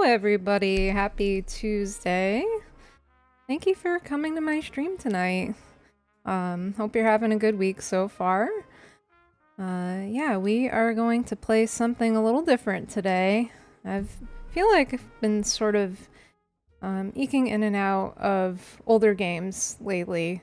everybody. Happy Tuesday. Thank you for coming to my stream tonight. Hope you're having a good week so far. Yeah, we are going to play something a little different today. I feel like I've been sort of eking in and out of older games lately.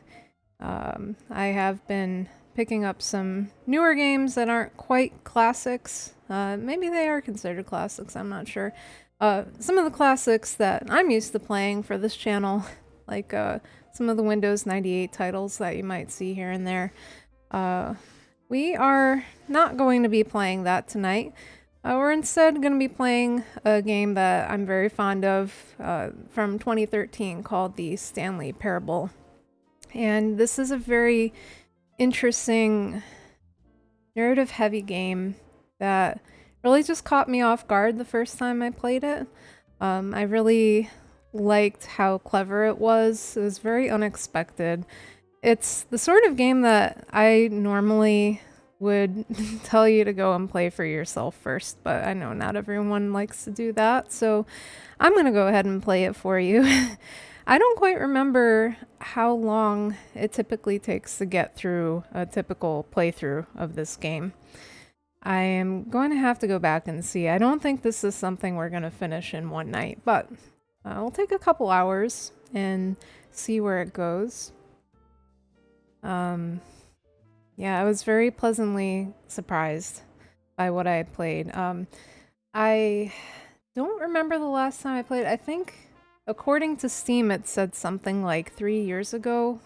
I have been picking up some newer games that aren't quite classics. Maybe they are considered classics, I'm not sure. Some of the classics that I'm used to playing for this channel, like some of the Windows 98 titles that you might see here and there. We are not going to be playing that tonight. We're instead going to be playing a game that I'm very fond of from 2013 called the STANLEY Parable. And this is a very interesting narrative-heavy game that really just caught me off guard the first time I played it. I really liked how clever it was. It was very unexpected. It's the sort of game that I normally would tell you to go and play for yourself first, but I know not everyone likes to do that, so I'm gonna go ahead and play it for you. I don't quite remember how long it typically takes to get through a typical playthrough of this game. I am going to have to go back and see. I don't think this is something we're going to finish in one night, but we'll take a couple hours and see where it goes. Yeah, I was very pleasantly surprised by what I played. I don't remember the last time I played. I think, according to Steam, it said something like 3 years ago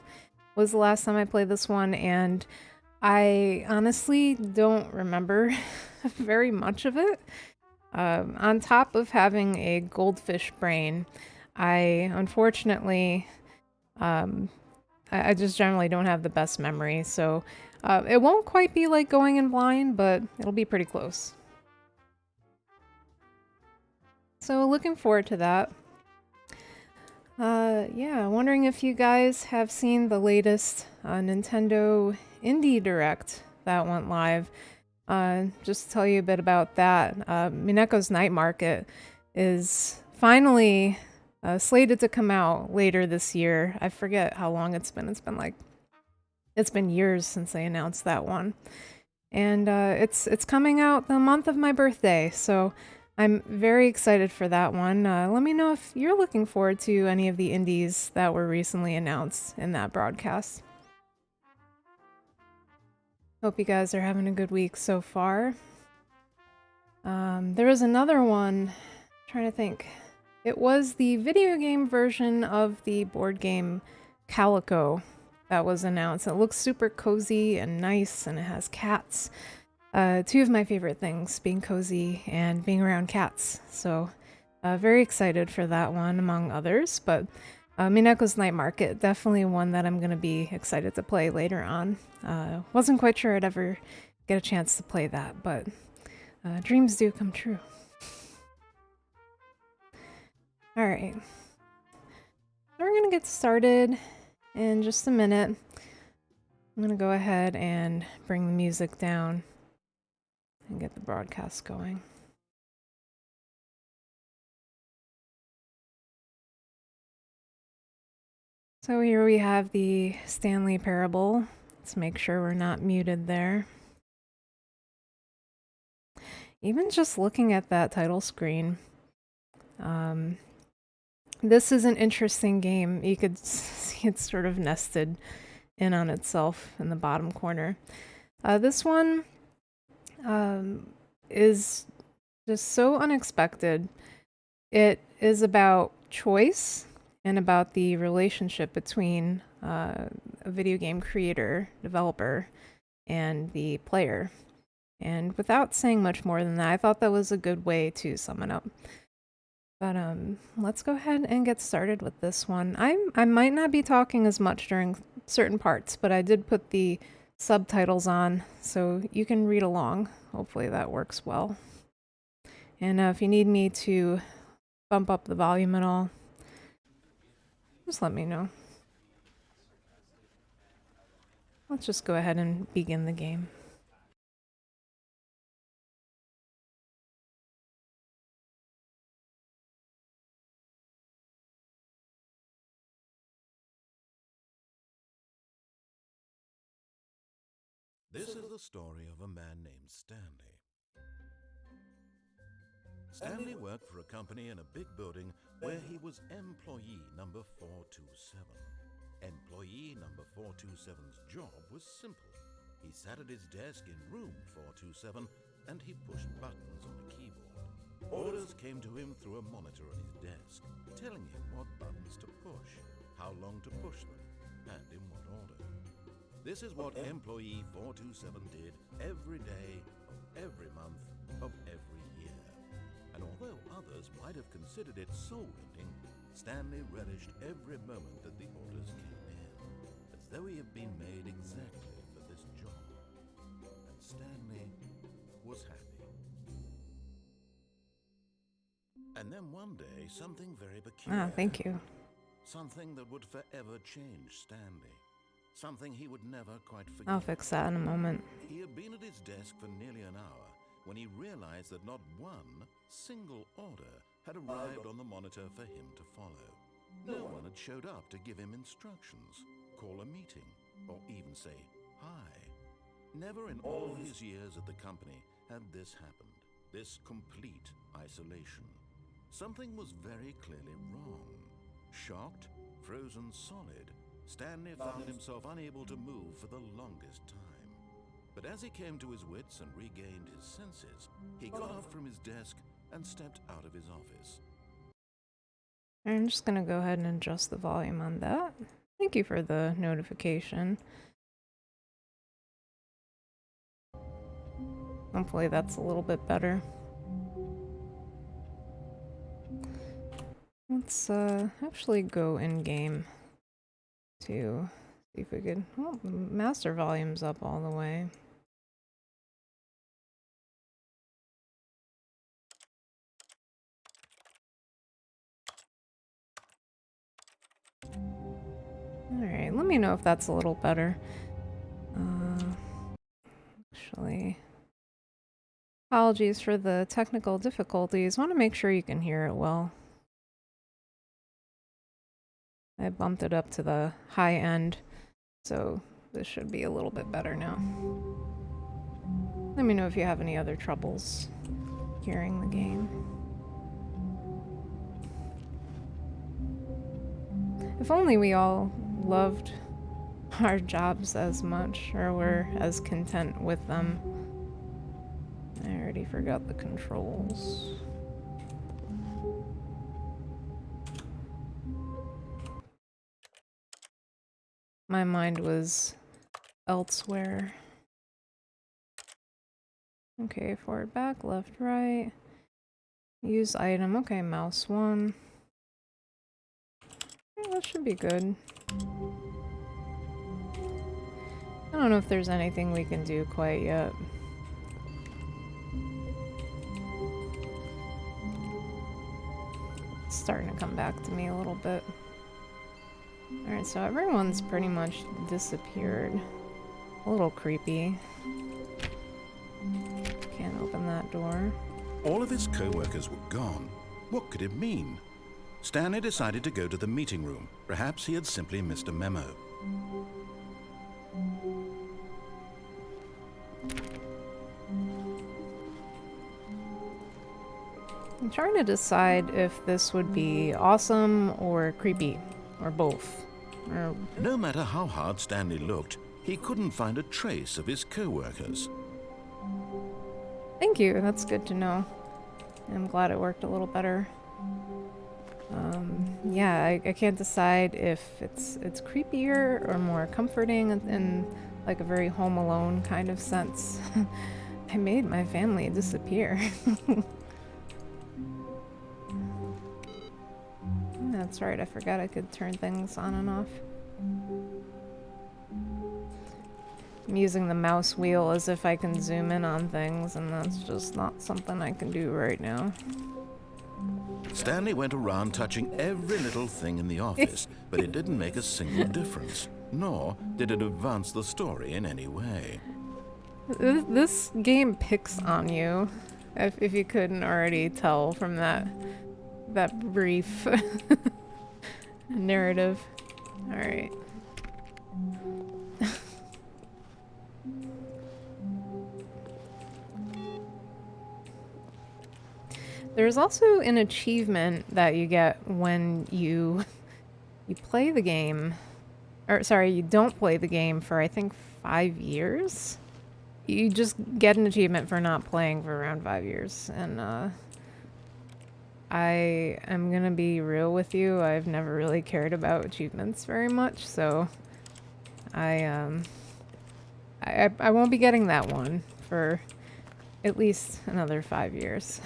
was the last time I played this one, and I honestly don't remember very much of it. On top of having a goldfish brain, I unfortunately, I just generally don't have the best memory, so it won't quite be like going in blind, but it'll be pretty close. So looking forward to that. Yeah, wondering if you guys have seen the latest Nintendo Indie Direct that went live. Just to tell you a bit about that, Mineko's Night Market is finally slated to come out later this year. I forget how long it's been. It's been years since they announced that one. And it's coming out the month of my birthday, so I'm very excited for that one. Let me know if you're looking forward to any of the indies that were recently announced in that broadcast. Hope you guys are having a good week so far. There was another one, I'm trying to think. It was the video game version of the board game Calico that was announced. It looks super cozy and nice, and it has cats. Two of my favorite things, being cozy and being around cats. So very excited for that one, among others. But Mineko's Night Market, definitely one that I'm going to be excited to play later on. Wasn't quite sure I'd ever get a chance to play that, but dreams do come true. Alright. So we're going to get started in just a minute. I'm going to go ahead and bring the music down and get the broadcast going. So here we have the Stanley Parable. Let's make sure we're not muted there. Even just looking at that title screen, this is an interesting game. You could see it's sort of nested in on itself in the bottom corner. This one is just so unexpected. It is about choice and about the relationship between a video game creator, developer, and the player. And without saying much more than that, I thought that was a good way to sum it up. But let's go ahead and get started with this one. I might not be talking as much during certain parts, but I did put the subtitles on so you can read along. Hopefully that works well. And if you need me to bump up the volume at all, just let me know. Let's just go ahead and begin the game. This is the story of a man named Stanley. Stanley worked for a company in a big building where he was employee number 427. Employee number 427's job was simple. He sat at his desk in room 427 and he pushed buttons on a keyboard. Orders came to him through a monitor on his desk, telling him what buttons to push, how long to push them, and in what order. This is what employee 427 did every day of every month of every year. And although others might have considered it soul-rending, Stanley relished every moment that the orders came in, as though he had been made exactly for this job. And Stanley was happy. And then one day, something very peculiar. Ah, thank you. Something that would forever change Stanley. Something he would never quite forget. I'll fix that in a moment. He had been at his desk for nearly an hour when he realized that not one single order had arrived on the monitor for him to follow. No one had showed up to give him instructions, call a meeting, or even say hi. Never in all his years at the company had this happened, this complete isolation. Something was very clearly wrong. Shocked, frozen solid, Stanley found himself unable to move for the longest time. But as he came to his wits and regained his senses, he got up from his desk and stepped out of his office. I'm just gonna go ahead and adjust the volume on that. Thank you for the notification. Hopefully that's a little bit better. Let's actually go in-game to see if we could... Oh, the master volume's up all the way. Alright, let me know if that's a little better. Actually... Apologies for the technical difficulties. Want to make sure you can hear it well. I bumped it up to the high end, so this should be a little bit better now. Let me know if you have any other troubles hearing the game. If only we all loved our jobs as much, or were as content with them. I already forgot the controls. My mind was elsewhere. Okay, forward, back, left, right. Use item. Okay, mouse 1. Yeah, that should be good. I don't know if there's anything we can do quite yet. It's starting to come back to me a little bit. Alright, so everyone's pretty much disappeared. A little creepy. Can't open that door. All of his co-workers were gone. What could it mean? Stanley decided to go to the meeting room. Perhaps he had simply missed a memo. I'm trying to decide if this would be awesome or creepy, or both. Or... No matter how hard Stanley looked, he couldn't find a trace of his co-workers. Thank you, that's good to know. I'm glad it worked a little better. Yeah, I can't decide if it's creepier or more comforting in like a very Home Alone kind of sense. I made my family disappear. That's right, I forgot I could turn things on and off. I'm using the mouse wheel as if I can zoom in on things, and that's just not something I can do right now. Stanley went around touching every little thing in the office, but it didn't make a single difference, nor did it advance the story in any way. This game picks on you, if you couldn't already tell from that brief narrative. Alright. There's also an achievement that you get when you play the game, or sorry, you don't play the game for I think 5 years. You just get an achievement for not playing for around 5 years, and I am gonna be real with you. I've never really cared about achievements very much, so I won't be getting that one for at least another 5 years.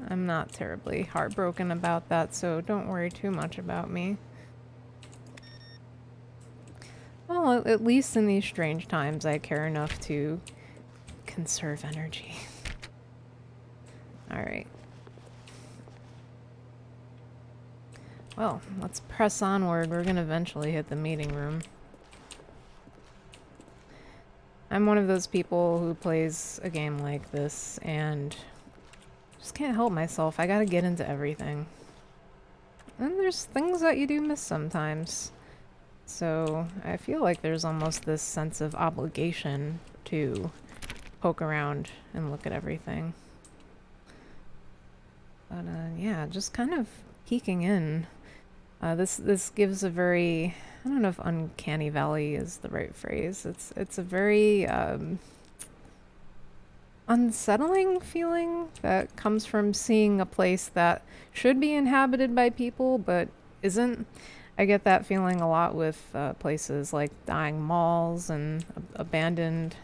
I'm not terribly heartbroken about that, so don't worry too much about me. Well, at least in these strange times, I care enough to conserve energy. Alright. Well, let's press onward. We're gonna eventually hit the meeting room. I'm one of those people who plays a game like this and just can't help myself. I gotta get into everything. And there's things that you do miss sometimes. So I feel like there's almost this sense of obligation to poke around and look at everything. But yeah, just kind of peeking in. This gives a very, I don't know if uncanny valley is the right phrase. It's a very unsettling feeling that comes from seeing a place that should be inhabited by people but isn't. I get that feeling a lot with places like dying malls and abandoned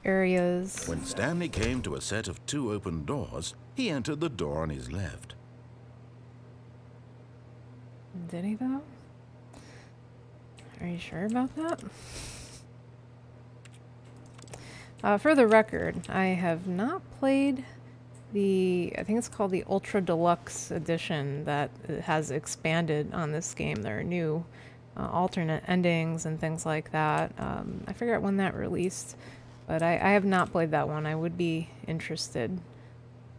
areas. When Stanley came to a set of 2 open doors, he entered the door on his left. Did he though? Are you sure about that? For the record, I have not played I think it's called the Ultra Deluxe Edition that has expanded on this game. There are new alternate endings and things like that. I forget when that released, but I have not played that one. I would be interested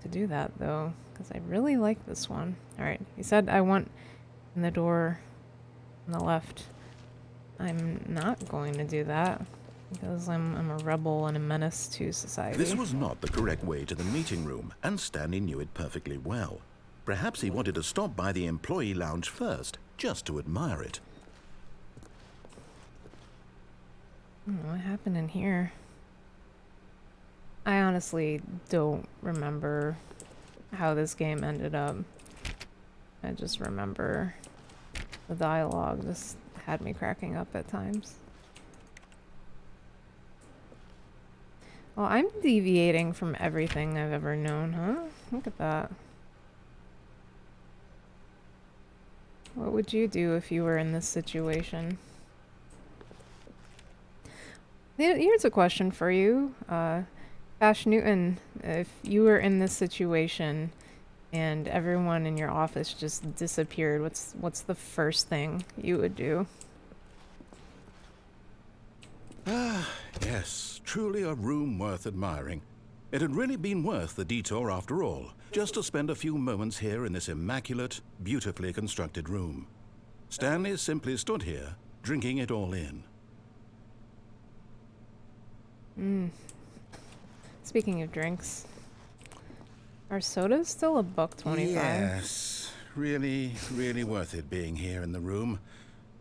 to do that though, because I really like this one. Alright, he said I want in the door on the left. I'm not going to do that. Because I'm a rebel and a menace to society. This was not the correct way to the meeting room, and Stanley knew it perfectly well. Perhaps he wanted to stop by the employee lounge first, just to admire it. What happened in here? I honestly don't remember how this game ended up. I just remember the dialogue just had me cracking up at times. Well, I'm deviating from everything I've ever known, huh? Look at that. What would you do if you were in this situation? Here's a question for you. Ash Newton, if you were in this situation and everyone in your office just disappeared, what's the first thing you would do? Yes, truly a room worth admiring. It had really been worth the detour after all, just to spend a few moments here in this immaculate, beautifully constructed room. Stanley simply stood here, drinking it all in. Speaking of drinks, are sodas still $1.25? Yes, really, really worth it being here in the room.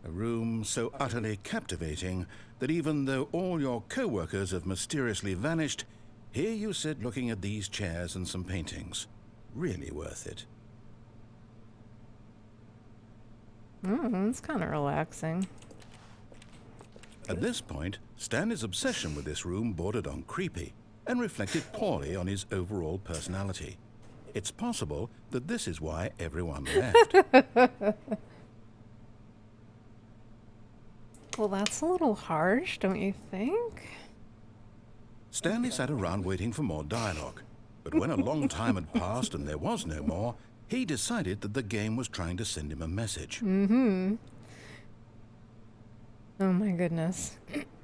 A room so utterly captivating that even though all your co-workers have mysteriously vanished, here you sit looking at these chairs and some paintings. Really worth it. It's kind of relaxing. At this point, Stanley's obsession with this room bordered on creepy and reflected poorly on his overall personality. It's possible that this is why everyone left. Well, that's a little harsh, don't you think? Stanley sat around waiting for more dialogue, but when a long time had passed and there was no more, he decided that the game was trying to send him a message. Oh my goodness.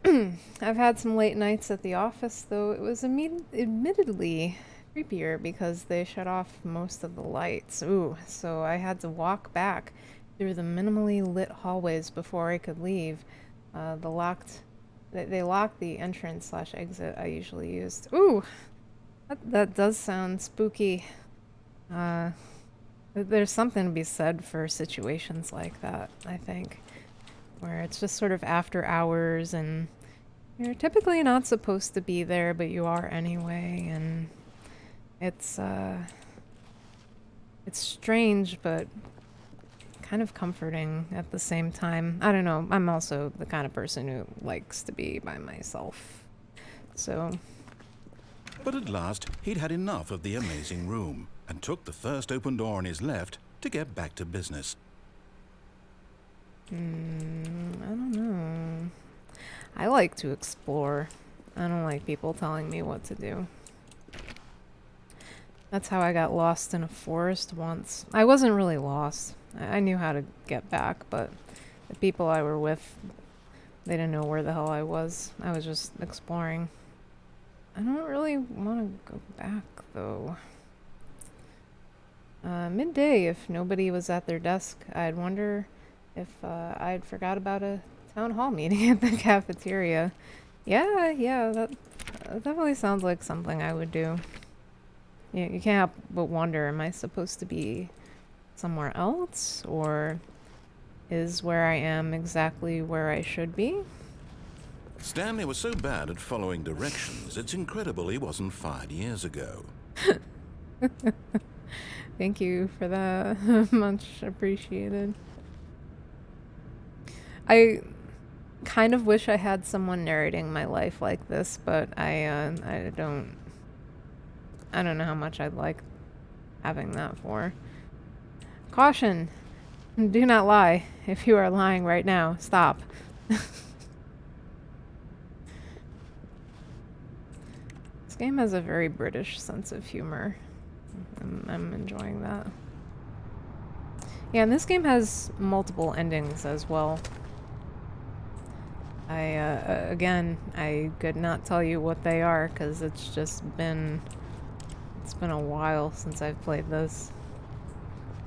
I've had some late nights at the office, though it was admittedly creepier because they shut off most of the lights. Ooh, so I had to walk back through the minimally lit hallways before I could leave. The locked They lock the entrance slash exit I usually used. Ooh! That does sound spooky. There's something to be said for situations like that, I think. Where it's just sort of after hours and you're typically not supposed to be there, but you are anyway, and it's strange, but kind of comforting at the same time. I don't know, I'm also the kind of person who likes to be by myself, so... But at last, he'd had enough of the amazing room and took the first open door on his left to get back to business. I don't know. I like to explore. I don't like people telling me what to do. That's how I got lost in a forest once. I wasn't really lost. I knew how to get back, but the people I were with, they didn't know where the hell I was. I was just exploring. I don't really want to go back, though. Midday, if nobody was at their desk, I'd wonder if I'd forgot about a town hall meeting at the cafeteria. Yeah, that definitely sounds like something I would do. Yeah, you can't help but wonder, am I supposed to be somewhere else? Or is where I am exactly where I should be? Stanley was so bad at following directions, it's incredible he wasn't fired years ago. Thank you for that. Much appreciated. I kind of wish I had someone narrating my life like this, but I don't know how much I'd like having that for. Caution! Do not lie. If you are lying right now, stop. This game has a very British sense of humor. I'm enjoying that. Yeah, and this game has multiple endings as well. Again, I could not tell you what they are because it's been a while since I've played this.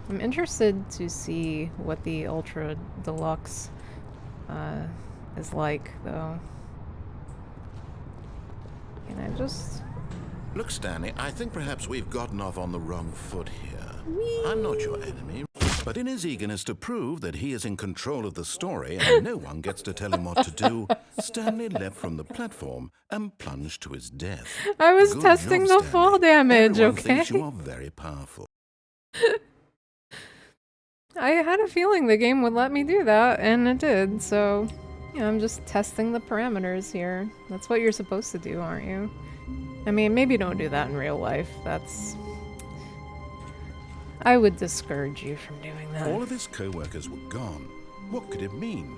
I'm interested to see what the Ultra Deluxe is like, though. Can I just... Look, Stanley, I think perhaps we've gotten off on the wrong foot here. I'm not your enemy, but in his eagerness to prove that he is in control of the story and no one gets to tell him what to do, Stanley leapt from the platform and plunged to his death. I was Good testing job, the fall Stanley. damage, Everyone okay? thinks you are very powerful. I had a feeling the game would let me do that, and it did, so... Yeah, I'm just testing the parameters here. That's what you're supposed to do, aren't you? I mean, maybe don't do that in real life. That's... I would discourage you from doing that. All of his co-workers were gone. What could it mean?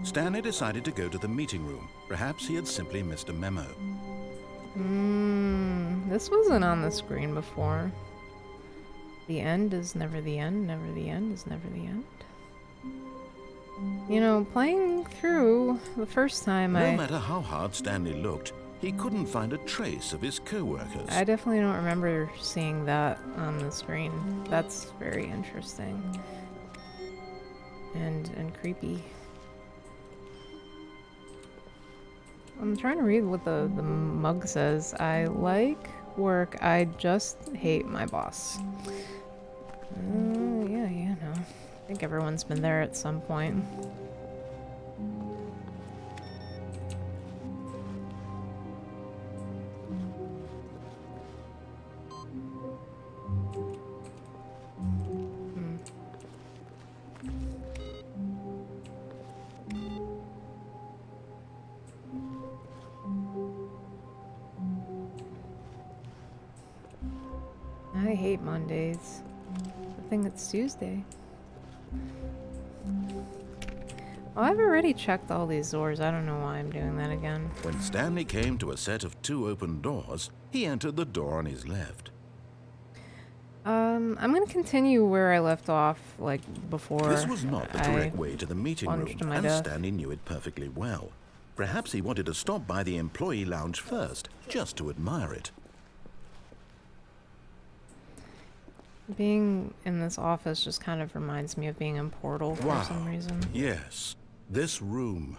Stanley decided to go to the meeting room. Perhaps he had simply missed a memo. This wasn't on the screen before. The end is never the end, never the end is never the end. You know, playing through the first time No matter how hard Stanley looked, he couldn't find a trace of his co-workers. I definitely don't remember seeing that on the screen. That's very interesting. And creepy. I'm trying to read what the mug says. I like work, I just hate my boss. Yeah, no. I think everyone's been there at some point. I hate Mondays. I think it's Tuesday. Well, I've already checked all these doors. I don't know why I'm doing that again. When Stanley came to a set of 2 open doors, he entered the door on his left. I'm gonna continue where I left off, like, before. This was not the correct way to the meeting room, and death. Stanley knew it perfectly well. Perhaps he wanted to stop by the employee lounge first, just to admire it. Being in this office just kind of reminds me of being in Portal for some reason. Yes, this room.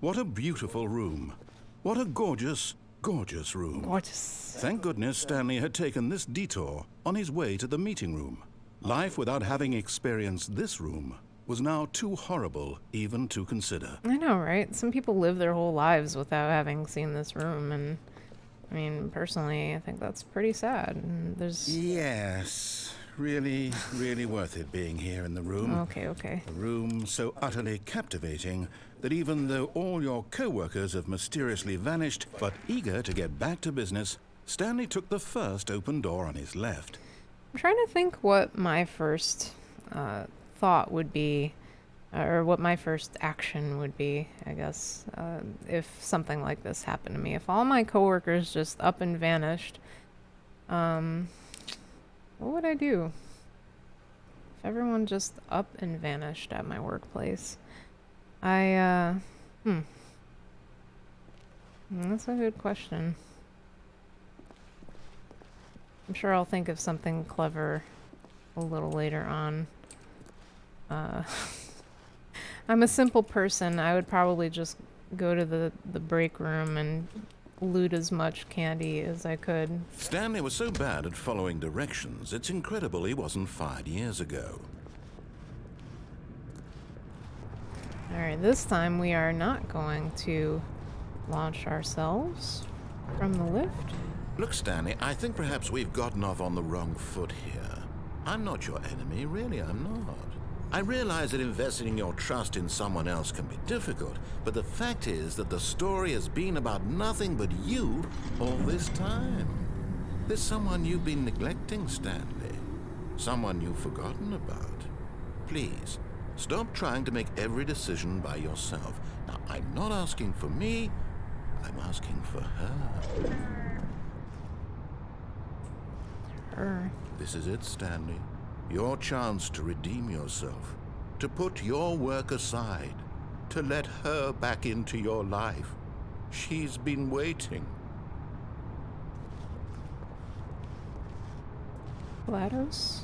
What a beautiful room. What a gorgeous, gorgeous room. Gorgeous. Thank goodness Stanley had taken this detour on his way to the meeting room. Life without having experienced this room was now too horrible even to consider. I know, right? Some people live their whole lives without having seen this room, and I mean, personally, I think that's pretty sad. And there's... Yes, really, really worth it being here in the room. Okay. A room so utterly captivating that even though all your co-workers have mysteriously vanished, but eager to get back to business, Stanley took the first open door on his left. I'm trying to think what my first thought would be, or what my first action would be, I guess, if something like this happened to me. If all my coworkers just up and vanished, what would I do? If everyone just up and vanished at my workplace, that's a good question. I'm sure I'll think of something clever a little later on. I'm a simple person. I would probably just go to the break room and loot as much candy as I could. Stanley was so bad at following directions, it's incredible he wasn't fired years ago. Alright, this time we are not going to launch ourselves from the lift. Look, Stanley, I think perhaps we've gotten off on the wrong foot here. I'm not your enemy, really, I'm not. I realize that investing your trust in someone else can be difficult, but the fact is that the story has been about nothing but you all this time. There's someone you've been neglecting, Stanley. Someone you've forgotten about. Please, stop trying to make every decision by yourself. Now, I'm not asking for me, I'm asking for her. Her. This is it, Stanley. Your chance to redeem yourself, to put your work aside, to let her back into your life. She's been waiting. GLaDOS?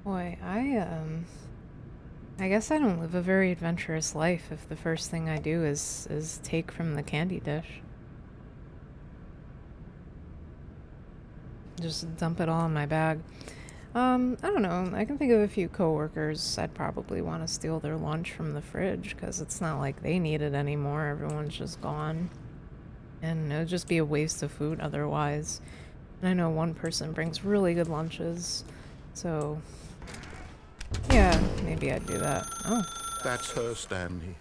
Boy, I guess I don't live a very adventurous life if the first thing I do is take from the candy dish. Just dump it all in my bag. I don't know. I can think of a few coworkers I'd probably want to steal their lunch from the fridge, because it's not like they need it anymore. Everyone's just gone. And it would just be a waste of food otherwise. And I know one person brings really good lunches, so... yeah, maybe I'd do that. Oh. That's her, Stanley.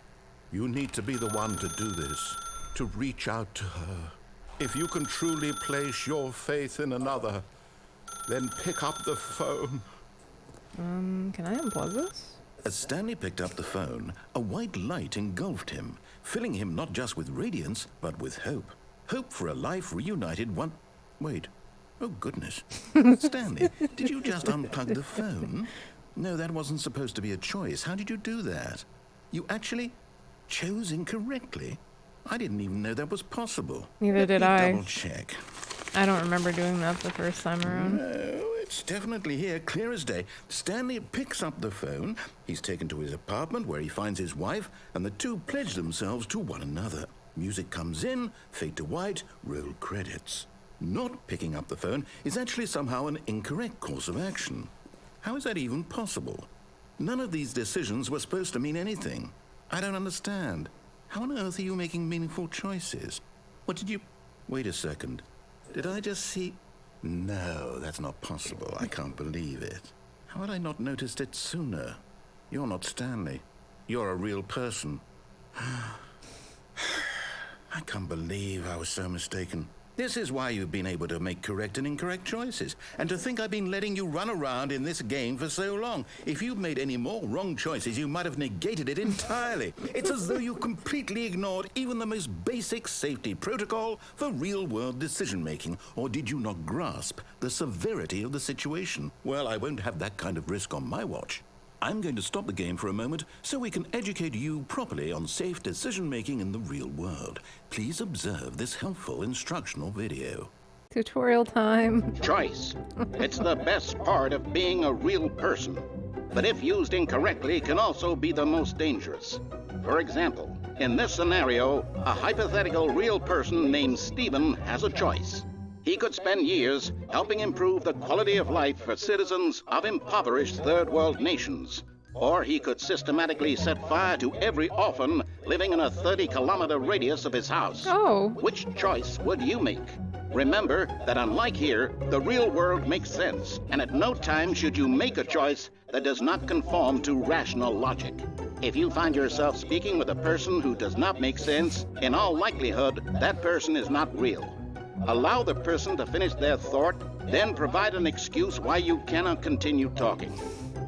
You need to be the one to do this, to reach out to her. If you can truly place your faith in another, then pick up the phone. Can I unplug this? As Stanley picked up the phone, a white light engulfed him, filling him not just with radiance, but with hope. Hope for a life reunited one... Wait. Oh, goodness. Stanley, did you just unplug the phone? No, that wasn't supposed to be a choice. How did you do that? You actually chose incorrectly? I didn't even know that was possible. Neither did I. Double check. I don't remember doing that the first time around. No, it's definitely here, clear as day. Stanley picks up the phone. He's taken to his apartment where he finds his wife, and the two pledge themselves to one another. Music comes in, fade to white, roll credits. Not picking up the phone is actually somehow an incorrect course of action. How is that even possible? None of these decisions were supposed to mean anything. I don't understand. How on earth are you making meaningful choices? What did you... Wait a second. Did I just see... No, that's not possible. I can't believe it. How had I not noticed it sooner? You're not Stanley. You're a real person. I can't believe I was so mistaken. This is why you've been able to make correct and incorrect choices. And to think I've been letting you run around in this game for so long. If you'd made any more wrong choices, you might have negated it entirely. It's as though you completely ignored even the most basic safety protocol for real-world decision-making. Or did you not grasp the severity of the situation? Well, I won't have that kind of risk on my watch. I'm going to stop the game for a moment so we can educate you properly on safe decision-making in the real world. Please observe this helpful instructional video. Tutorial time. Choice. It's the best part of being a real person. But if used incorrectly, can also be the most dangerous. For example, in this scenario, a hypothetical real person named Stephen has a choice. He could spend years helping improve the quality of life for citizens of impoverished third world nations. Or he could systematically set fire to every orphan living in a 30-kilometer radius of his house. Oh. Which choice would you make? Remember that unlike here, the real world makes sense, and at no time should you make a choice that does not conform to rational logic. If you find yourself speaking with a person who does not make sense, in all likelihood, that person is not real. Allow the person to finish their thought, then provide an excuse why you cannot continue talking.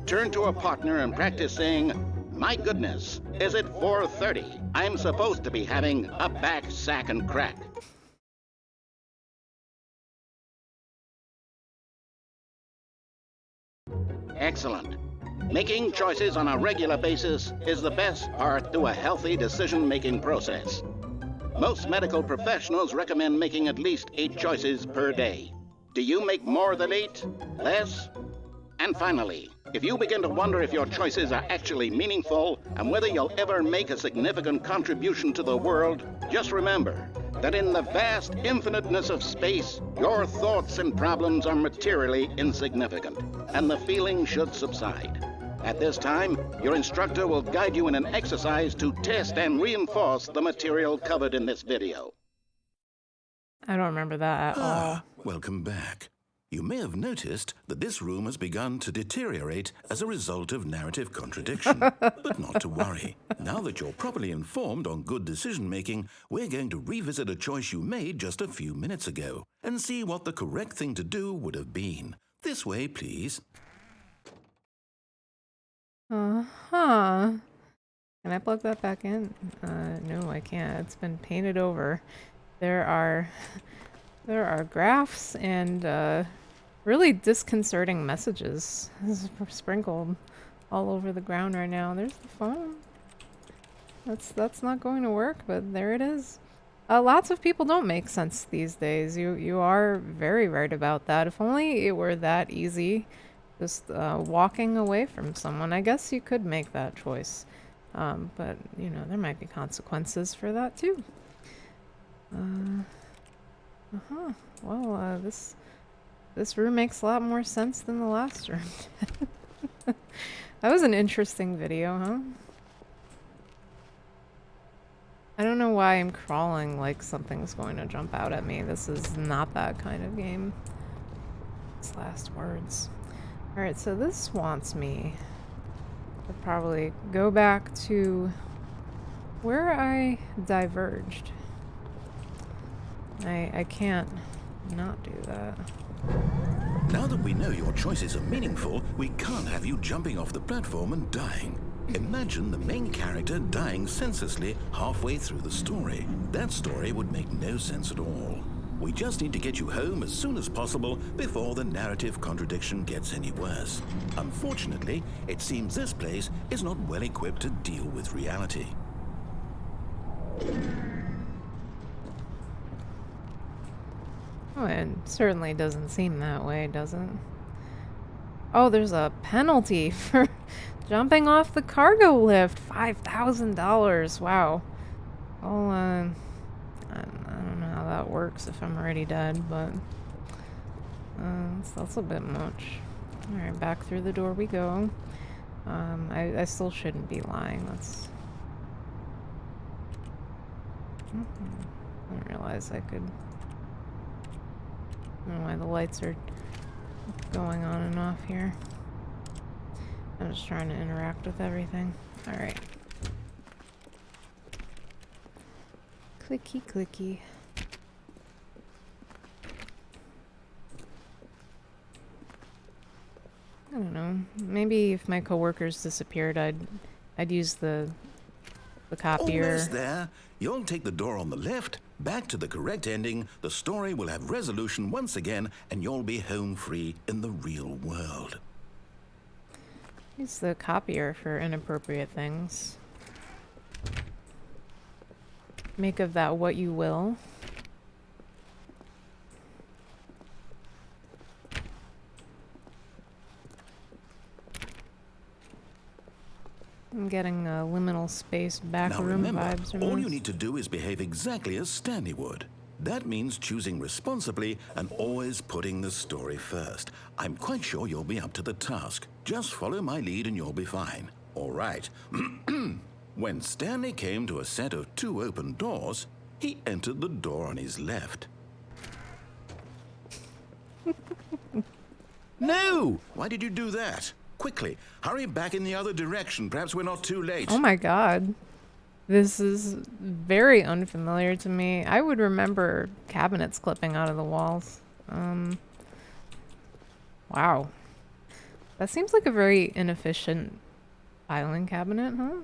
Turn to a partner and practice saying, "My goodness, is it 4:30? I'm supposed to be having a back, sack, and crack." Excellent. Making choices on a regular basis is the best part to a healthy decision-making process. Most medical professionals recommend making at least 8 choices per day. Do you make more than 8? Less? And finally, if you begin to wonder if your choices are actually meaningful and whether you'll ever make a significant contribution to the world, just remember that in the vast infiniteness of space, your thoughts and problems are materially insignificant, and the feeling should subside. At this time, your instructor will guide you in an exercise to test and reinforce the material covered in this video. I don't remember that at all. Welcome back. You may have noticed that this room has begun to deteriorate as a result of narrative contradiction. But not to worry. Now that you're properly informed on good decision-making, we're going to revisit a choice you made just a few minutes ago and see what the correct thing to do would have been. This way, please. Uh-huh. Can I plug that back in? No, I can't. It's been painted over. There are graphs and really disconcerting messages sprinkled all over the ground right now. There's the phone. That's not going to work, but there it is. Lots of people don't make sense these days. You are very right about that. If only it were that easy, just walking away from someone. I guess you could make that choice, but you know there might be consequences for that too. Well, this room makes a lot more sense than the last room. That was an interesting video, huh? I don't know why I'm crawling like something's going to jump out at me. This is not that kind of game. These last words. Alright, so this wants me to probably go back to where I diverged. I can't not do that. Now that we know your choices are meaningful, we can't have you jumping off the platform and dying. Imagine the main character dying senselessly halfway through the story. That story would make no sense at all. We just need to get you home as soon as possible before the narrative contradiction gets any worse. Unfortunately, it seems this place is not well equipped to deal with reality. Oh, it certainly doesn't seem that way, does it? Oh, there's a penalty for jumping off the cargo lift. $5,000. Wow. Well, I don't know how that works if I'm already dead, but that's a bit much. Alright, back through the door we go. I still shouldn't be lying. That's... I didn't realize I could... I don't know why the lights are going on and off here. I'm just trying to interact with everything. Alright. Clicky, clicky. I don't know. Maybe if my coworkers disappeared, I'd use the copier. Almost there. You'll take the door on the left, back to the correct ending, the story will have resolution once again, and you'll be home free in the real world. Use the copier for inappropriate things. Make of that what you will. I'm getting liminal space back Now room remember, vibes from all this. you need to do is behave exactly as Stanley would. That means choosing responsibly and always putting the story first. I'm quite sure you'll be up to the task. Just follow my lead and you'll be fine. All right. When Stanley came to a set of 2 open doors, he entered the door on his left. No! Why did you do that? Quickly, hurry back in the other direction. Perhaps we're not too late. Oh my god. This is very unfamiliar to me. I would remember cabinets clipping out of the walls. Wow. That seems like a very inefficient filing cabinet, huh?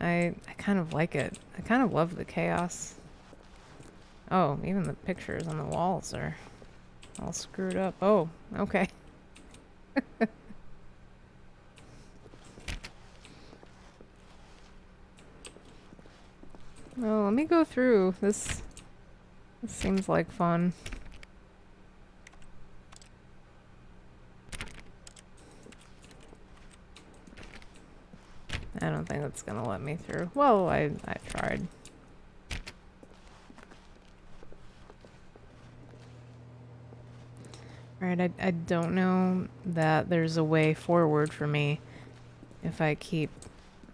I kind of like it. I kind of love the chaos. Oh, even the pictures on the walls are all screwed up. Oh, okay. Well, let me go through. This seems like fun. I don't think that's gonna let me through. Well, I tried. Alright, I don't know that there's a way forward for me if I keep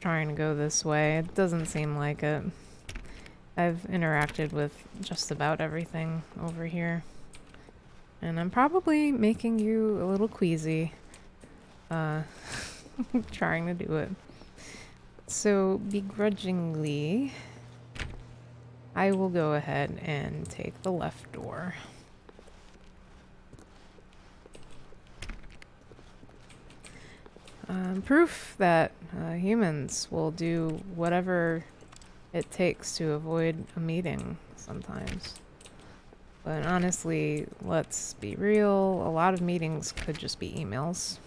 trying to go this way. It doesn't seem like it. I've interacted with just about everything over here. And I'm probably making you a little queasy. Trying to do it. So, begrudgingly, I will go ahead and take the left door. Proof that humans will do whatever it takes to avoid a meeting sometimes. But honestly, let's be real, a lot of meetings could just be emails.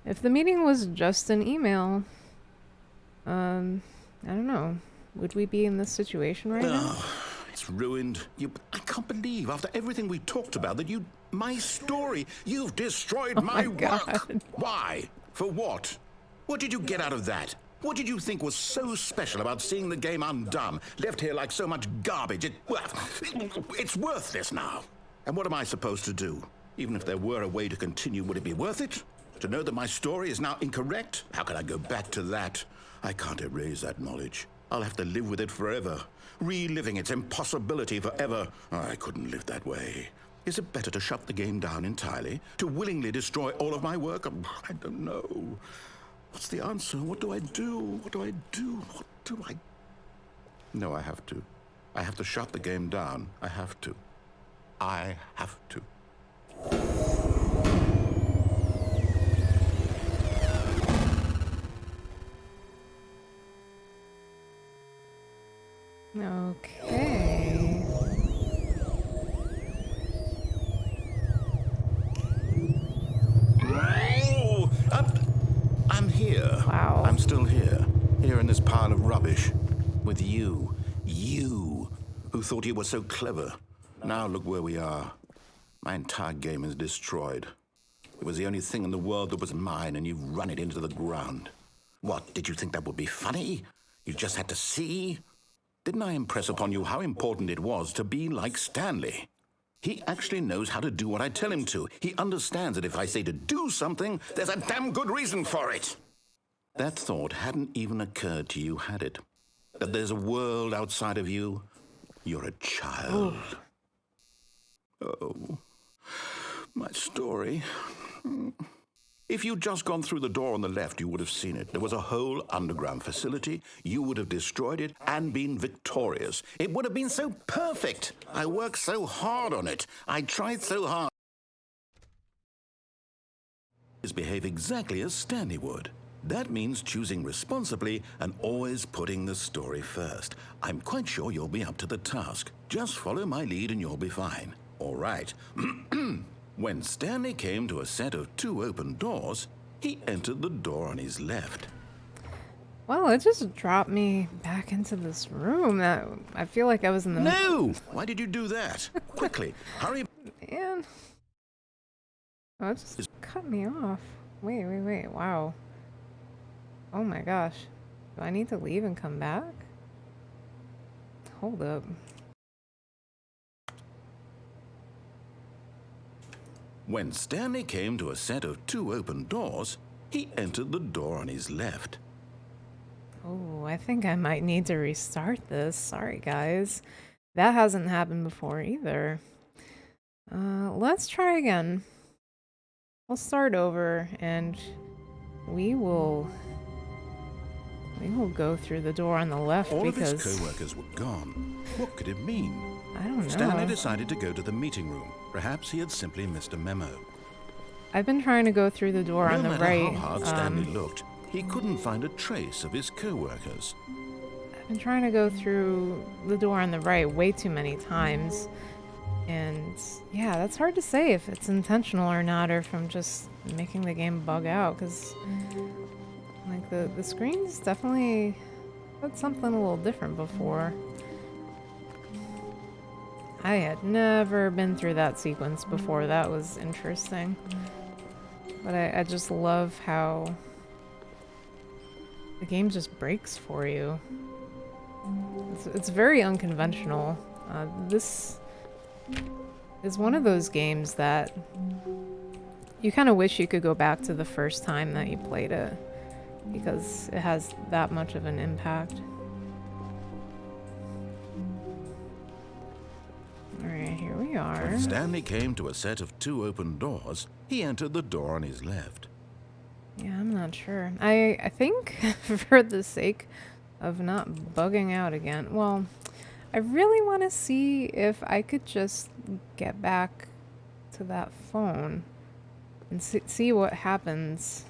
If the meeting was just an email, I don't know, would we be in this situation right now? It's ruined. I can't believe, after everything we talked about, that my story, you've destroyed my work. God. Why? For what? What did you get out of that? What did you think was so special about seeing the game undone, left here like so much garbage? It's worthless now. And what am I supposed to do? Even if there were a way to continue, would it be worth it? To know that my story is now incorrect? How can I go back to that? I can't erase that knowledge. I'll have to live with it forever, reliving its impossibility forever. I couldn't live that way. Is it better to shut the game down entirely? To willingly destroy all of my work? I don't know. What's the answer? What do I do? What do I do? What do I... No, I have to. I have to shut the game down. I have to. I have to. Okay. Oh, I'm here. Wow. I'm still here. Here in this pile of rubbish. With you. You. Who thought you were so clever. Now look where we are. My entire game is destroyed. It was the only thing in the world that was mine, and you've run it into the ground. What, did you think that would be funny? You just had to see? Didn't I impress upon you how important it was to be like Stanley? He actually knows how to do what I tell him to. He understands that if I say to do something, there's a damn good reason for it. That thought hadn't even occurred to you, had it? That there's a world outside of you? You're a child. Oh, my story. If you'd just gone through the door on the left, you would have seen it. There was a whole underground facility. You would have destroyed it and been victorious. It would have been so perfect. I worked so hard on it. I tried so hard. Behave exactly as Stanley would. That means choosing responsibly and always putting the story first. I'm quite sure you'll be up to the task. Just follow my lead and you'll be fine. All right. When Stanley came to a set of 2 open doors, he entered the door on his left. Well, it just dropped me back into this room. That I feel like I was in the... No! Why did you do that? Quickly, hurry. Man. Oh, it just cut me off. Wait. Wow. Oh my gosh. Do I need to leave and come back? Hold up. When Stanley came to a set of 2 open doors, he entered the door on his left. Oh, I think I might need to restart this. Sorry, guys. That hasn't happened before either. Let's try again. I'll start over and we will go through the door on the left All because... of his co-workers were gone. What could it mean? I don't know. Stanley decided to go to the meeting room. Perhaps he had simply missed a memo. I've been trying to go through the door on the No matter right. how hard Stanley looked, he couldn't find a trace of his co-workers. I've been trying to go through the door on the right way too many times. And yeah, that's hard to say if it's intentional or not, or if I'm just making the game bug out, because like the screen's definitely had something a little different before. I had never been through that sequence before. That was interesting. But I just love how the game just breaks for you. It's very unconventional. This is one of those games that you kind of wish you could go back to the first time that you played it, because it has that much of an impact. Alright, here we are. When Stanley came to a set of 2 open doors, he entered the door on his left. Yeah, I'm not sure. I think for the sake of not bugging out again, well, I really want to see if I could just get back to that phone and see what happens.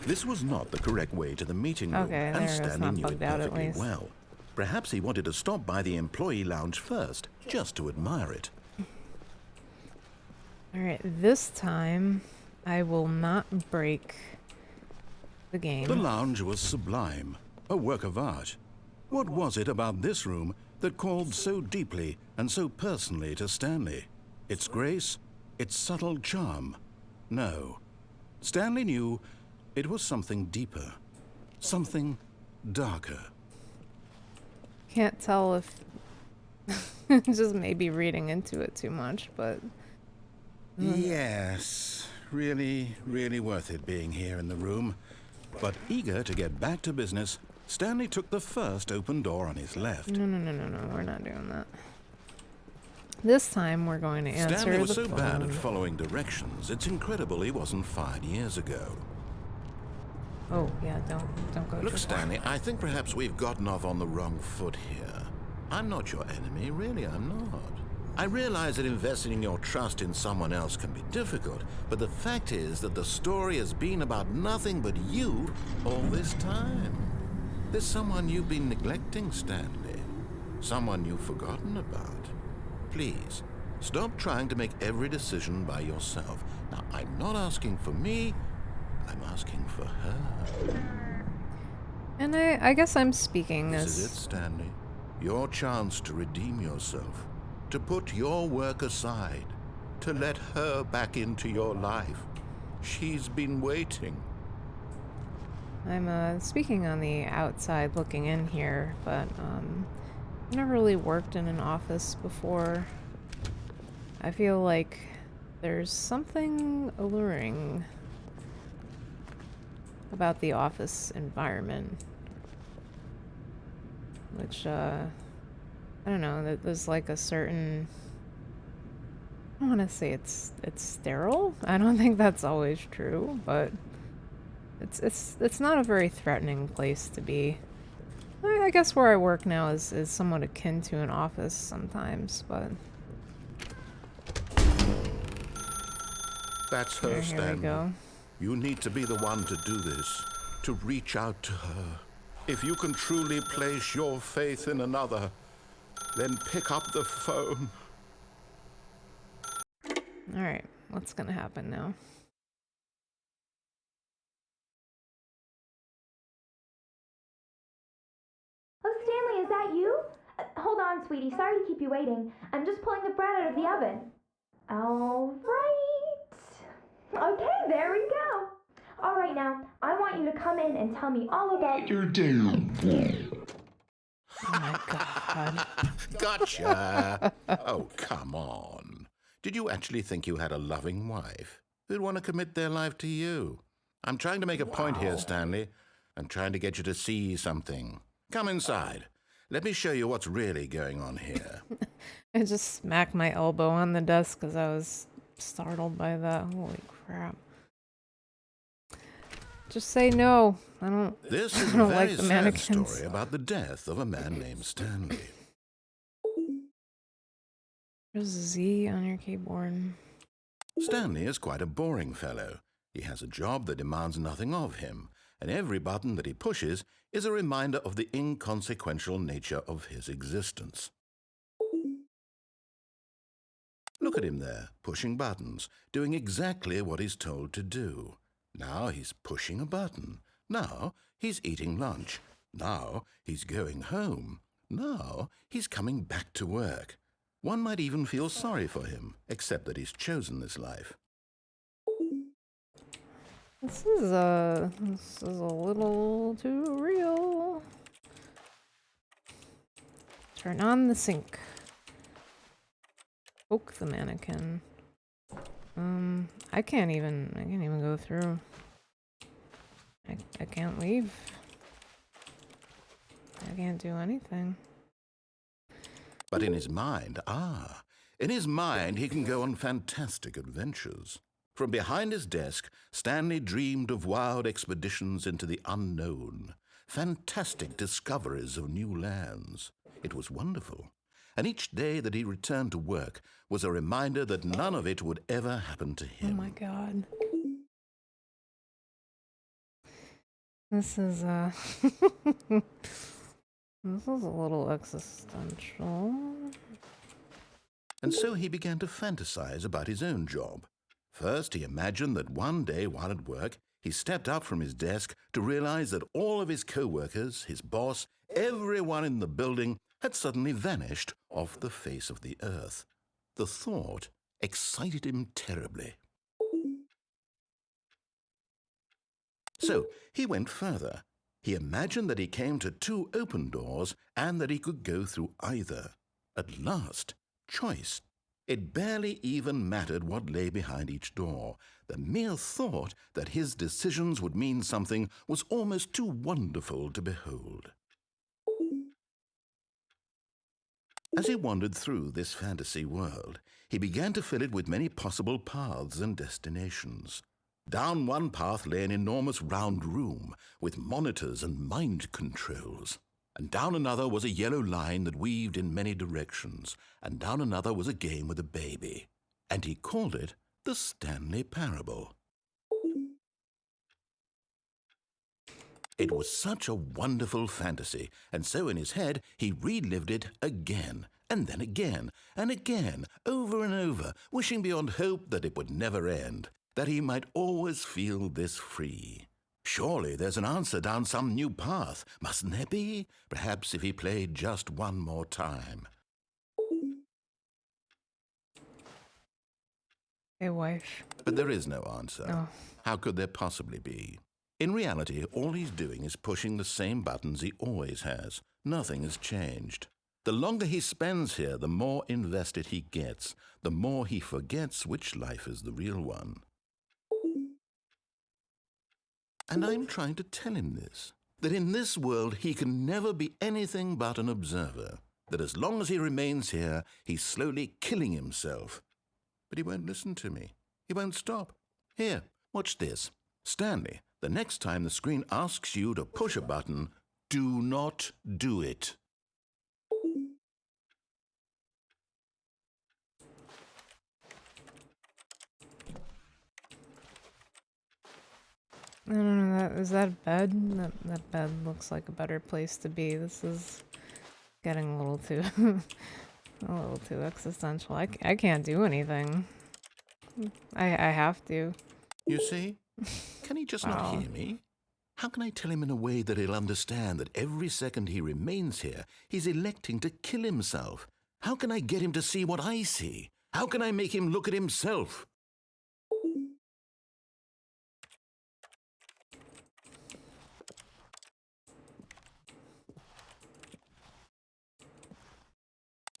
This was not the correct way to the meeting room, Okay, there and it is. Stanley Not knew it bugged out at perfectly least. well. Perhaps he wanted to stop by the employee lounge first, just to admire it. Alright, this time I will not break the game. The lounge was sublime, a work of art. What was it about this room that called so deeply and so personally to Stanley? Its grace? Its subtle charm? No. Stanley knew it was something deeper, something darker. Can't tell if just maybe reading into it too much, but Yes, really worth it being here in the room. But eager to get back to business, Stanley took the first open door on his left. no, we're not doing that. This time we're going to answer Stanley was the so phone. bad at following directions, it's incredible he wasn't fired years ago. Oh yeah, don't go. Look, too far. Stanley, I think perhaps we've gotten off on the wrong foot here. I'm not your enemy, really, I'm not. I realize that investing your trust in someone else can be difficult, but the fact is that the story has been about nothing but you all this time. There's someone you've been neglecting, Stanley. Someone you've forgotten about. Please, stop trying to make every decision by yourself. Now, I'm not asking for me, I'm asking for her. And I guess I'm speaking This as... is it, Stanley. Your chance to redeem yourself. To put your work aside. To let her back into your life. She's been waiting. I'm speaking on the outside looking in here, but I've never really worked in an office before. I feel like there's something alluring about the office environment, which I don't know, there's like a certain, I don't want to say it's sterile. I don't think that's always true, but it's not a very threatening place to be. I guess where I work now is somewhat akin to an office sometimes, but That's her, here we Stanley. go. You need to be the one to do this. To reach out to her. If you can truly place your faith in another, then pick up the phone. All right, what's gonna happen now? Hi, is that you? Hold on, sweetie. Sorry to keep you waiting. I'm just pulling the bread out of the oven. All right. Okay, there we go. All right, now, I want you to come in and tell me all about your day. Oh my god. Gotcha! Oh, come on. Did you actually think you had a loving wife who'd want to commit their life to you? I'm trying to make a point here, Stanley. I'm trying to get you to see something. Come inside. Let me show you what's really going on here. I just smacked my elbow on the desk because I was startled by that. Holy crap. Just say no. This is I a don't very like the sad mannequins. story about the death of a man named Stanley. There's a Z on your keyboard. Stanley is quite a boring fellow. He has a job that demands nothing of him, and every button that he pushes is a reminder of the inconsequential nature of his existence. Look at him there, pushing buttons, doing exactly what he's told to do. Now he's pushing a button. Now he's eating lunch. Now he's going home. Now he's coming back to work. One might even feel sorry for him, except that he's chosen this life. This is a little too real. Turn on the sink. Poke the mannequin. I can't even go through. I can't leave. I can't do anything. But in his mind, he can go on fantastic adventures. From behind his desk, Stanley dreamed of wild expeditions into the unknown, fantastic discoveries of new lands. It was wonderful. And each day that he returned to work was a reminder that none of it would ever happen to him. Oh my god. This is this is a little existential. And so he began to fantasize about his own job. First, he imagined that one day while at work, he stepped up from his desk to realize that all of his co-workers, his boss, everyone in the building had suddenly vanished off the face of the earth. The thought excited him terribly. So he went further. He imagined that he came to two open doors and that he could go through either. At last, choice. It barely even mattered what lay behind each door. The mere thought that his decisions would mean something was almost too wonderful to behold. As he wandered through this fantasy world, he began to fill it with many possible paths and destinations. Down one path lay an enormous round room with monitors and mind controls. And down another was a yellow line that weaved in many directions. And down another was a game with a baby. And he called it the Stanley Parable. It was such a wonderful fantasy, and so in his head he relived it again, and then again, and again, over and over, wishing beyond hope that it would never end, that he might always feel this free. Surely there's an answer down some new path, mustn't there be? Perhaps if he played just one more time. Hey, wife. But there is no answer. Oh. How could there possibly be? In reality, all he's doing is pushing the same buttons he always has. Nothing has changed. The longer he spends here, the more invested he gets, the more he forgets which life is the real one. And I'm trying to tell him this, that in this world he can never be anything but an observer, that as long as he remains here, he's slowly killing himself. But he won't listen to me. He won't stop. Here, watch this. Stanley, the next time the screen asks you to push a button, do not do it. I don't know, is that a bed? That bed looks like a better place to be. This is getting a little too existential. I can't do anything. I have to. You see? Can he just not Wow. hear me? How can I tell him in a way that he'll understand that every second he remains here, he's electing to kill himself? How can I get him to see what I see? How can I make him look at himself?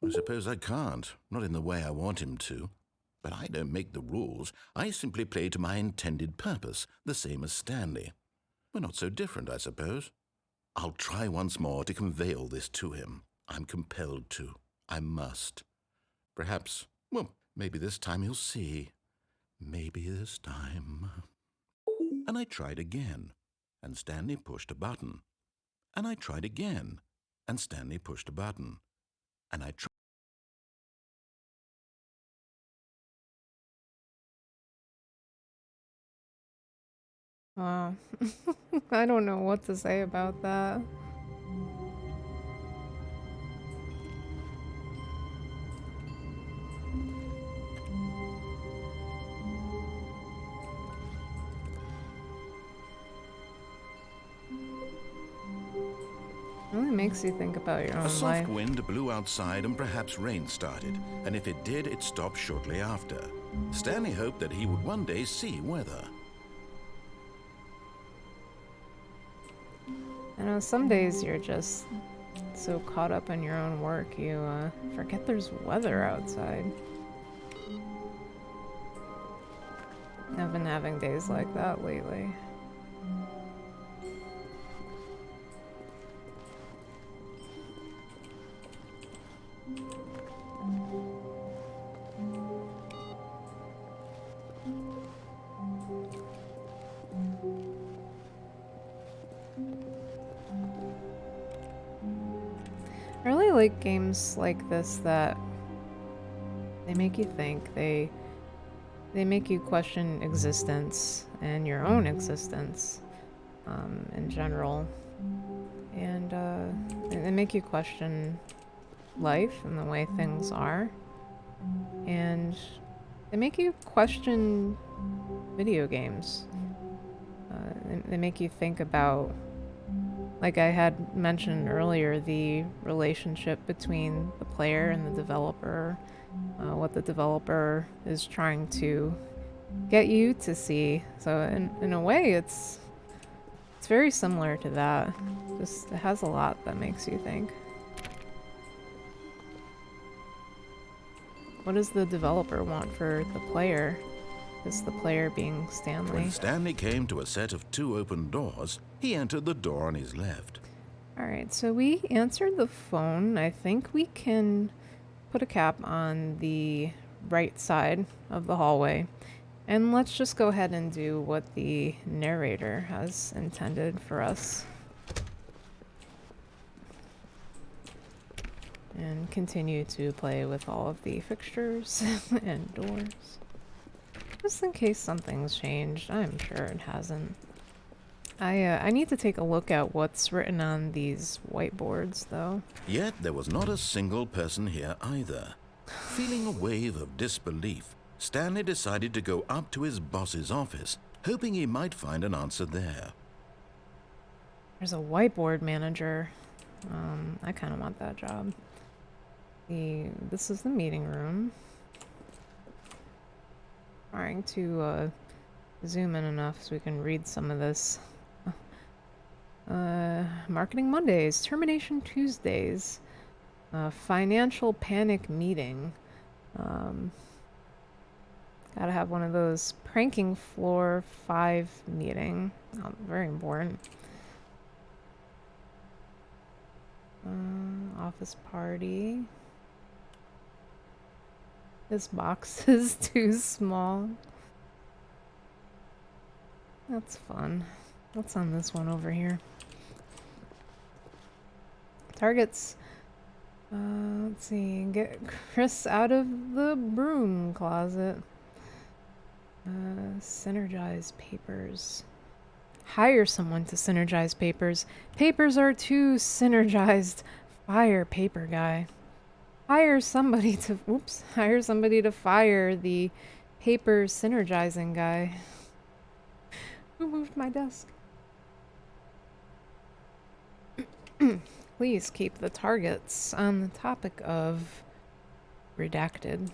I suppose I can't, not in the way I want him to. But I don't make the rules. I simply play to my intended purpose, the same as Stanley. We're not so different, I suppose. I'll try once more to convey all this to him. I'm compelled to. I must. Perhaps, well, maybe this time he'll see. Maybe this time. And I tried again, and Stanley pushed a button. And I tried again, and Stanley pushed a button. And I tried. Wow. I don't know what to say about that. Really makes you think about your own A soft life. wind blew outside and perhaps rain started, and if it did, it stopped shortly after. Stanley hoped that he would one day see weather. I know some days you're just so caught up in your own work, you forget there's weather outside. I've been having days like that lately. I really like games like this that they make you think, they make you question existence and your own existence in general, and they make you question life and the way things are, and they make you question video games. They make you think about, like I had mentioned earlier, the relationship between the player and the developer, what the developer is trying to get you to see. So in a way, it's very similar to that. Just it has a lot that makes you think. What does the developer want for the player? This the player being Stanley. When Stanley came to a set of 2 open doors, he entered the door on his left. Alright, so we answered the phone. I think we can put a cap on the right side of the hallway. And let's just go ahead and do what the narrator has intended for us. And continue to play with all of the fixtures and doors. Just in case something's changed. I'm sure it hasn't. I need to take a look at what's written on these whiteboards, though. Yet there was not a single person here either. Feeling a wave of disbelief, Stanley decided to go up to his boss's office, hoping he might find an answer there. There's a whiteboard manager. I kind of want that job. This is the meeting room. Trying to zoom in enough so we can read some of this. Marketing Mondays, Termination Tuesdays, Financial Panic Meeting. Gotta have one of those. Pranking Floor 5 meeting. Oh, very important. Office party. This box is too small. That's fun. What's on this one over here? Targets. Let's see. Get Chris out of the broom closet. Synergize papers. Hire someone to synergize papers. Papers are too synergized. Fire paper guy. Hire somebody to fire the paper synergizing guy. Who moved my desk? please keep the targets on the topic of redacted.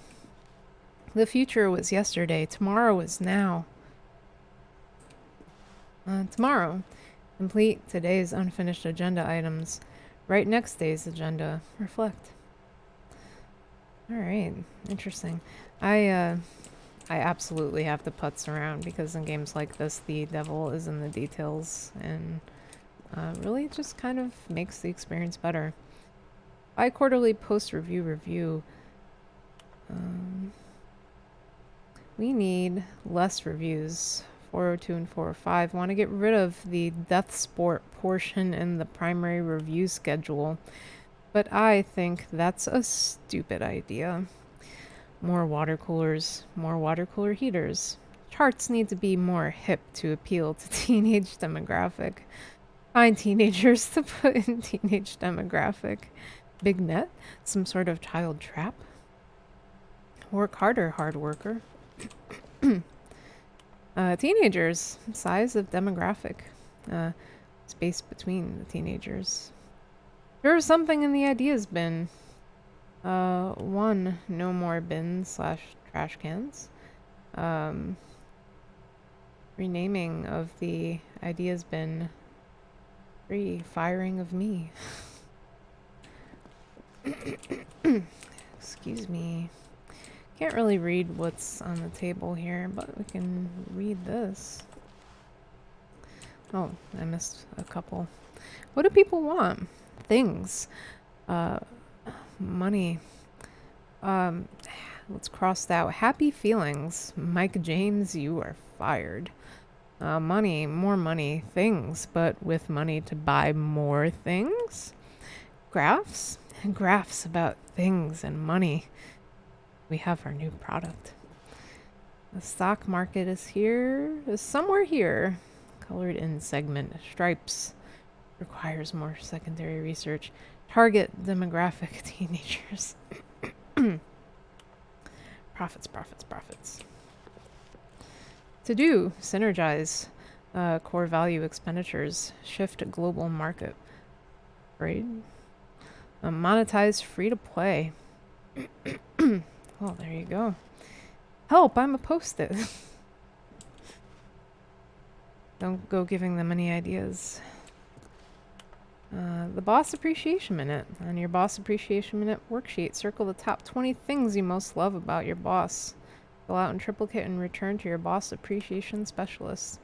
The future was yesterday. Tomorrow is now. Tomorrow, complete today's unfinished agenda items. Write next day's agenda. Reflect. Alright, interesting. I absolutely have to putz around because in games like this, the devil is in the details and really just kind of makes the experience better. Bi-quarterly post-review review. We need less reviews. 402 and 405. Want to get rid of the death sport portion in the primary review schedule. But I think that's a stupid idea. More water coolers, more water cooler heaters. Charts need to be more hip to appeal to teenage demographic. Find teenagers to put in teenage demographic. Big net, some sort of child trap. Work harder, hard worker. Teenagers, size of demographic. Space between the teenagers. There's something in the ideas bin. 1, no more bins / trash cans. Renaming of the ideas bin. 3, firing of me. Excuse me. Can't really read what's on the table here, but we can read this. Oh, I missed a couple. What do people want? Things. Money. Let's cross that out. Happy feelings. Mike James, you are fired. Money, more money. Things, but with money to buy more things. Graphs? Graphs about things and money. We have our new product. The stock market is here. Is somewhere here. Colored in segment. Stripes. Requires more secondary research. Target demographic teenagers. Profits, profits, profits. To do, synergize core value expenditures. Shift global market. Right? Monetize free to play. Well, there you go. Help, I'm a post-it. Don't go giving them any ideas. The Boss Appreciation Minute. On your Boss Appreciation Minute worksheet, circle the top 20 things you most love about your boss. Fill out in triplicate and return to your Boss Appreciation Specialist.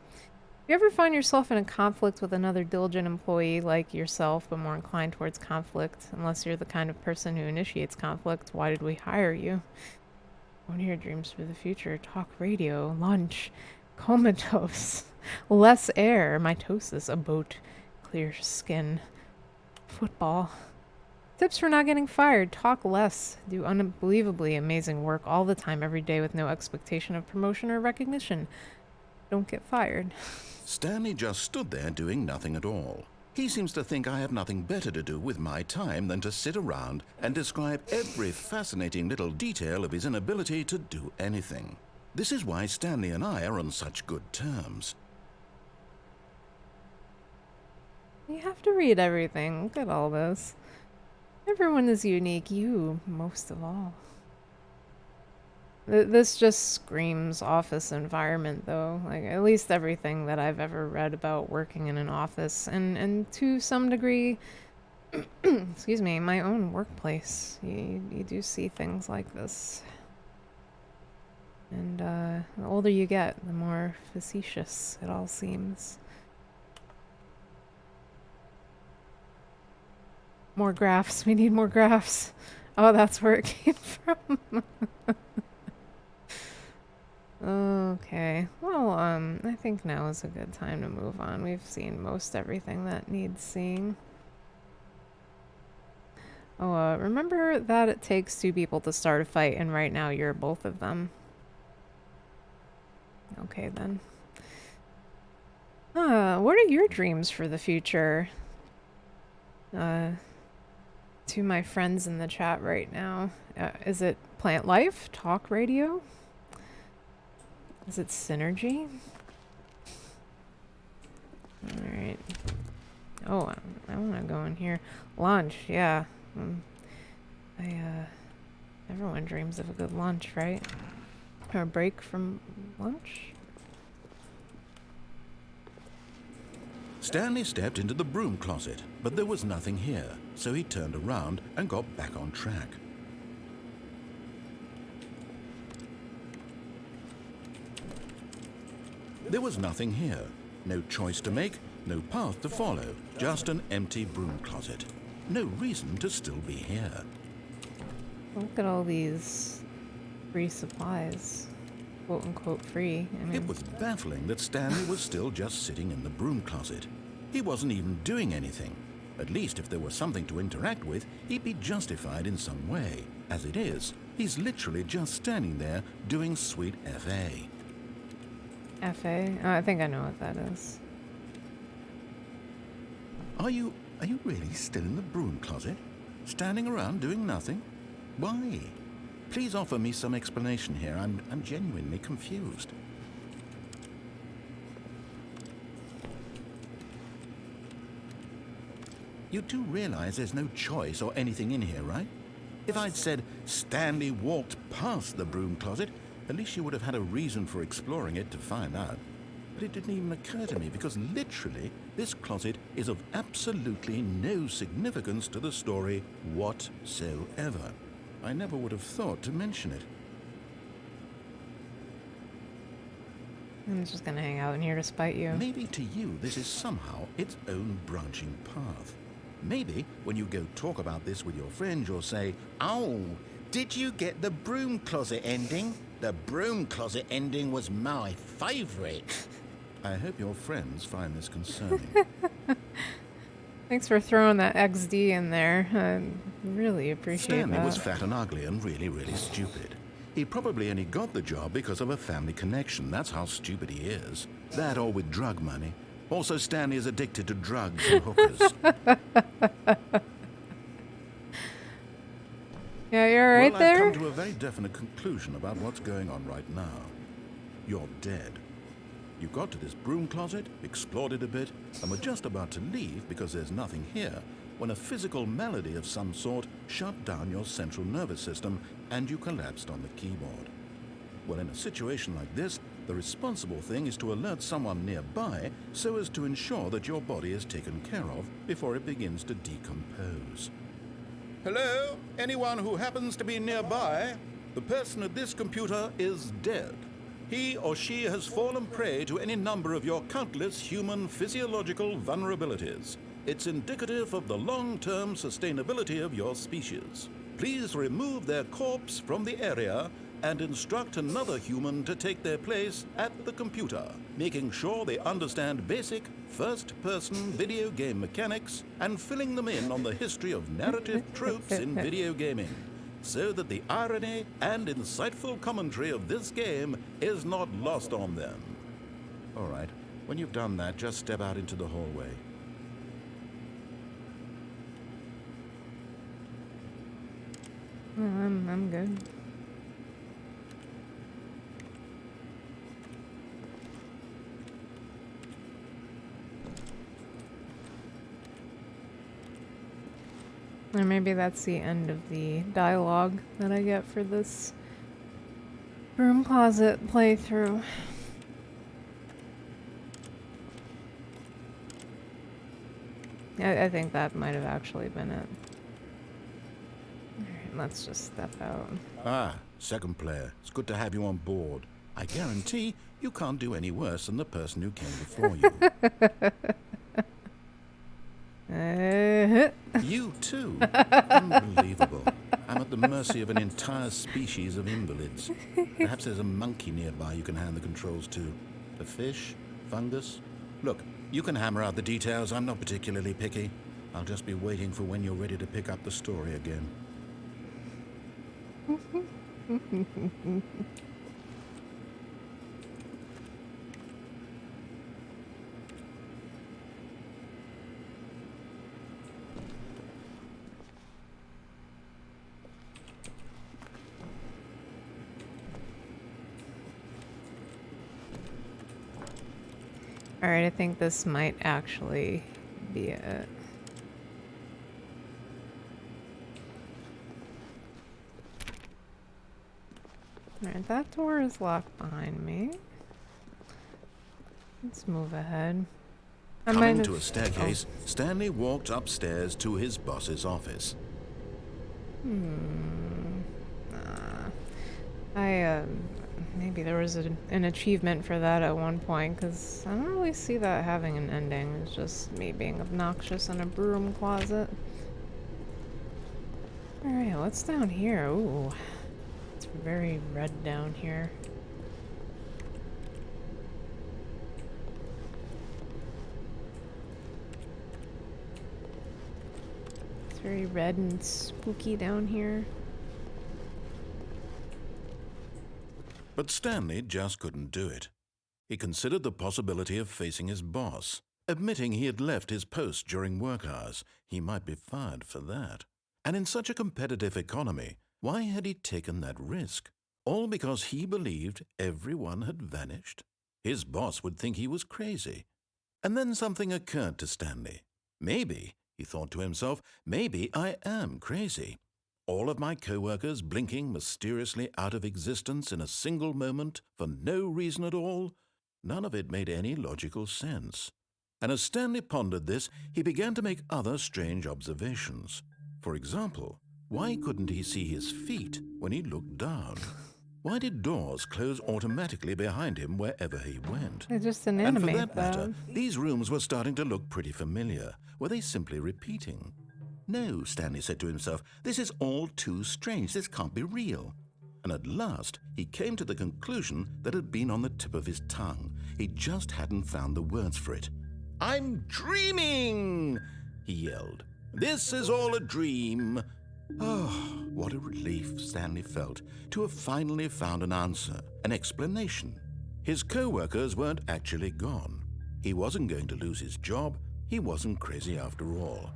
If you ever find yourself in a conflict with another diligent employee like yourself, but more inclined towards conflict, unless you're the kind of person who initiates conflict, why did we hire you? One of your dreams for the future. Talk radio, lunch, comatose, less air, mitosis, a boat, clear skin, football. Tips for not getting fired. Talk less. Do unbelievably amazing work all the time, every day with no expectation of promotion or recognition. Don't get fired. Stanley just stood there doing nothing at all. He seems to think I have nothing better to do with my time than to sit around and describe every fascinating little detail of his inability to do anything. This is why Stanley and I are on such good terms. You have to read everything. Look at all this. Everyone is unique. You, most of all. This just screams office environment, though. Like, at least everything that I've ever read about working in an office, and to some degree, excuse me, my own workplace. You do see things like this. And the older you get, the more facetious it all seems. More graphs. We need more graphs. Oh, that's where it came from. Okay. Well, I think now is a good time to move on. We've seen most everything that needs seeing. Oh, remember that it takes 2 people to start a fight, and right now you're both of them. Okay, then. What are your dreams for the future? To my friends in the chat right now. Is it plant life? Talk radio? Is it synergy? Alright. Oh, I want to go in here. Lunch, yeah. Everyone dreams of a good lunch, right? Or a break from lunch? Stanley stepped into the broom closet, but there was nothing here, so he turned around and got back on track. There was nothing here. No choice to make, no path to follow, just an empty broom closet. No reason to still be here. Look at all these free supplies. Quote unquote free. I mean, It was baffling that Stanley was still just sitting in the broom closet. He wasn't even doing anything. At least if there was something to interact with, he'd be justified in some way. As it is, he's literally just standing there doing sweet FA. FA? Oh, I think I know what that is. Are you really still in the broom closet? Standing around doing nothing? Why? Please offer me some explanation here. I'm genuinely confused. You do realize there's no choice or anything in here, right? If I'd said Stanley walked past the broom closet, at least you would have had a reason for exploring it to find out. But it didn't even occur to me because literally this closet is of absolutely no significance to the story whatsoever. I never would have thought to mention it. I'm just gonna hang out in here to spite you. Maybe to you this is somehow its own branching path. Maybe when you go talk about this with your friends, you'll say, "Oh, did you get the broom closet ending? The broom closet ending was my favorite." I hope your friends find this concerning. Thanks for throwing that XD in there. I really appreciate Stanley that. was fat and ugly and really, really stupid. He probably only got the job because of a family connection. That's how stupid he is. That or with drug money. Also, Stanley is addicted to drugs and hookers. Yeah, you're right Well, there. I've come to a very definite conclusion about what's going on right now. You're dead. You got to this broom closet, explored it a bit, and were just about to leave because there's nothing here, when a physical malady of some sort shut down your central nervous system and you collapsed on the keyboard. Well, in a situation like this, the responsible thing is to alert someone nearby so as to ensure that your body is taken care of before it begins to decompose. Hello? Anyone who happens to be nearby? The person at this computer is dead. He or she has fallen prey to any number of your countless human physiological vulnerabilities. It's indicative of the long-term sustainability of your species. Please remove their corpse from the area and instruct another human to take their place at the computer, making sure they understand basic first-person video game mechanics and filling them in on the history of narrative tropes in video gaming, so that the irony and insightful commentary of this game is not lost on them. All right, when you've done that, just step out into the hallway. I'm good. Or maybe that's the end of the dialogue that I get for this broom closet playthrough. I think that might have actually been it. Alright, let's just step out. Ah, second player. It's good to have you on board. I guarantee you can't do any worse than the person who came before you. You too? Unbelievable. I'm at the mercy of an entire species of invalids. Perhaps there's a monkey nearby you can hand the controls to. A fish? Fungus? Look, you can hammer out the details. I'm not particularly picky. I'll just be waiting for when you're ready to pick up the story again. Alright, I think this might actually could be it. Alright, that door is locked behind me. Let's move ahead. Coming to a staircase, Stanley walked upstairs to his boss's office. Maybe there was an achievement for that at one point, because I don't really see that having an ending. It's just me being obnoxious in a broom closet. Alright, what's down here? Ooh, it's very red down here. It's very red and spooky down here. But Stanley just couldn't do it. He considered the possibility of facing his boss. Admitting he had left his post during work hours, he might be fired for that. And in such a competitive economy, why had he taken that risk? All because he believed everyone had vanished? His boss would think he was crazy. And then something occurred to Stanley. Maybe, he thought to himself, maybe I am crazy. All of my co-workers blinking mysteriously out of existence in a single moment for no reason at all? None of it made any logical sense. And as Stanley pondered this, he began to make other strange observations. For example, why couldn't he see his feet when he looked down? Why did doors close automatically behind him wherever he went? They just didn't And for animate that matter, them. these rooms were starting to look pretty familiar. Were they simply repeating? No, Stanley said to himself, this is all too strange. This can't be real. And at last, he came to the conclusion that had been on the tip of his tongue. He just hadn't found the words for it. I'm dreaming, he yelled. This is all a dream. Oh, what a relief Stanley felt to have finally found an answer, an explanation. His co-workers weren't actually gone. He wasn't going to lose his job. He wasn't crazy after all.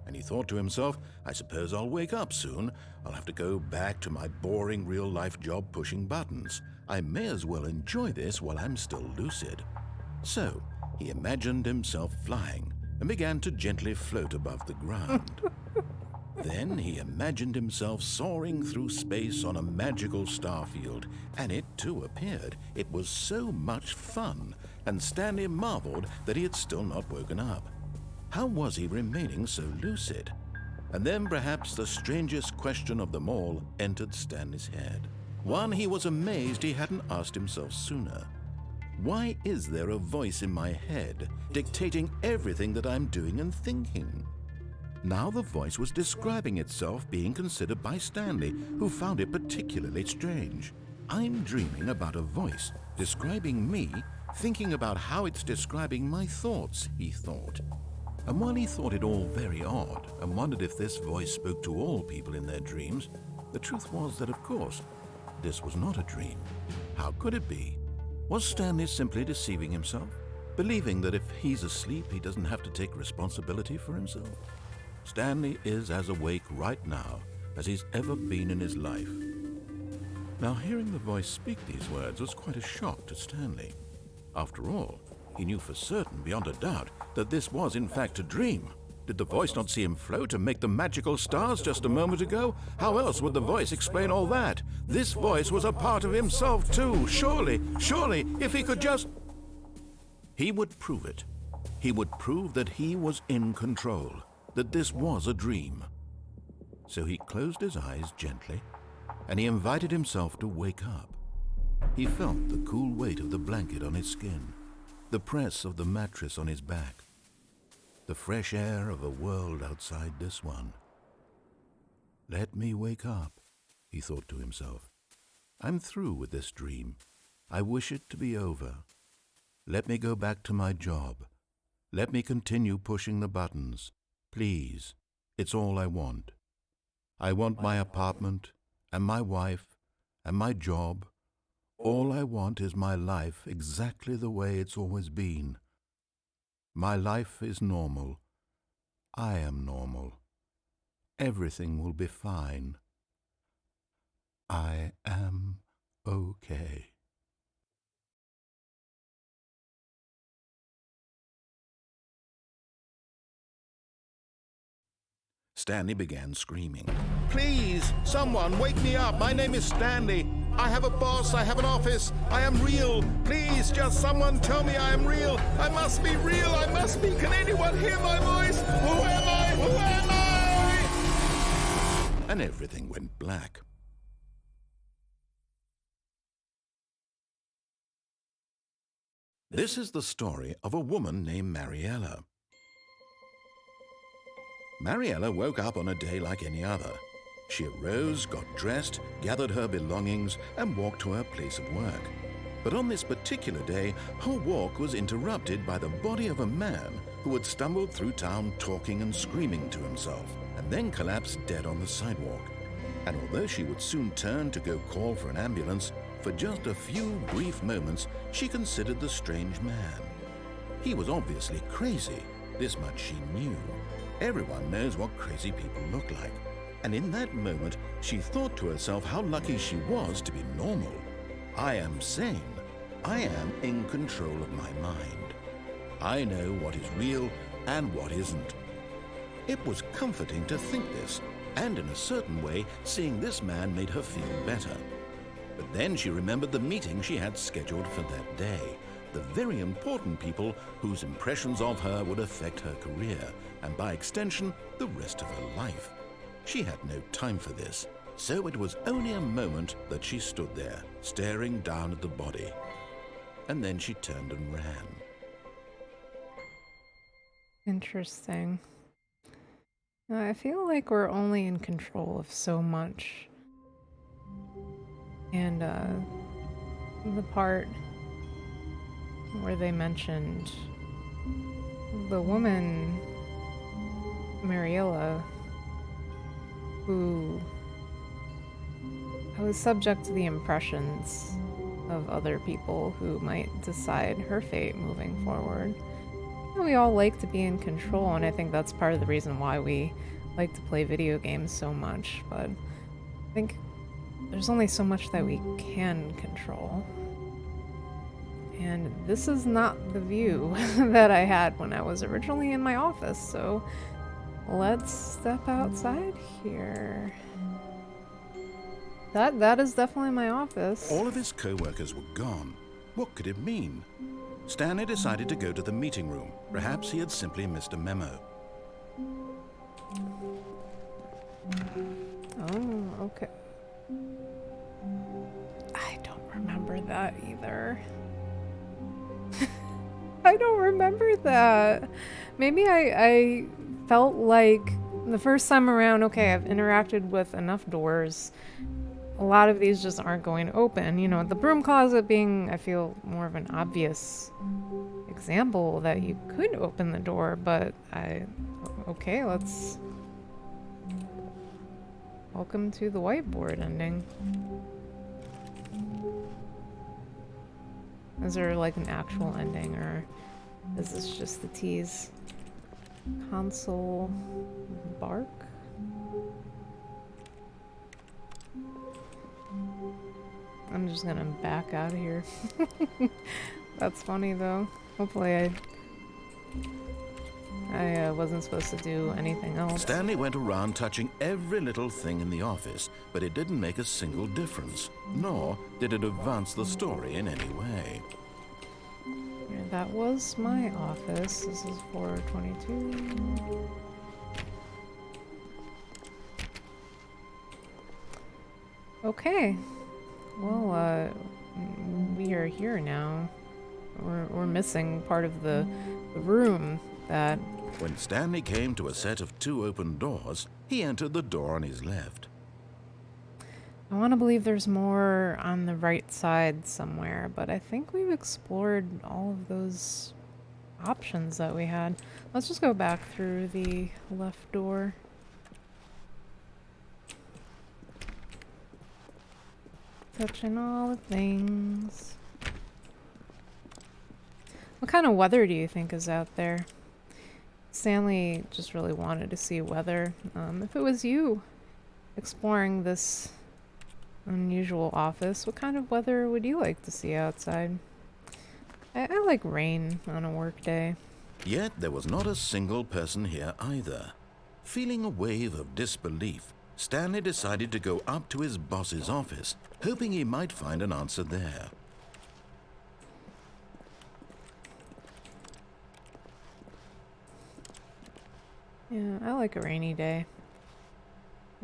And he thought to himself, I suppose I'll wake up soon. I'll have to go back to my boring real-life job pushing buttons. I may as well enjoy this while I'm still lucid. So, he imagined himself flying and began to gently float above the ground. Then he imagined himself soaring through space on a magical starfield, and it too appeared. It was so much fun, and Stanley marveled that he had still not woken up. How was he remaining so lucid? And then perhaps the strangest question of them all entered Stanley's head. One he was amazed he hadn't asked himself sooner. Why is there a voice in my head dictating everything that I'm doing and thinking? Now the voice was describing itself being considered by Stanley, who found it particularly strange. I'm dreaming about a voice describing me, thinking about how it's describing my thoughts, he thought. And while he thought it all very odd and wondered if this voice spoke to all people in their dreams, the truth was that, of course, this was not a dream. How could it be? Was Stanley simply deceiving himself, believing that if he's asleep, he doesn't have to take responsibility for himself? Stanley is as awake right now as he's ever been in his life. Now, hearing the voice speak these words was quite a shock to Stanley. After all, he knew for certain, beyond a doubt, that this was in fact a dream. Did the voice not see him float and make the magical stars just a moment ago? How else would the voice explain all that? This voice was a part of himself too. Surely, if he could just... He would prove it. He would prove that he was in control, that this was a dream. So he closed his eyes gently, and he invited himself to wake up. He felt the cool weight of the blanket on his skin, the press of the mattress on his back, the fresh air of a world outside this one. Let me wake up, he thought to himself. I'm through with this dream. I wish it to be over. Let me go back to my job. Let me continue pushing the buttons. Please, it's all I want. I want my apartment, and my wife, and my job. All I want is my life exactly the way it's always been. My life is normal. I am normal. Everything will be fine. I am okay. Stanley began screaming. Please, someone, wake me up. My name is Stanley. I have a boss. I have an office. I am real. Please, just someone tell me I am real. I must be real. I must be. Can anyone hear my voice? Who am I? Who am I? And everything went black. This is the story of a woman named Mariella. Mariella woke up on a day like any other. She arose, got dressed, gathered her belongings, and walked to her place of work. But on this particular day, her walk was interrupted by the body of a man who had stumbled through town talking and screaming to himself, and then collapsed dead on the sidewalk. And although she would soon turn to go call for an ambulance, for just a few brief moments she considered the strange man. He was obviously crazy, this much she knew. Everyone knows what crazy people look like. And in that moment, she thought to herself how lucky she was to be normal. I am sane. I am in control of my mind. I know what is real and what isn't. It was comforting to think this, and in a certain way, seeing this man made her feel better. But then she remembered the meeting she had scheduled for that day, the very important people whose impressions of her would affect her career, and by extension, the rest of her life. She had no time for this, so it was only a moment that she stood there, staring down at the body. And then she turned and ran. Interesting. I feel like we're only in control of so much. And the part where they mentioned the woman, Mariella, who was subject to the impressions of other people who might decide her fate moving forward. We all like to be in control, and I think that's part of the reason why we like to play video games so much, but I think there's only so much that we can control. And this is not the view that I had when I was originally in my office, so let's step outside here. That is definitely my office. All of his co-workers were gone. What could it mean? Stanley decided to go to the meeting room. Perhaps he had simply missed a memo. Oh, okay. I don't remember that either. I don't remember that. Maybe I felt like the first time around, okay, I've interacted with enough doors. A lot of these just aren't going to open. You know, the broom closet being, I feel, more of an obvious example that you could open the door, but okay, let's... Welcome to the whiteboard ending. Is there like an actual ending, or is this just the tease? Console bark? I'm just gonna back out of here. That's funny though. Hopefully I wasn't supposed to do anything else. Stanley went around touching every little thing in the office, but it didn't make a single difference, nor did it advance the story in any way. Yeah, that was my office. This is 422. Okay. Well, we are here now. We're missing part of the room that... When Stanley came to a set of 2 open doors, he entered the door on his left. I want to believe there's more on the right side somewhere, but I think we've explored all of those options that we had. Let's just go back through the left door. Touching all the things. What kind of weather do you think is out there? Stanley just really wanted to see weather. If it was you exploring this unusual office, what kind of weather would you like to see outside? I like rain on a work day. Yet there was not a single person here either. Feeling a wave of disbelief, Stanley decided to go up to his boss's office, hoping he might find an answer there. Yeah, I like a rainy day.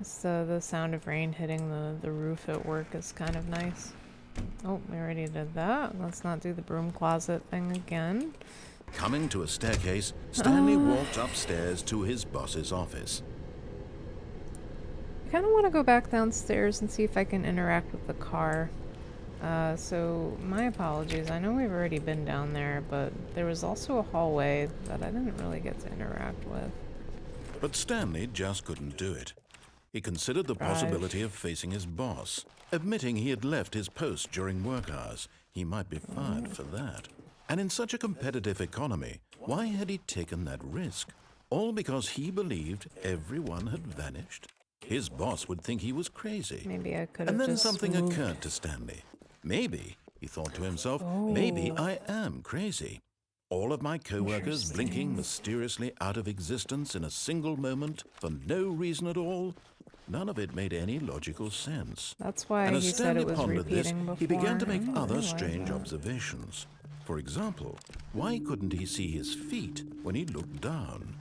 It's the sound of rain hitting the roof at work is kind of nice. Oh, we already did that. Let's not do the broom closet thing again. Coming to a staircase, Stanley walked upstairs to his boss's office. I kind of want to go back downstairs and see if I can interact with the car. So my apologies. I know we've already been down there, but there was also a hallway that I didn't really get to interact with. But Stanley just couldn't do it. He considered the possibility of facing his boss, admitting he had left his post during work hours. He might be fired for that. And in such a competitive economy, why had he taken that risk? All because he believed everyone had vanished? His boss would think he was crazy. Maybe I could have And then just something moved. occurred to Stanley. Maybe, he thought to himself, maybe I am crazy. All of my co-workers blinking mysteriously out of existence in a single moment for no reason at all. None of it made any logical sense. That's why And he as said Stanley it was pondered this, repeating before. he began to make I didn't other realize strange that. observations. For example, why couldn't he see his feet when he looked down?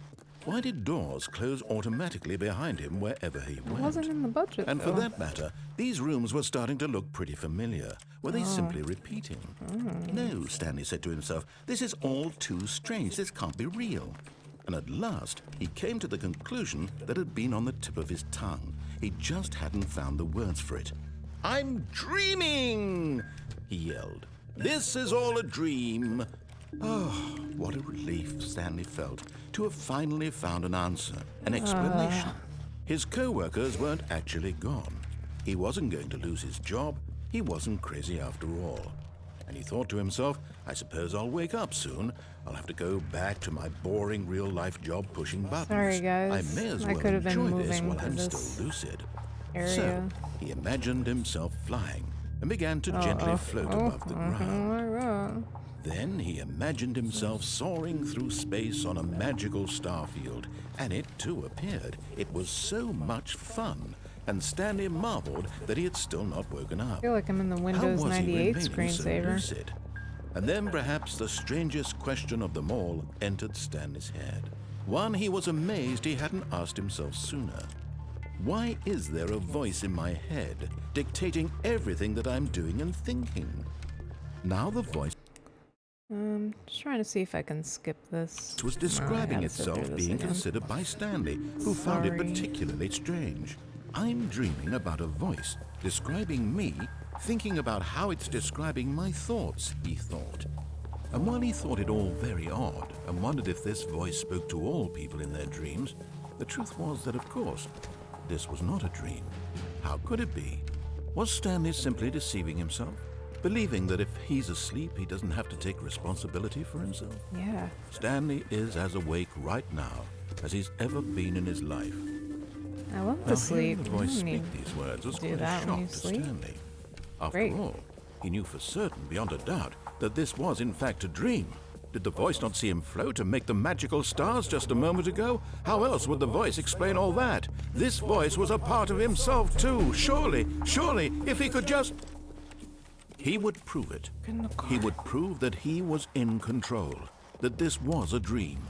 Why did doors close automatically behind him wherever he It went? wasn't in the budget, And for though. that matter, these rooms were starting to look pretty familiar. Were they simply repeating? No, Stanley said to himself, this is all too strange. This can't be real. And at last, he came to the conclusion that had been on the tip of his tongue. He just hadn't found the words for it. I'm dreaming, he yelled. This is all a dream. Oh, what a relief Stanley felt to have finally found an answer, an explanation. His co-workers weren't actually gone. He wasn't going to lose his job. He wasn't crazy after all. And he thought to himself, I suppose I'll wake up soon. I'll have to go back to my boring real-life job pushing buttons. Sorry, guys. I may as I well could have been enjoy this moving while to I'm this still lucid. area. So he imagined himself flying and began to gently float above the ground. Then he imagined himself soaring through space on a magical starfield, and it too appeared. It was so much fun, and Stanley marveled that he had still not woken I up. feel like I'm in the How Windows was he 98 remaining so screensaver. lucid? And then perhaps the strangest question of them all entered Stanley's head. One he was amazed he hadn't asked himself sooner. Why is there a voice in my head dictating everything that I'm doing and thinking? Now the voice Just trying to see if I can skip this. was No, I describing gotta sit itself through this being again. considered by Stanley, who found it Sorry. particularly strange. I'm dreaming about a voice describing me, thinking about how it's describing my thoughts, he thought. And while he thought it all very odd and wondered if this voice spoke to all people in their dreams, the truth was that, of course, this was not a dream. How could it be? Was Stanley simply deceiving himself? Believing that if he's asleep, he doesn't have to take responsibility for himself? Yeah. Stanley is as awake right now as he's ever been in his life. I love Now, to hearing sleep. the I voice don't need speak these words was to do quite a that when you shock to sleep. Stanley. After Great. all, he knew for certain, beyond a doubt, that this was in fact a dream. Did the voice not see him float and make the magical stars just a moment ago? How else would the voice explain all that? This voice was a part of himself too. Surely, if he could just... He would prove it. Get in the car. He would prove that he was in control, that this was a dream.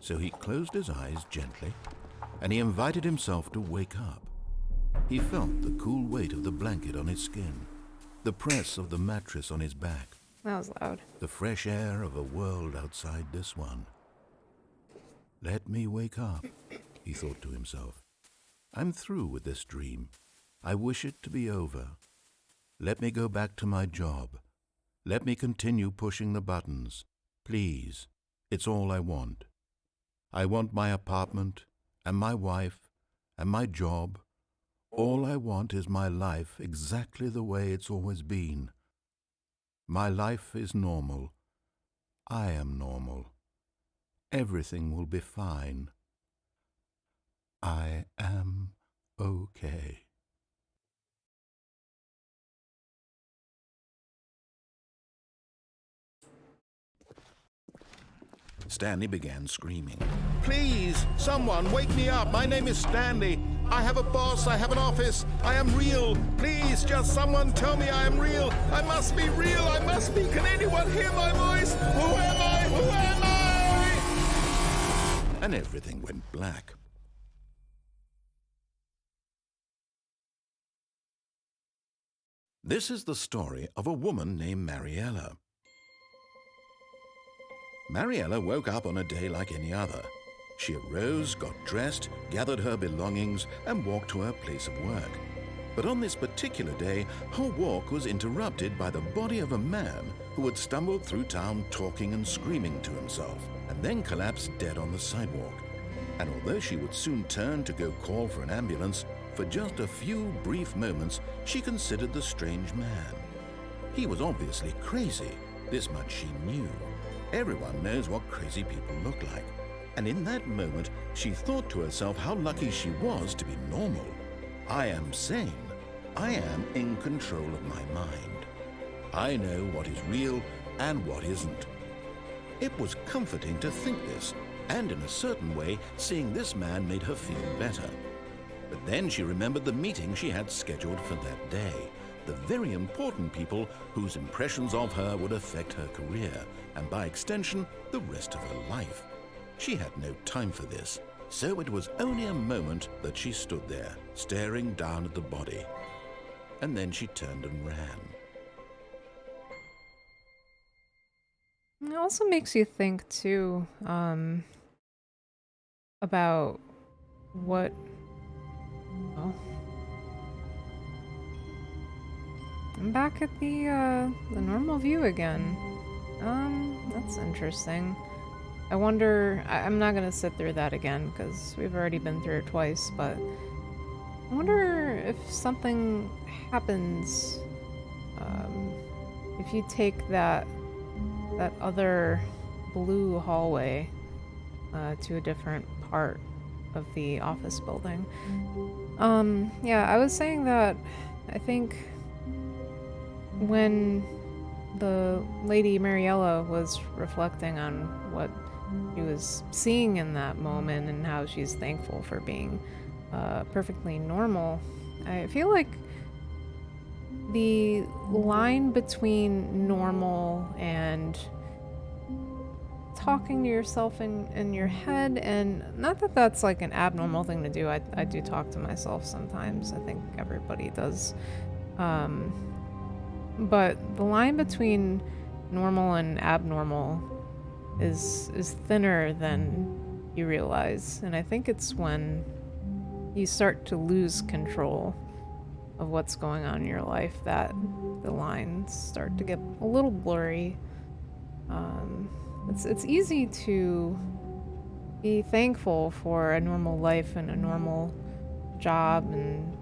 So he closed his eyes gently, and he invited himself to wake up. He felt the cool weight of the blanket on his skin, the press of the mattress on his back, That was loud. the fresh air of a world outside this one. Let me wake up, he thought to himself. I'm through with this dream. I wish it to be over. Let me go back to my job. Let me continue pushing the buttons. Please, it's all I want. I want my apartment, and my wife, and my job. All I want is my life exactly the way it's always been. My life is normal. I am normal. Everything will be fine. I am okay. Stanley began screaming. Please, someone, wake me up. My name is Stanley. I have a boss. I have an office. I am real. Please, just someone tell me I am real. I must be real. I must be. Can anyone hear my voice? Who am I? Who am I? And everything went black. This is the story of a woman named Mariella. Mariella woke up on a day like any other. She arose, got dressed, gathered her belongings, and walked to her place of work. But on this particular day, her walk was interrupted by the body of a man who had stumbled through town talking and screaming to himself, and then collapsed dead on the sidewalk. And although she would soon turn to go call for an ambulance, for just a few brief moments, she considered the strange man. He was obviously crazy. This much she knew. Everyone knows what crazy people look like. And in that moment, she thought to herself how lucky she was to be normal. I am sane. I am in control of my mind. I know what is real and what isn't. It was comforting to think this, and in a certain way, seeing this man made her feel better. But then she remembered the meeting she had scheduled for that day, the very important people whose impressions of her would affect her career, and by extension, the rest of her life. She had no time for this, so it was only a moment that she stood there, staring down at the body. And then she turned and ran. It also makes you think, too, about what... Well, I'm back at the normal view again. That's interesting. I wonder... I'm not gonna sit through that again, because we've already been through it twice, but... I wonder if something happens, if you take that other blue hallway, to a different part of the office building. Yeah, I was saying that I think when the lady Mariella was reflecting on what she was seeing in that moment and how she's thankful for being perfectly normal, I feel like the line between normal and talking to yourself in your head, and not that that's like an abnormal thing to do. I do talk to myself sometimes. I think everybody does. But the line between normal and abnormal is thinner than you realize. And I think it's when you start to lose control of what's going on in your life that the lines start to get a little blurry. It's easy to be thankful for a normal life and a normal job and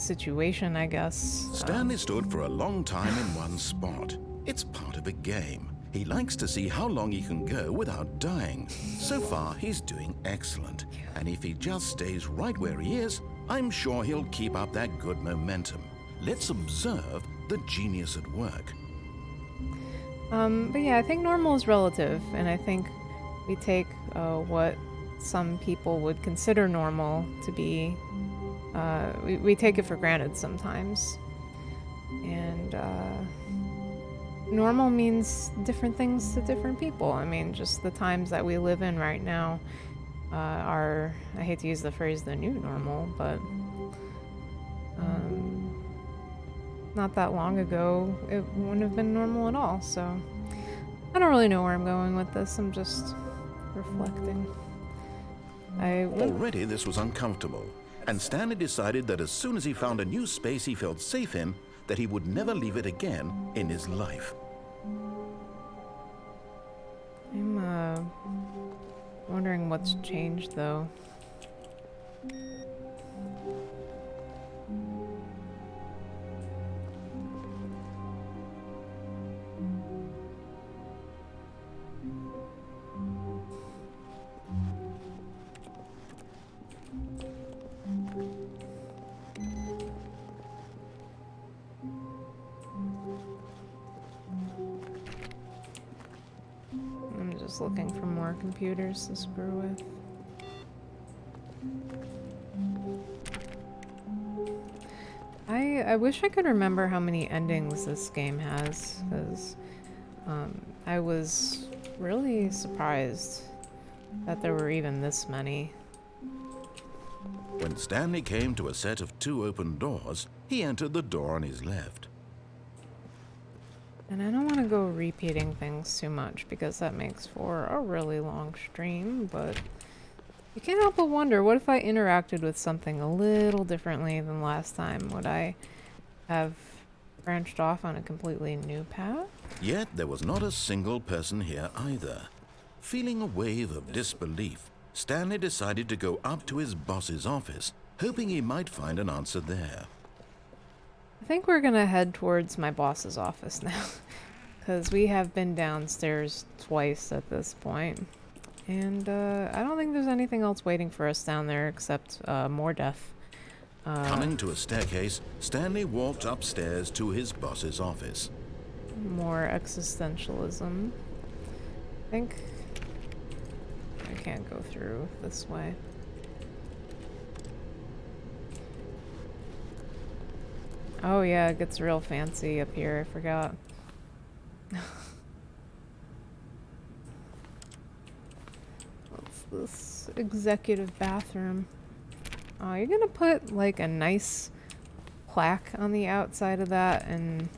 situation, I guess. Stanley stood for a long time in one spot. It's part of a game. He likes to see how long he can go without dying. So far, he's doing excellent. And if he just stays right where he is, I'm sure he'll keep up that good momentum. Let's observe the genius at work. But yeah, I think normal is relative, and I think we take what some people would consider normal to be, we take it for granted sometimes. And normal means different things to different people. I mean, just the times that we live in right now are, I hate to use the phrase the new normal, but not that long ago, it wouldn't have been normal at all, so I don't really know where I'm going with this. I'm just reflecting. Already this was uncomfortable, and Stanley decided that as soon as he found a new space he felt safe in, that he would never leave it again in his life. I'm wondering what's changed, though. just looking for more computers to screw with. I wish I could remember how many endings this game has, because I was really surprised that there were even this many. When Stanley came to a set of 2 open doors, he entered the door on his left. And I don't want to go repeating things too much because that makes for a really long stream, but you can't help but wonder, what if I interacted with something a little differently than last time? Would I have branched off on a completely new path? Yet there was not a single person here either. Feeling a wave of disbelief, Stanley decided to go up to his boss's office, hoping he might find an answer there. I think we're gonna head towards my boss's office now, because we have been downstairs twice at this point. And I don't think there's anything else waiting for us down there except more death. Coming to a staircase, Stanley walked upstairs to his boss's office. More existentialism. I think I can't go through this way. Oh yeah, it gets real fancy up here, I forgot. What's this? Executive bathroom. Oh, you're gonna put like a nice plaque on the outside of that and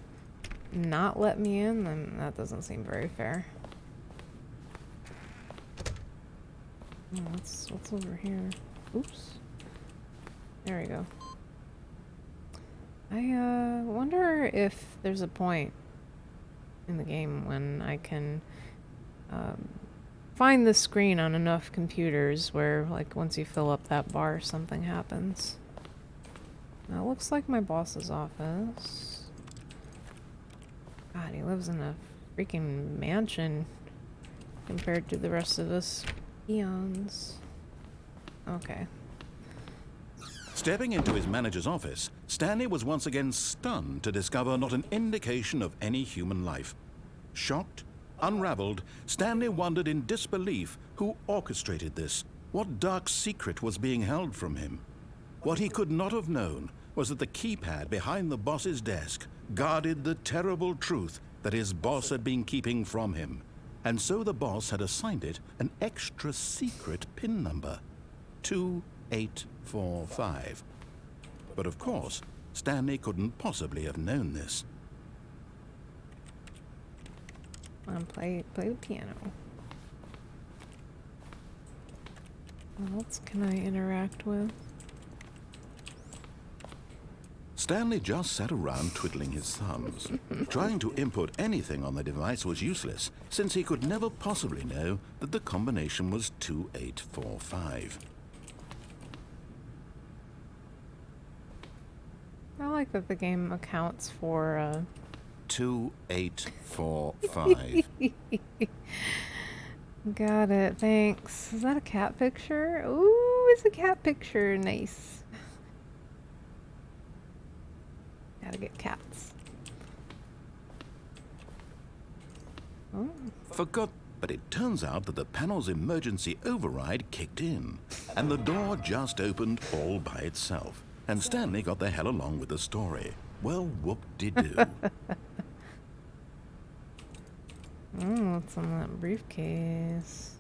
not let me in? Then that doesn't seem very fair. Oh, what's over here? Oops. There we go. I wonder if there's a point in the game when I can find the screen on enough computers where, like, once you fill up that bar, something happens. Now, it looks like my boss's office. God, he lives in a freaking mansion compared to the rest of us peons. Okay. Stepping into his manager's office, Stanley was once again stunned to discover not an indication of any human life. Shocked, unraveled, Stanley wondered in disbelief who orchestrated this, what dark secret was being held from him. What he could not have known was that the keypad behind the boss's desk guarded the terrible truth that his boss had been keeping from him. And so the boss had assigned it an extra secret PIN number, 2845. But of course, Stanley couldn't possibly have known this. Play the piano. What else can I interact with? Stanley just sat around twiddling his thumbs. Trying to input anything on the device was useless, since he could never possibly know that the combination was 2845. I like that the game accounts for 2845. Got it, thanks. Is that a cat picture? Ooh, it's a cat picture. Nice. Gotta get cats. Oh. Forgot, but it turns out that the panel's emergency override kicked in, and the door just opened all by itself. And Stanley got the hell along with the story. Well, whoop-de-doo. What's in that briefcase?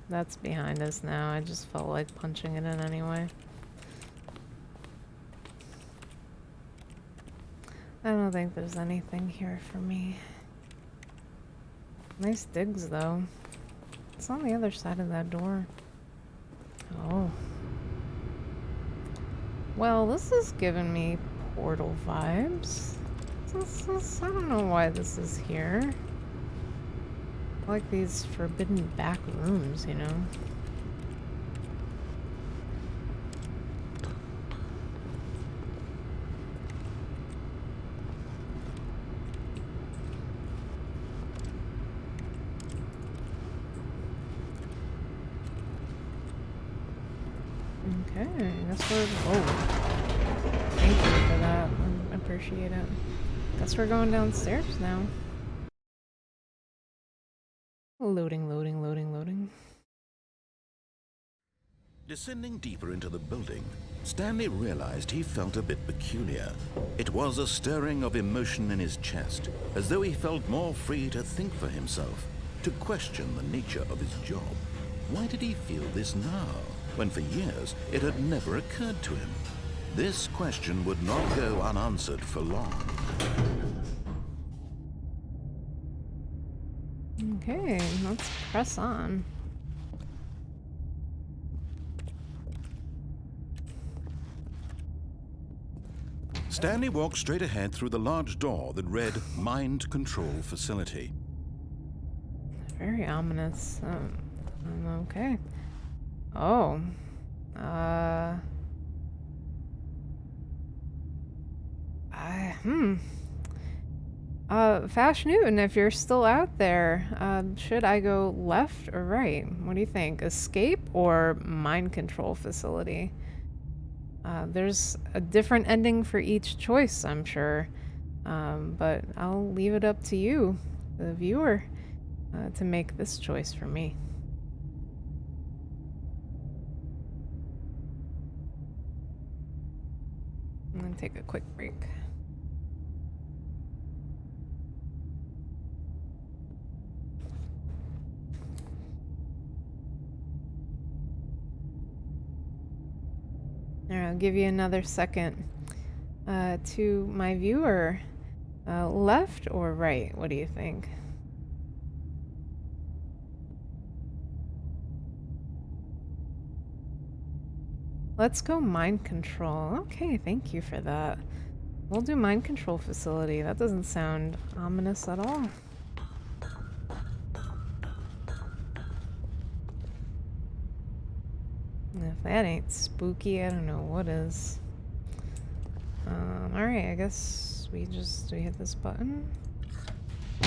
That's behind us now. I just felt like punching it in anyway. I don't think there's anything here for me. Nice digs, though. It's on the other side of that door. Oh. Well, this is giving me Portal vibes. I don't know why this is here. I like these forbidden back rooms, you know? Okay, guess we're... Whoa. Thank you for that. I appreciate it. Guess we're going downstairs now. Loading, loading, loading, loading. Descending deeper into the building, Stanley realized he felt a bit peculiar. It was a stirring of emotion in his chest, as though he felt more free to think for himself, to question the nature of his job. Why did he feel this now, when for years it had never occurred to him? This question would not go unanswered for long. Okay, let's press on. Stanley walked straight ahead through the large door that read Mind Control Facility. Very ominous. Okay. Oh. Fash Newton, if you're still out there, should I go left or right? What do you think? Escape or mind control facility? There's a different ending for each choice, I'm sure. But I'll leave it up to you, the viewer, to make this choice for me. I'm gonna take a quick break. I'll give you another second. To my viewer, left or right? What do you think? Let's go mind control. Okay, thank you for that. We'll do mind control facility. That doesn't sound ominous at all. If that ain't spooky, I don't know what is. Alright, I guess we hit this button.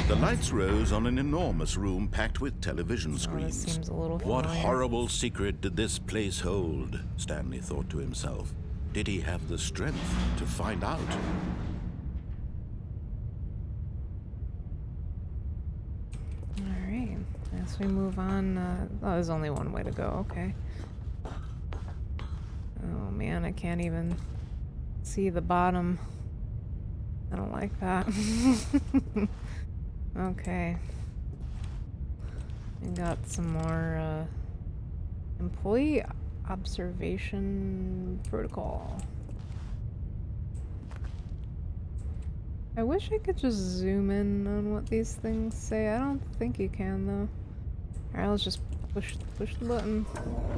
The lights rose on an enormous room packed with television screens. This seems a little What familiar. horrible secret did this place hold? Stanley thought to himself. Did he have the strength to find out? Alright, as we move on, oh, there's only one way to go, okay. Oh man, I can't even see the bottom. I don't like that. Okay. We got some more, employee observation protocol. I wish I could just zoom in on what these things say. I don't think you can, though. Alright, let's just push the button.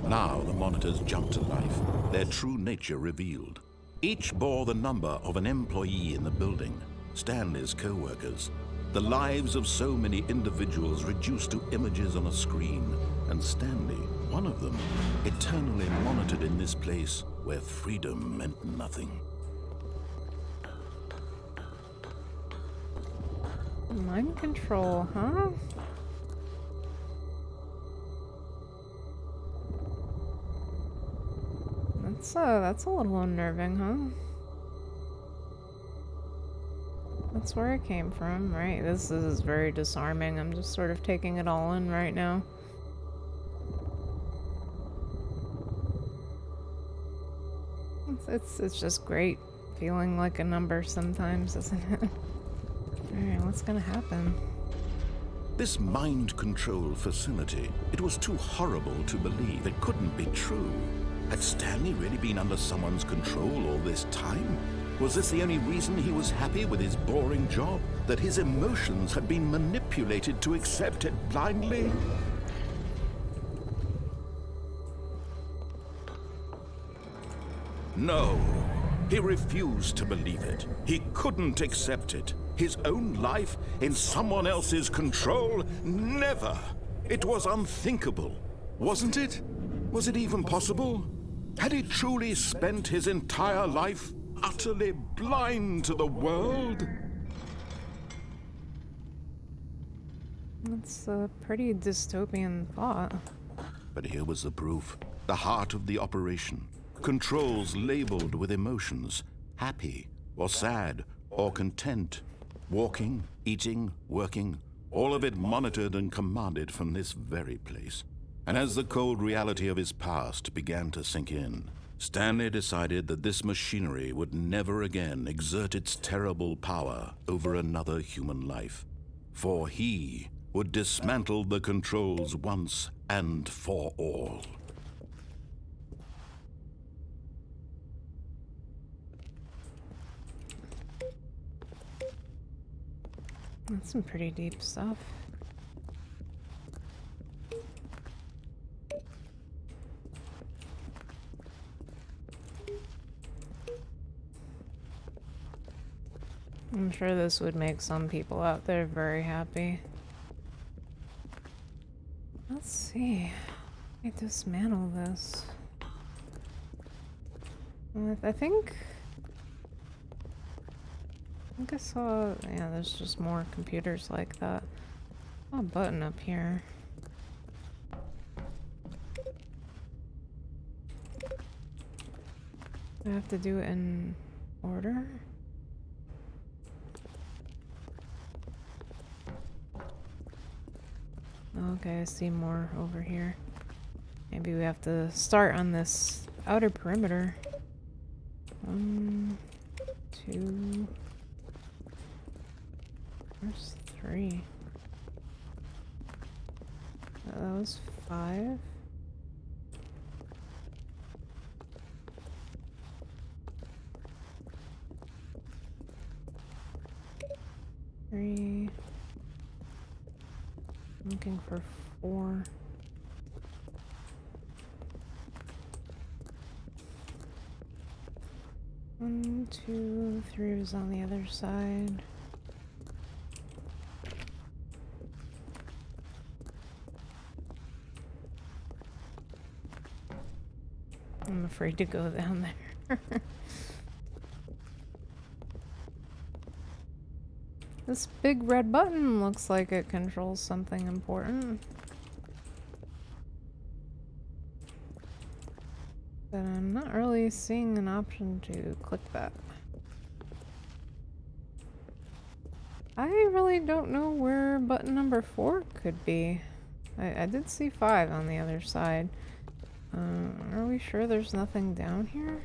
Now the monitors jumped to life, their true nature revealed. Each bore the number of an employee in the building, Stanley's co-workers. The lives of so many individuals reduced to images on a screen, and Stanley, one of them, eternally monitored in this place where freedom meant nothing. Mind control, huh? That's a little unnerving, huh? That's where it came from, right? This is very disarming. I'm just sort of taking it all in right now. It's just great feeling like a number sometimes, isn't it? Alright, what's gonna happen? This mind control facility, it was too horrible to believe. It couldn't be true. Had Stanley really been under someone's control all this time? Was this the only reason he was happy with his boring job? That his emotions had been manipulated to accept it blindly? No, he refused to believe it. He couldn't accept it. His own life in someone else's control? Never! It was unthinkable, wasn't it? Was it even possible? Had he truly spent his entire life utterly blind to the world? That's a pretty dystopian thought. But here was the proof, the heart of the operation. Controls labeled with emotions, happy or sad or content. Walking, eating, working, all of it monitored and commanded from this very place. And as the cold reality of his past began to sink in, Stanley decided that this machinery would never again exert its terrible power over another human life. For he would dismantle the controls once and for all. That's some pretty deep stuff. I'm sure this would make some people out there very happy. Let's see. I dismantle this. I think I saw, yeah, there's just more computers like that. Oh, a button up here. I have to do it in order? Okay, I see more over here. Maybe we have to start on this outer perimeter. 1, 2... Where's 3? That was 5. Three. Looking for 4. One, 2, 3 was on the other side. I'm afraid to go down there. This big red button looks like it controls something important. But I'm not really seeing an option to click that. I really don't know where button number 4 could be. I did see 5 on the other side. Are we sure there's nothing down here?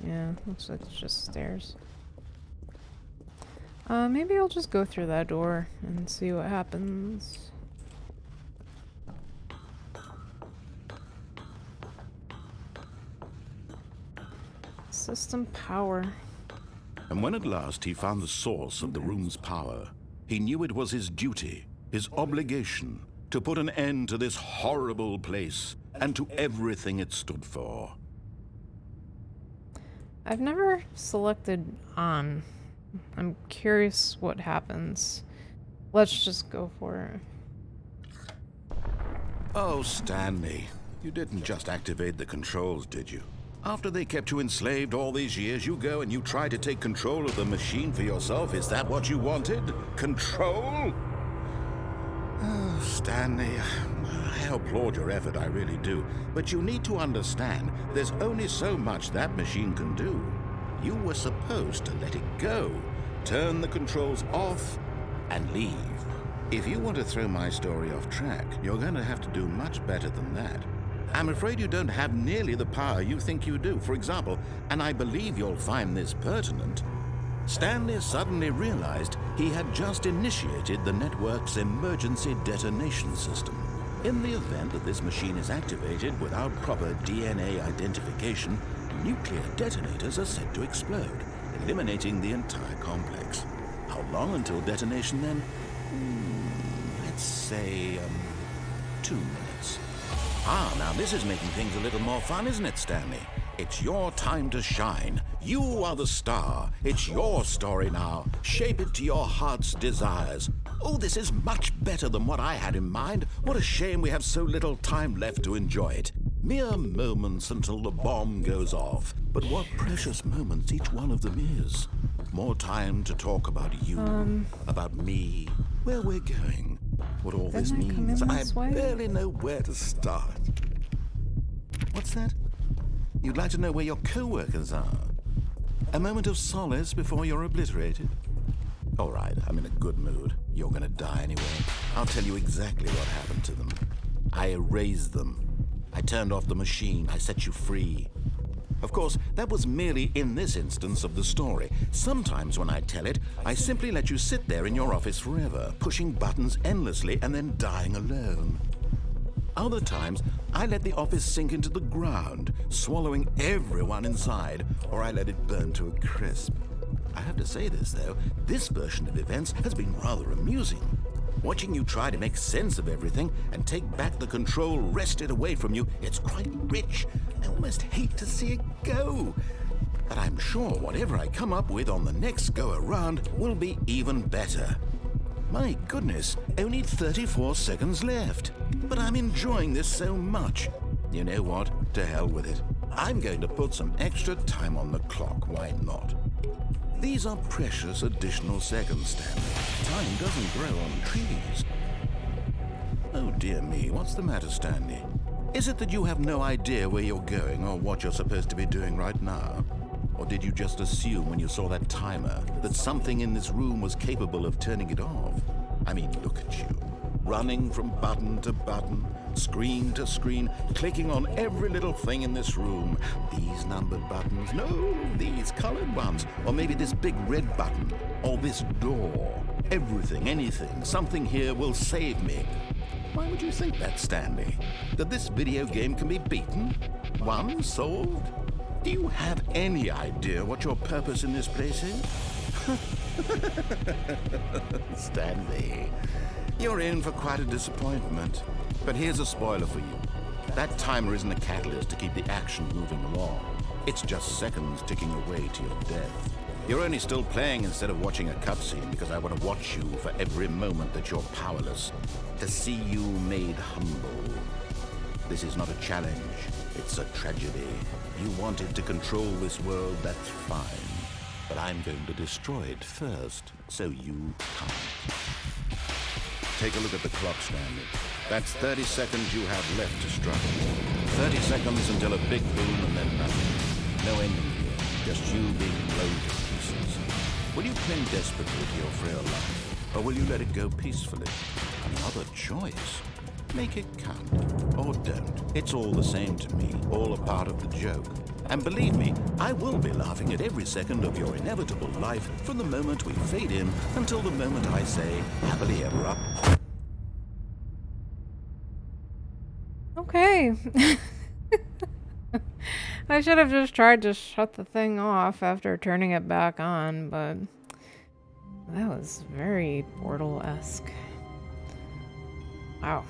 Yeah, looks like it's just stairs. Maybe I'll just go through that door and see what happens. System power. And when at last he found the source of the room's power, he knew it was his duty, his obligation, to put an end to this horrible place and to everything it stood for. I've never selected on. I'm curious what happens. Let's just go for it. Oh, Stanley, you didn't just activate the controls, did you? After they kept you enslaved all these years, you go and you try to take control of the machine for yourself. Is that what you wanted? Control? Oh, Stanley, I applaud your effort, I really do. But you need to understand, there's only so much that machine can do. You were supposed to let it go, turn the controls off, and leave. If you want to throw my story off track, you're going to have to do much better than that. I'm afraid you don't have nearly the power you think you do. For example, and I believe you'll find this pertinent, Stanley suddenly realized he had just initiated the network's emergency detonation system. In the event that this machine is activated without proper DNA identification, nuclear detonators are set to explode, eliminating the entire complex. How long until detonation then? Let's say, 2 minutes. Now this is making things a little more fun, isn't it, Stanley? It's your time to shine. You are the star. It's your story now. Shape it to your heart's desires. Oh, this is much better than what I had in mind. What a shame we have so little time left to enjoy it. Mere moments until the bomb goes off. But what precious moments each one of them is. More time to talk about you, about me, where we're going, what all this means. I barely know where to start. What's that? You'd like to know where your co-workers are? A moment of solace before you're obliterated? All right, I'm in a good mood. You're gonna die anyway. I'll tell you exactly what happened to them. I erased them. I turned off the machine. I set you free. Of course, that was merely in this instance of the story. Sometimes when I tell it, I simply let you sit there in your office forever, pushing buttons endlessly and then dying alone. Other times, I let the office sink into the ground, swallowing everyone inside, or I let it burn to a crisp. I have to say this, though, this version of events has been rather amusing. Watching you try to make sense of everything and take back the control wrested away from you, it's quite rich. I almost hate to see it go. But I'm sure whatever I come up with on the next go-around will be even better. My goodness, only 34 seconds left. But I'm enjoying this so much. You know what? To hell with it. I'm going to put some extra time on the clock, why not? These are precious additional seconds, Stanley. Time doesn't grow on trees. Oh dear me, what's the matter, Stanley? Is it that you have no idea where you're going or what you're supposed to be doing right now? Or did you just assume when you saw that timer that something in this room was capable of turning it off? I mean, look at you. Running from button to button, screen to screen, clicking on every little thing in this room. These numbered buttons, no, these colored ones. Or maybe this big red button, or this door. Everything, anything, something here will save me. Why would you think that, Stanley? That this video game can be beaten? Won? Solved? Do you have any idea what your purpose in this place is? Stanley, you're in for quite a disappointment. But here's a spoiler for you. That timer isn't a catalyst to keep the action moving along. It's just seconds ticking away to your death. You're only still playing instead of watching a cutscene because I want to watch you for every moment that you're powerless. To see you made humble. This is not a challenge. It's a tragedy. You wanted to control this world, that's fine. But I'm going to destroy it first, so you can't. Take a look at the clock, Stanley. That's 30 seconds you have left to struggle. 30 seconds until a big boom and then nothing. No ending here, just you being blown to pieces. Will you cling desperately to your frail life, or will you let it go peacefully? Another choice. Make it count, or don't. It's all the same to me, all a part of the joke. And believe me, I will be laughing at every second of your inevitable life from the moment we fade in until the moment I say, happily ever up. Okay. I should have just tried to shut the thing off after turning it back on, but that was very Portal-esque. Wow.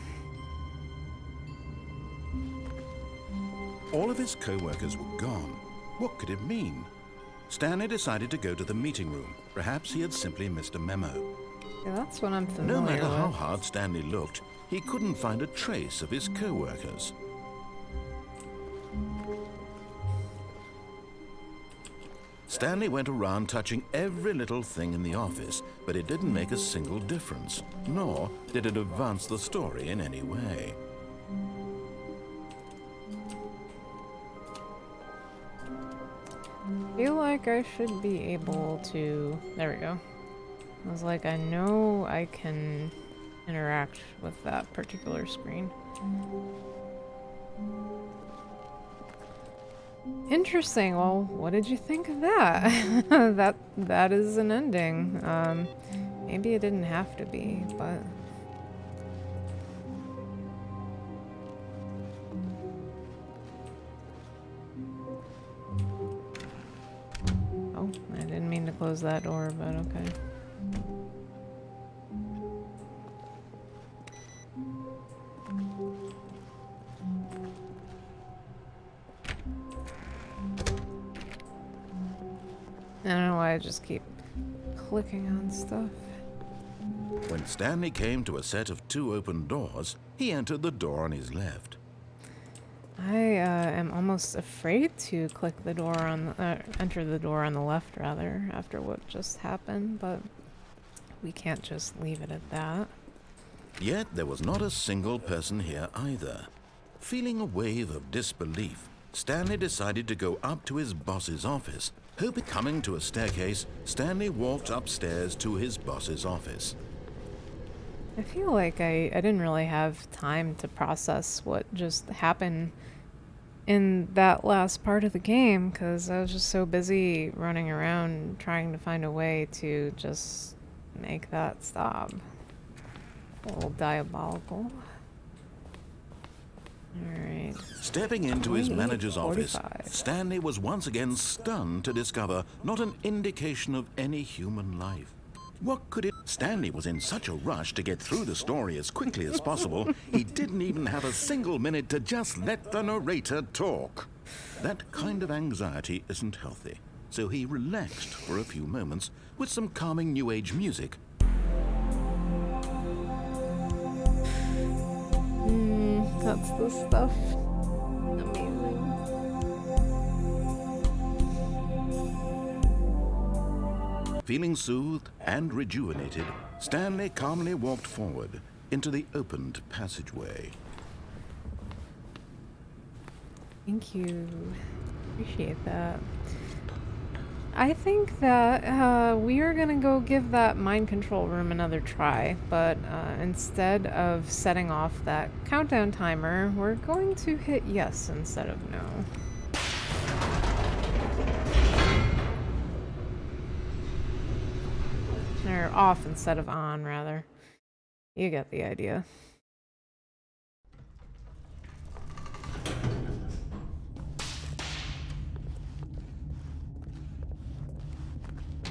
All of his co-workers were gone. What could it mean? Stanley decided to go to the meeting room. Perhaps he had simply missed a memo. Yeah, that's what I'm familiar No with. matter how hard Stanley looked, he couldn't find a trace of his co-workers. Stanley went around touching every little thing in the office, but it didn't make a single difference, nor did it advance the story in any way. I feel like I should be able to... There we go. I was like, I know I can interact with that particular screen. Interesting. Well, what did you think of that? That is an ending. Maybe it didn't have to be, but... Oh, I didn't mean to close that door, but okay. I don't know why I just keep clicking on stuff. When Stanley came to a set of 2 open doors, he entered the door on his left. I am almost afraid to click the door on enter the door on the left, rather, after what just happened, but we can't just leave it at that. Yet there was not a single person here either. Feeling a wave of disbelief, Stanley decided to go up to his boss's office. Coming to a staircase, Stanley walked upstairs to his boss's office. I feel like I didn't really have time to process what just happened in that last part of the game because I was just so busy running around trying to find a way to just make that stop. A little diabolical. Alright. Stepping into his manager's office, 45. Stanley was once again stunned to discover not an indication of any human life. What could it... Stanley was in such a rush to get through the story as quickly as possible, he didn't even have a single minute to just let the narrator talk. That kind of anxiety isn't healthy, so he relaxed for a few moments with some calming New Age music. That's the stuff. Amazing. Feeling soothed and rejuvenated, Stanley calmly walked forward into the opened passageway. Thank you. Appreciate that. I think that we are gonna go give that mind control room another try, but instead of setting off that countdown timer, we're going to hit yes instead of no. Or off instead of on, rather. You get the idea.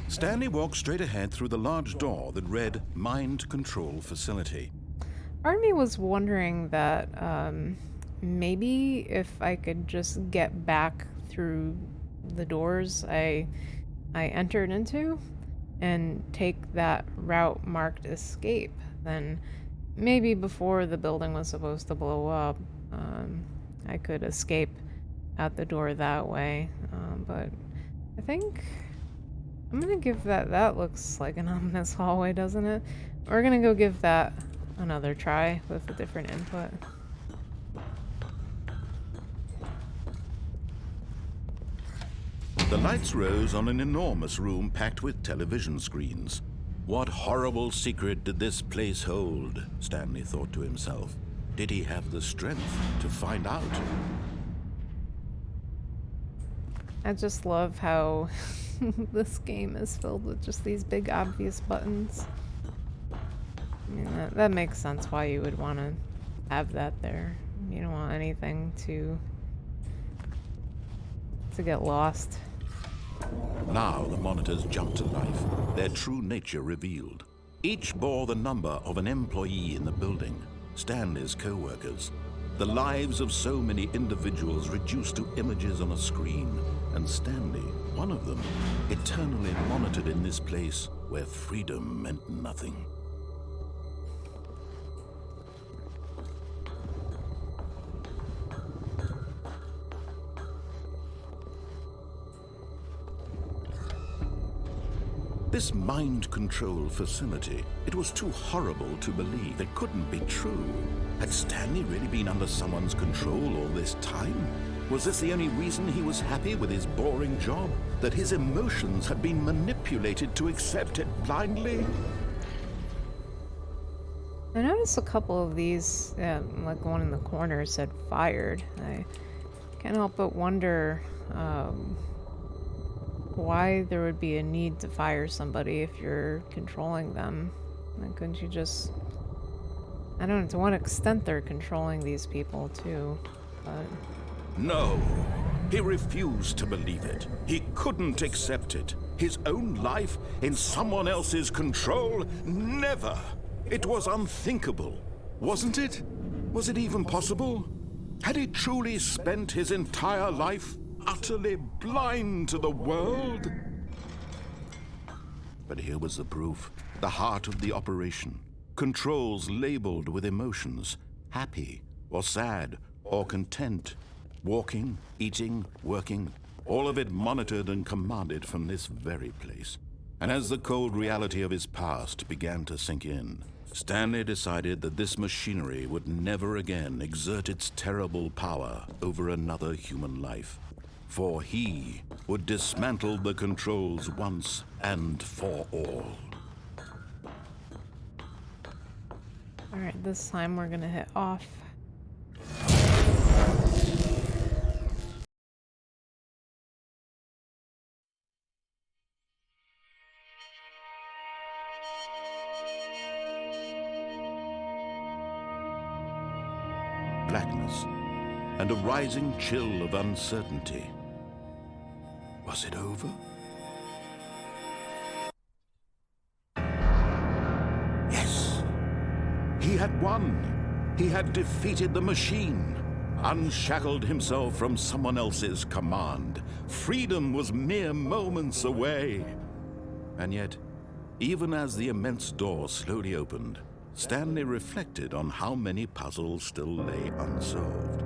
Stanley walked straight ahead through the large door that read Mind Control Facility. Part of me was wondering that maybe if I could just get back through the doors I entered into and take that route marked escape, then maybe before the building was supposed to blow up, I could escape out the door that way. But I think I'm gonna give that looks like an ominous hallway, doesn't it? We're gonna go give that another try with a different input. The lights rose on an enormous room packed with television screens. What horrible secret did this place hold? Stanley thought to himself. Did he have the strength to find out? I just love how this game is filled with just these big obvious buttons. I mean, that makes sense why you would want to have that there. You don't want anything to get lost. Now the monitors jumped to life, their true nature revealed. Each bore the number of an employee in the building, Stanley's co-workers. The lives of so many individuals reduced to images on a screen, and Stanley, one of them, eternally monitored in this place where freedom meant nothing. This mind control facility, it was too horrible to believe. It couldn't be true. Had Stanley really been under someone's control all this time? Was this the only reason he was happy with his boring job? That his emotions had been manipulated to accept it blindly? I noticed a couple of these, like one in the corner said fired. I can't help but wonder why there would be a need to fire somebody if you're controlling them. Like, couldn't you just... I don't know, to what extent they're controlling these people too, but... No, he refused to believe it. He couldn't accept it. His own life in someone else's control? Never! It was unthinkable, wasn't it? Was it even possible? Had he truly spent his entire life utterly blind to the world? But here was the proof, the heart of the operation. Controls labeled with emotions, happy or sad or content. Walking, eating, working, all of it monitored and commanded from this very place. And as the cold reality of his past began to sink in, Stanley decided that this machinery would never again exert its terrible power over another human life. For he would dismantle the controls once and for all. Alright, this time we're gonna hit off. Blackness and a rising chill of uncertainty. Was it over? Yes! He had won! He had defeated the machine, unshackled himself from someone else's command. Freedom was mere moments away. And yet, even as the immense door slowly opened, Stanley reflected on how many puzzles still lay unsolved.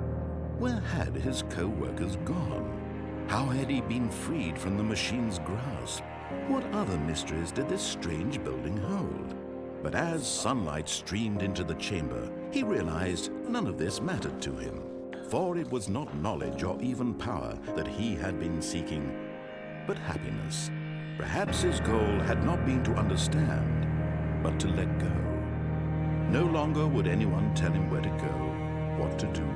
Where had his co-workers gone? How had he been freed from the machine's grasp? What other mysteries did this strange building hold? But as sunlight streamed into the chamber, he realized none of this mattered to him. For it was not knowledge or even power that he had been seeking, but happiness. Perhaps his goal had not been to understand, but to let go. No longer would anyone tell him where to go, what to do,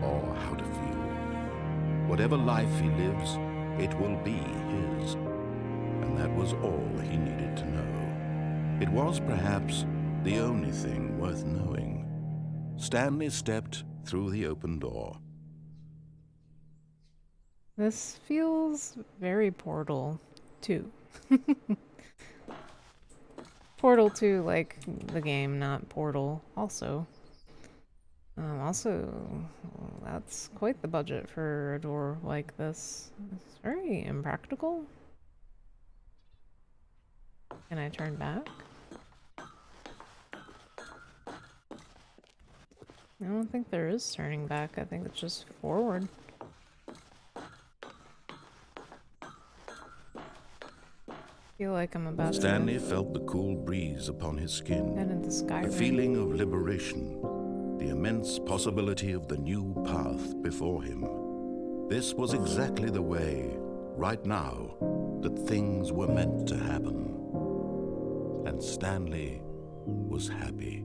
or how to feel. Whatever life he lives, it will be his. And that was all he needed to know. It was perhaps the only thing worth knowing. Stanley stepped through the open door. This feels very Portal 2. Portal 2, like the game, not Portal, also. Also, that's quite the budget for a door like this. It's very impractical. Can I turn back? I don't think there is turning back. I think it's just forward. Feel like I'm about Stanley felt the cool breeze upon his skin, head into Skyrim. a feeling of liberation, the immense possibility of the new path before him. This was exactly the way, right now, that things were meant to happen. And Stanley was happy.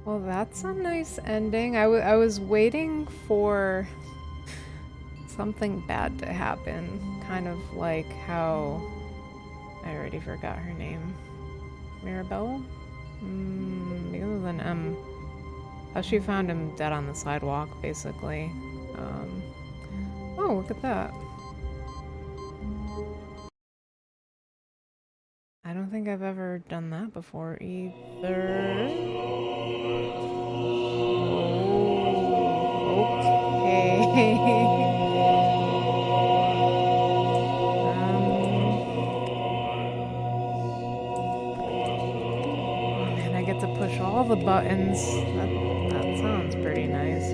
Well, that's a nice ending. I was waiting for something bad to happen. Kind of like how... I already forgot her name. Mirabelle? Because of an M. How she found him dead on the sidewalk, basically. Oh, look at that. I don't think I've ever done that before either. Man, I get to push all the buttons. That sounds pretty nice.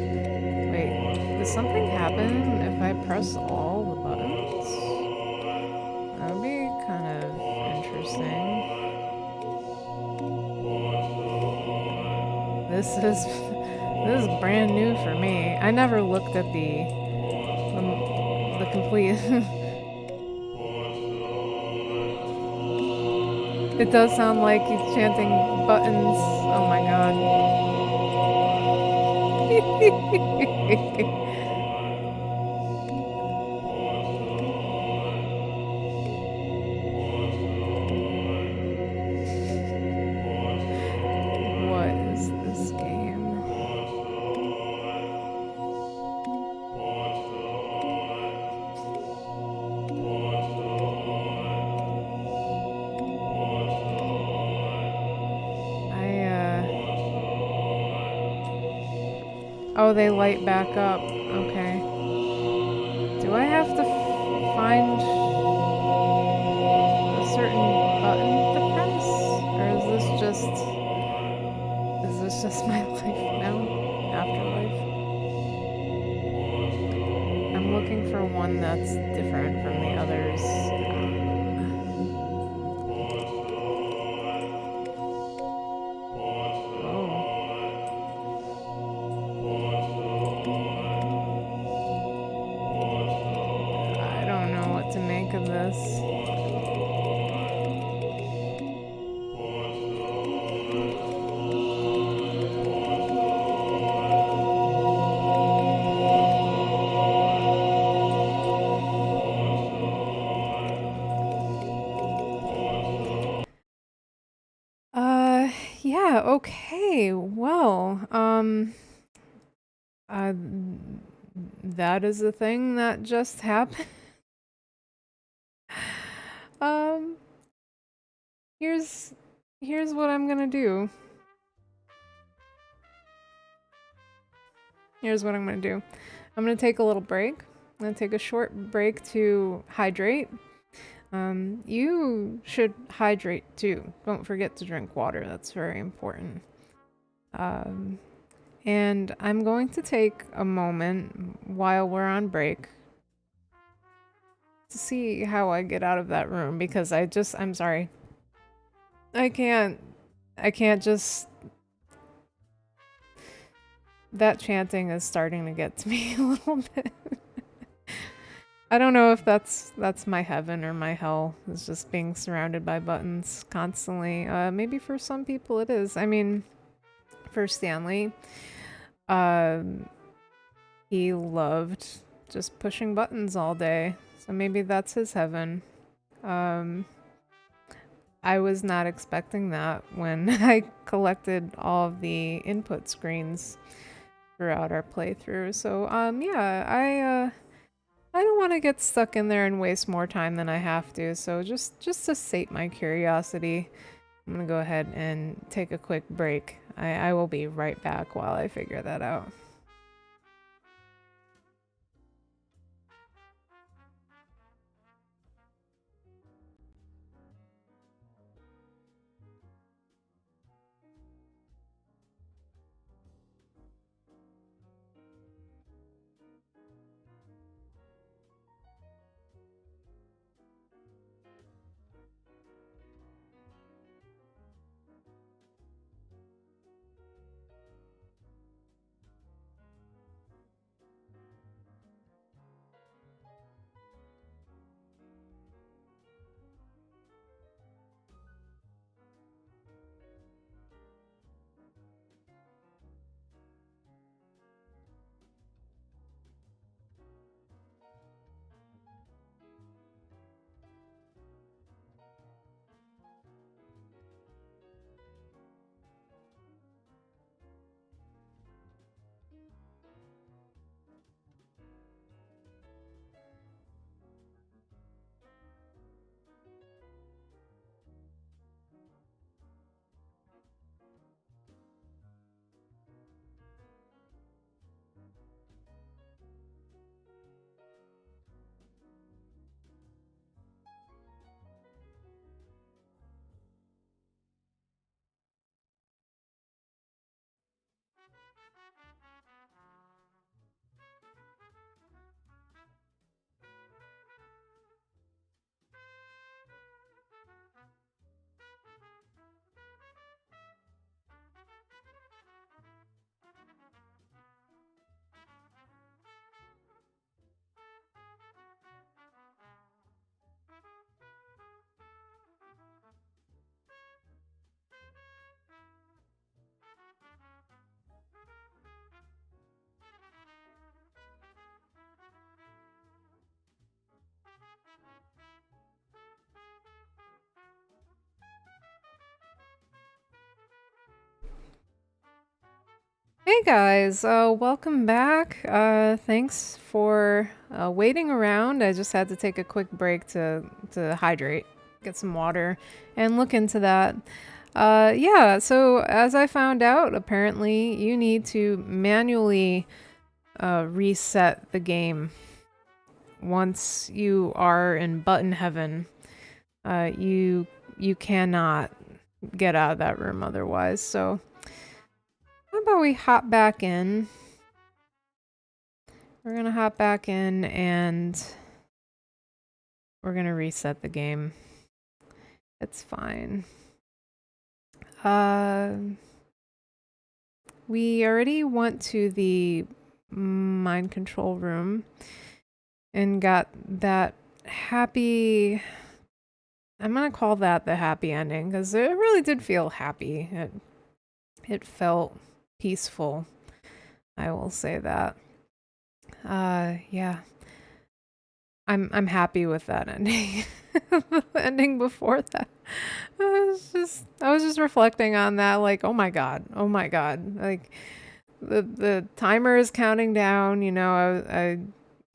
Wait, does something happen if I press all the buttons? That would be kind of interesting. This is brand new for me. I never looked at the complete. It does sound like he's chanting buttons. Oh my god. What is this game? Oh, they light back up. Okay. Do I have to find a certain button? is just my life now, afterlife. I'm looking for one that's different from the others. I don't know what to make of this. Yeah, okay. Well, that is a thing that just happened. Um, here's what I'm gonna do. Here's what I'm gonna do. I'm gonna take a little break. I'm gonna take a short break to hydrate. You should hydrate too. Don't forget to drink water. That's very important. And I'm going to take a moment while we're on break to see how I get out of that room, because I'm sorry. I can't just... That chanting is starting to get to me a little bit. I don't know if that's my heaven or my hell. It's just being surrounded by buttons constantly. Maybe for some people it is. I mean, for Stanley, he loved just pushing buttons all day. So maybe that's his heaven. I was not expecting that when I collected all of the input screens throughout our playthrough. So, yeah, I don't want to get stuck in there and waste more time than I have to. So just to sate my curiosity, I'm gonna go ahead and take a quick break. I will be right back while I figure that out. Hey guys, welcome back. Thanks for waiting around. I just had to take a quick break to hydrate, get some water, and look into that. Yeah, so as I found out, apparently you need to manually reset the game once you are in button heaven. You cannot get out of that room otherwise. So How about we hop back in? We're gonna hop back in and we're gonna reset the game. It's fine. We already went to the mind control room and got that happy... I'm gonna call that the happy ending because it really did feel happy. It felt peaceful. I will say that. Yeah. I'm happy with that ending. The ending before that. I was just reflecting on that, like, oh my god. Like the timer is counting down, you know.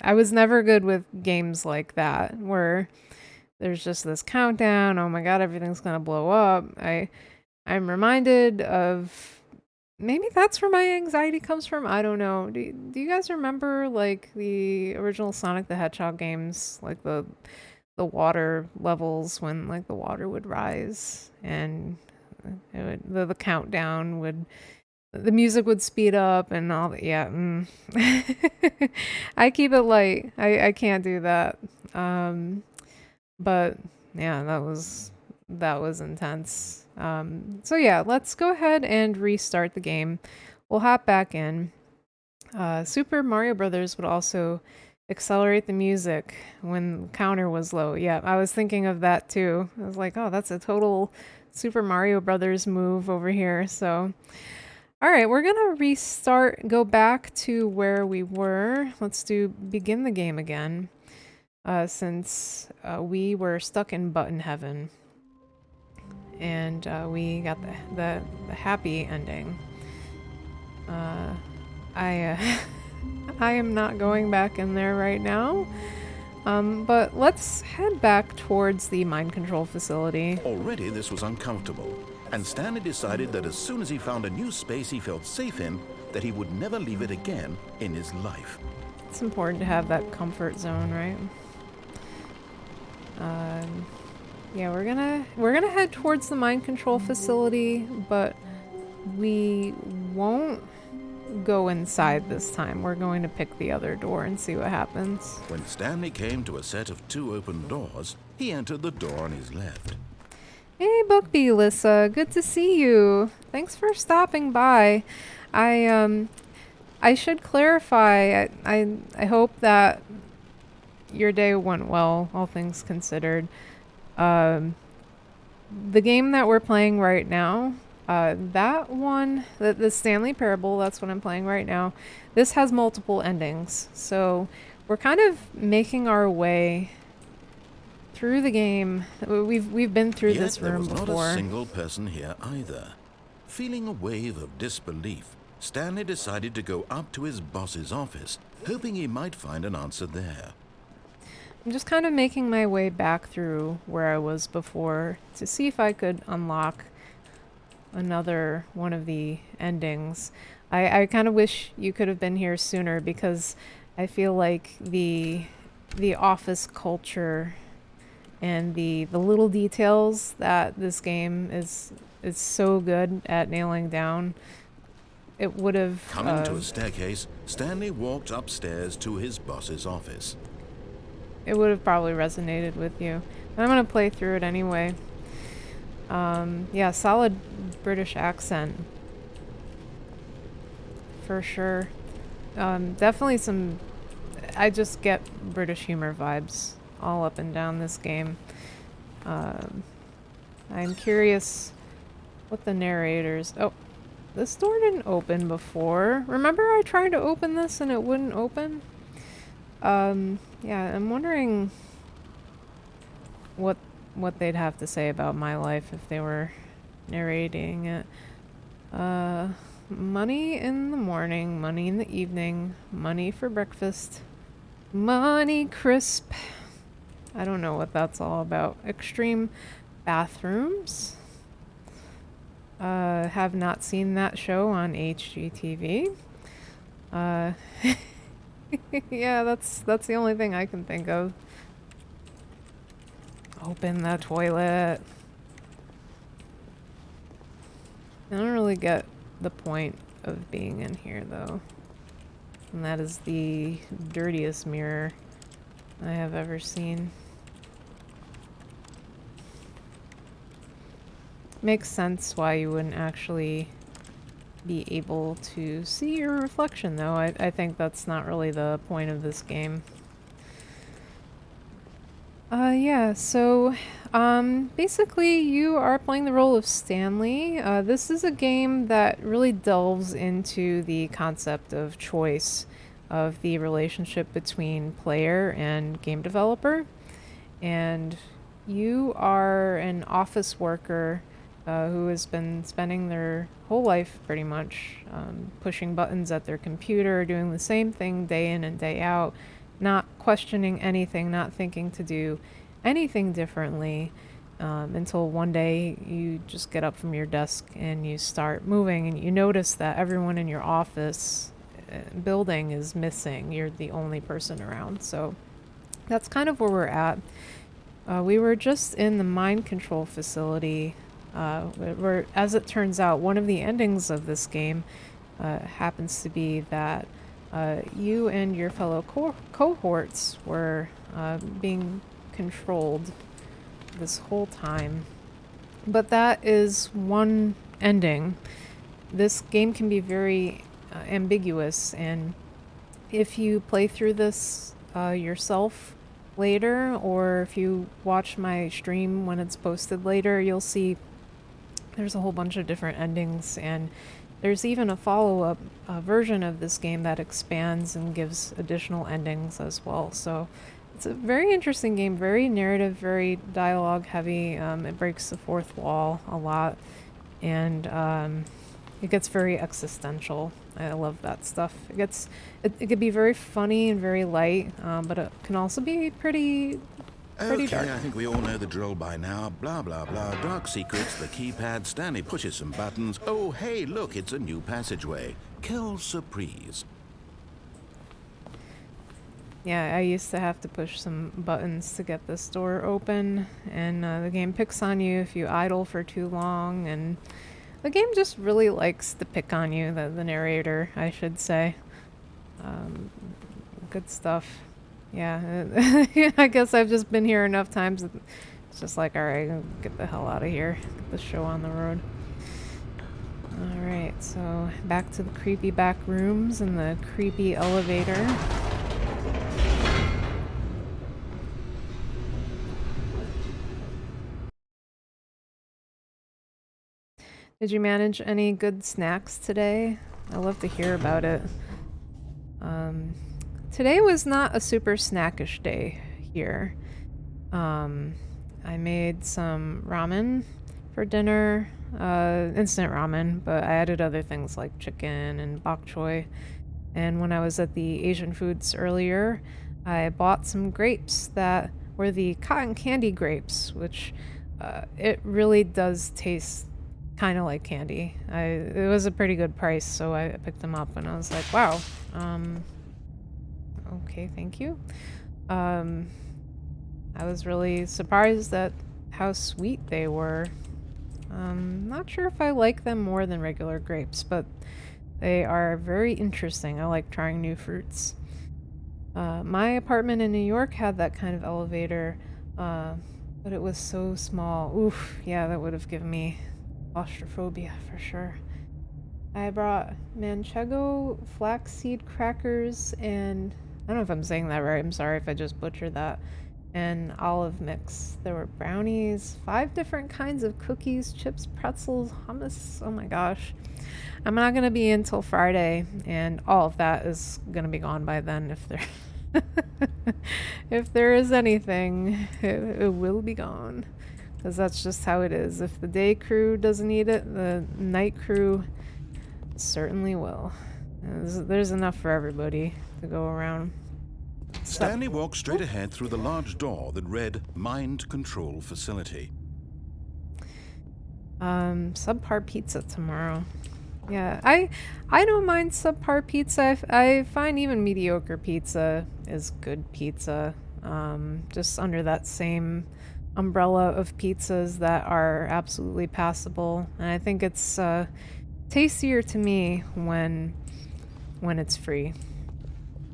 I was never good with games like that where there's just this countdown, oh my god, everything's gonna blow up. I'm reminded of... Maybe that's where my anxiety comes from. I don't know. Do you guys remember like the original Sonic the Hedgehog games, like the water levels when like the water would rise and the countdown would... the music would speed up and all that. Yeah. I keep it light. I can't do that. But yeah, that was intense. So yeah, let's go ahead and restart the game. We'll hop back in. Super Mario Brothers would also accelerate the music when the counter was low. Yeah, I was thinking of that too. I was like, oh, that's a total Super Mario Brothers move over here. So, all right, we're gonna restart, go back to where we were. Let's begin the game again. Since we were stuck in button heaven. And we got the happy ending. I am not going back in there right now. But let's head back towards the mind control facility. Already this was uncomfortable, and Stanley decided that as soon as he found a new space he felt safe in, that he would never leave it again in his life. It's important to have that comfort zone, right? Yeah, we're gonna head towards the mind control facility, but we won't go inside this time. We're going to pick the other door and see what happens. When Stanley came to a set of 2 open doors, he entered the door on his left. Hey, Bookbee Lissa, good to see you. Thanks for stopping by. I should clarify. I hope that your day went well, all things considered. The game that we're playing right now, that one, the Stanley Parable, that's what I'm playing right now. This has multiple endings, so we're kind of making our way through the game. We've been through this room before. There was not a single person here either. Feeling a wave of disbelief, Stanley decided to go up to his boss's office, hoping he might find an answer there. I'm just kind of making my way back through where I was before to see if I could unlock another one of the endings. I kind of wish you could have been here sooner because I feel like the office culture and the little details that this game is so good at nailing down, it would have... Coming to a staircase, Stanley walked upstairs to his boss's office. It would have probably resonated with you. I'm gonna play through it anyway. Yeah, solid British accent. For sure. Definitely some... I just get British humor vibes all up and down this game. I'm curious what the narrators... Oh, this door didn't open before. Remember I tried to open this and it wouldn't open? Yeah, I'm wondering what they'd have to say about my life if they were narrating it. Money in the morning, money in the evening, money for breakfast, money crisp. I don't know what that's all about. Extreme bathrooms. Have not seen that show on HGTV. Yeah, that's the only thing I can think of. Open the toilet. I don't really get the point of being in here, though. And that is the dirtiest mirror I have ever seen. Makes sense why you wouldn't actually be able to see your reflection, though. I think that's not really the point of this game. Yeah, so basically you are playing the role of Stanley. This is a game that really delves into the concept of choice, of the relationship between player and game developer. And you are an office worker who has been spending their whole life pretty much pushing buttons at their computer, doing the same thing day in and day out, not questioning anything, not thinking to do anything differently, until one day you just get up from your desk and you start moving and you notice that everyone in your office building is missing. You're the only person around. So that's kind of where we're at. We were just in the mind control facility, where, as it turns out, one of the endings of this game happens to be that you and your fellow cohorts were being controlled this whole time. But that is one ending. This game can be very ambiguous, and if you play through this yourself later, or if you watch my stream when it's posted later, you'll see there's a whole bunch of different endings, and there's even a follow-up version of this game that expands and gives additional endings as well. So it's a very interesting game, very narrative, very dialogue heavy. It breaks the fourth wall a lot, and it gets very existential. I love that stuff. It could be very funny and very light, but it can also be pretty Okay, dark. I think we all know the drill by now. Blah, blah, blah. Dark secrets, the keypad. Stanley pushes some buttons. Oh, hey, look, it's a new passageway. Quelle surprise. Yeah, I used to have to push some buttons to get this door open, and the game picks on you if you idle for too long, and the game just really likes to pick on you, the narrator, I should say. Good stuff. Yeah, I guess I've just been here enough times. It's just like, alright, get the hell out of here. Get the show on the road. Alright, so back to the creepy back rooms and the creepy elevator. Did you manage any good snacks today? I love to hear about it. Today was not a super snackish day here. I made some ramen for dinner, instant ramen, but I added other things like chicken and bok choy. And when I was at the Asian Foods earlier, I bought some grapes that were the cotton candy grapes, which it really does taste kind of like candy. It was a pretty good price, so I picked them up and I was like, wow. Okay, thank you. I was really surprised at how sweet they were. Not sure if I like them more than regular grapes, but they are very interesting. I like trying new fruits. My apartment in New York had that kind of elevator, but it was so small. Oof, yeah, that would have given me claustrophobia for sure. I brought manchego flaxseed crackers and I don't know if I'm saying that right. I'm sorry if I just butchered that. And olive mix. There were brownies, 5 different kinds of cookies, chips, pretzels, hummus. Oh my gosh. I'm not going to be in till Friday, and all of that is going to be gone by then if there if there is anything, it will be gone. Because that's just how it is. If the day crew doesn't eat it, the night crew certainly will. There's enough for everybody to go around. Stanley walked straight ahead through the large door that read Mind Control Facility. Subpar pizza tomorrow. Yeah, I don't mind subpar pizza. I find even mediocre pizza is good pizza. Just under that same umbrella of pizzas that are absolutely passable. And I think it's tastier to me when it's free.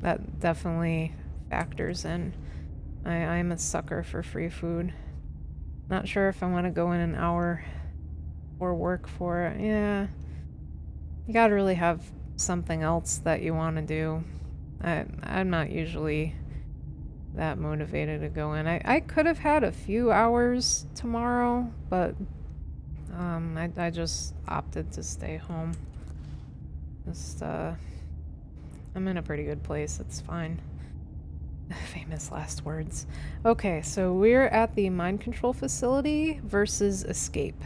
That definitely factors in. I'm a sucker for free food. Not sure if I want to go in an hour or work for it. Yeah. You gotta really have something else that you want to do. I'm not usually that motivated to go in. I could have had a few hours tomorrow, but I just opted to stay home. Just, I'm in a pretty good place. It's fine. Famous last words. Okay, so we're at the mind control facility versus escape.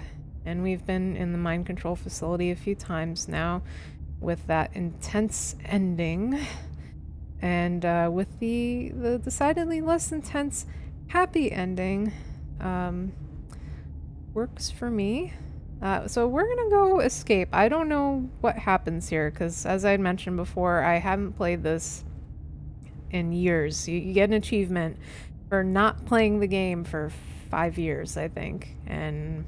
And we've been in the mind control facility a few times now with that intense ending. And with the decidedly less intense happy ending, works for me. So we're gonna go escape. I don't know what happens here, because as I had mentioned before, I haven't played this in years. You get an achievement for not playing the game for 5 years, I think, and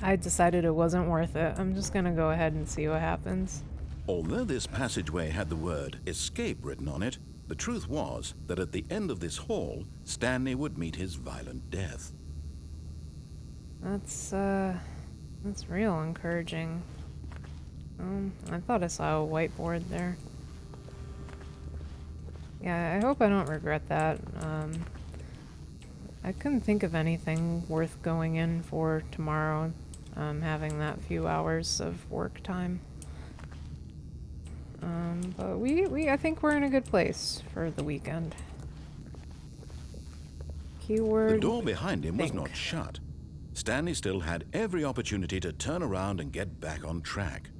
I decided it wasn't worth it. I'm just gonna go ahead and see what happens. Although this passageway had the word escape written on it, the truth was that at the end of this hall, Stanley would meet his violent death. That's real encouraging. I thought I saw a whiteboard there. Yeah, I hope I don't regret that. I couldn't think of anything worth going in for tomorrow, having that few hours of work time. But I think we're in a good place for the weekend. Keyword. The door behind him was think. not shut. Stanley still had every opportunity to turn around and get back on track.